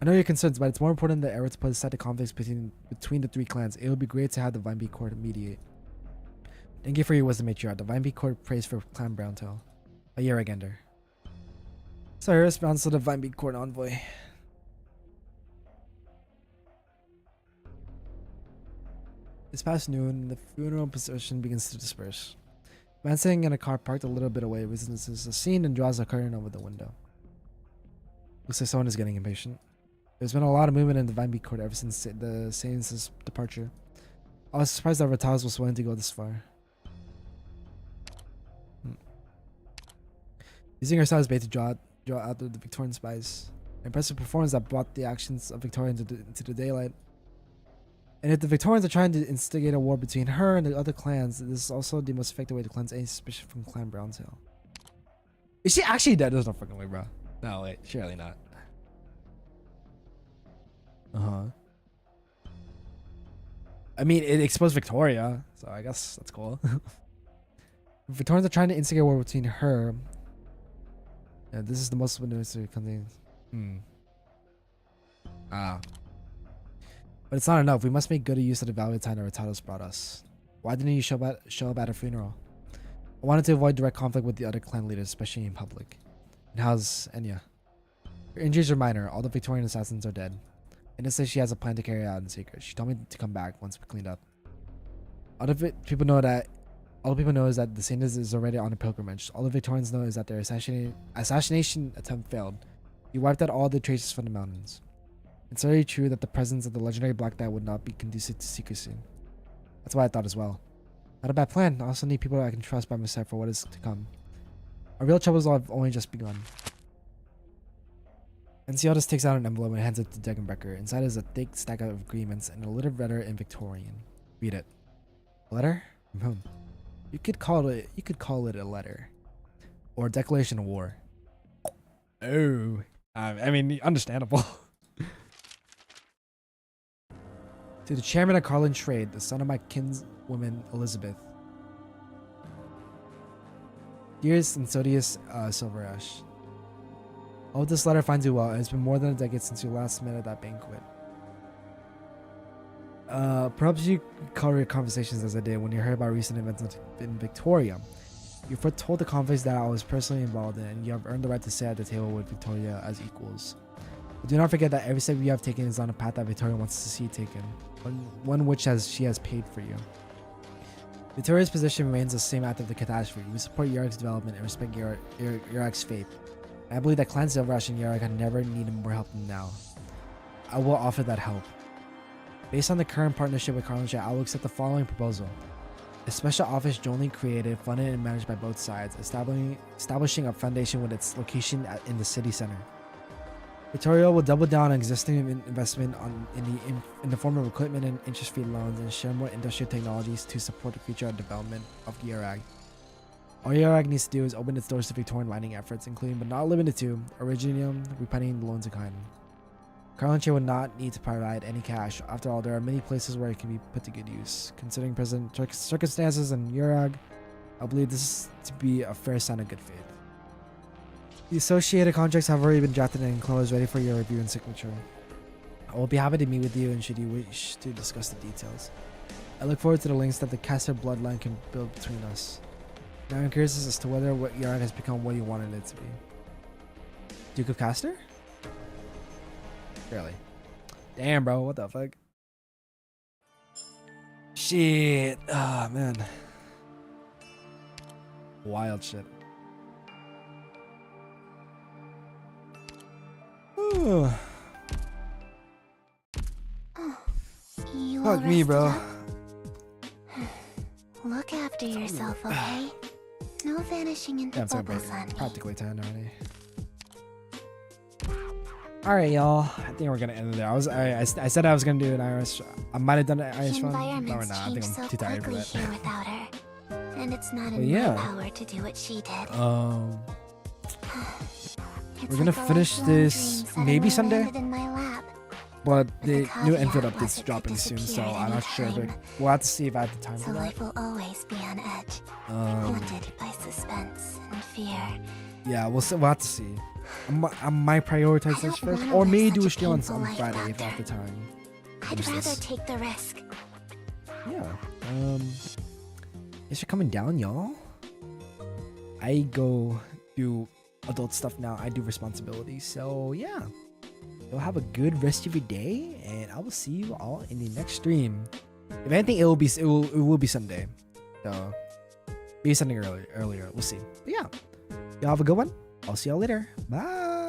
I know your concerns, but it's more important than ever to put aside the conflicts between the three clans. It would be great to have the Vine Bee Court mediate. Thank you for your wisdom, Matriarch. The Vine Bee Court prays for Clan Browntail. A year agander. Cyrus bounds to the Vine Bee Court envoy. It's past noon. The funeral procession begins to disperse. A man sitting in a car parked a little bit away witnesses the scene and draws a curtain over the window. Looks like someone is getting impatient. There's been a lot of movement in the Vine Bee Court ever since the Saints' departure. I was surprised that Rataz was willing to go this far. Using her size bait to draw out the Victorian spies. An impressive performance that brought the actions of Victoria into the daylight. And if the Victorians are trying to instigate a war between her and the other clans, this is also the most effective way to cleanse any suspicion from Clan Browntail. Is she actually dead? There's no fucking way, bro. No, wait. Surely not. Uh-huh. I mean, it exposed Victoria, so I guess that's cool. Victorians are trying to instigate a war between her. Yeah, this is the most unnecessary contains. But it's not enough. We must make good use of the valuable time that Ratados brought us. Why didn't you show up at her funeral? I wanted to avoid direct conflict with the other clan leaders, especially in public. And how's Enya? Her injuries are minor. All the Victorian assassins are dead. Enya says she has a plan to carry out in secret. She told me to come back once we cleaned up. All the people know is that the Saint is already on a pilgrimage. All the Victorians know is that their assassination attempt failed. You wiped out all the traces from the mountains. It's very true that the presence of the legendary Black Knight would not be conducive to secrecy. That's what I thought as well. Not a bad plan. I also need people I can trust by my side for what is to come. Our real troubles have only just begun. Enciotis takes out an envelope and hands it to Degenbrecher. Inside is a thick stack of agreements and a little letter in Victorian. Read it. A letter? From whom? You could call it a letter. Or a declaration of war. Oh. I mean, understandable. To the chairman of Carlin Trade, the son of my kinswoman Elizabeth. Dearest and Sodius Silverash. I hope this letter finds you well. It's been more than a decade since you last met at that banquet. Perhaps you call your conversations as I did when you heard about recent events in Victoria. You foretold the conflicts that I was personally involved in, and you have earned the right to sit at the table with Victoria as equals. But do not forget that every step you have taken is on a path that Victoria wants to see taken, one which she has paid for you. Victoria's position remains the same after the catastrophe. We support Yarek's development and respect Yarek's faith. I believe that Clan Silverash and Yarek have never needed more help than now. I will offer that help. Based on the current partnership with Carlin Trade, I will accept the following proposal. A special office jointly created, funded, and managed by both sides, establishing a foundation with its location in the city center. Victoria will double down on existing investment in the form of equipment and interest-free loans and share more industrial technologies to support the future development of Yarag. All Yarag needs to do is open its doors to Victorian mining efforts, including but not limited to Originium, repaying the loans in kind. Carlin Trade would not need to provide any cash. After all, there are many places where it can be put to good use. Considering present circumstances in Yarag, I believe this to be a fair sign of good faith. The associated contracts have already been drafted and enclosed, ready for your review and signature. I will be happy to meet with you and should you wish to discuss the details. I look forward to the links that the Caster bloodline can build between us. Now I'm curious as to whether what Yarag has become what you wanted it to be. Duke of Caster? Really? Damn, bro, what the fuck? Shit. Oh, man. Wild shit. Ooh. You Fuck all me, bro. rested up? Look after yourself, okay? No vanishing into Yeah, I'm bubbles on me. practically 10 already. Alright, y'all. I think we're gonna end it there. I said I was gonna do an Irish. I might have done an Irish The one. No, we're environment's not. I think changed I'm so too tired for quickly that. here without her, and it's not But in yeah. my power to do what she did. It's We're gonna like a finish lifelong this dream maybe suddenly Sunday, landed in my lap. but the new caveat Enfield was update's it dropping could soon, so disappear at I'm any not sure. But time. we'll have to see if I have the time So for that. life will always be on edge, haunted by suspense and fear. Yeah, we'll have to see. I might prioritize I this don't first, wanna or live maybe such do a a stream on painful life, Friday if I Doctor. have the time. I'd Who's rather this? take the risk. Yeah. Thanks for coming down, y'all. I go do adult stuff now. I do responsibilities. So yeah. You'll have a good rest of your day, and I will see you all in the next stream. If anything, it will be Sunday. So maybe something earlier. We'll see. But yeah. Y'all have a good one. I'll see y'all later. Bye.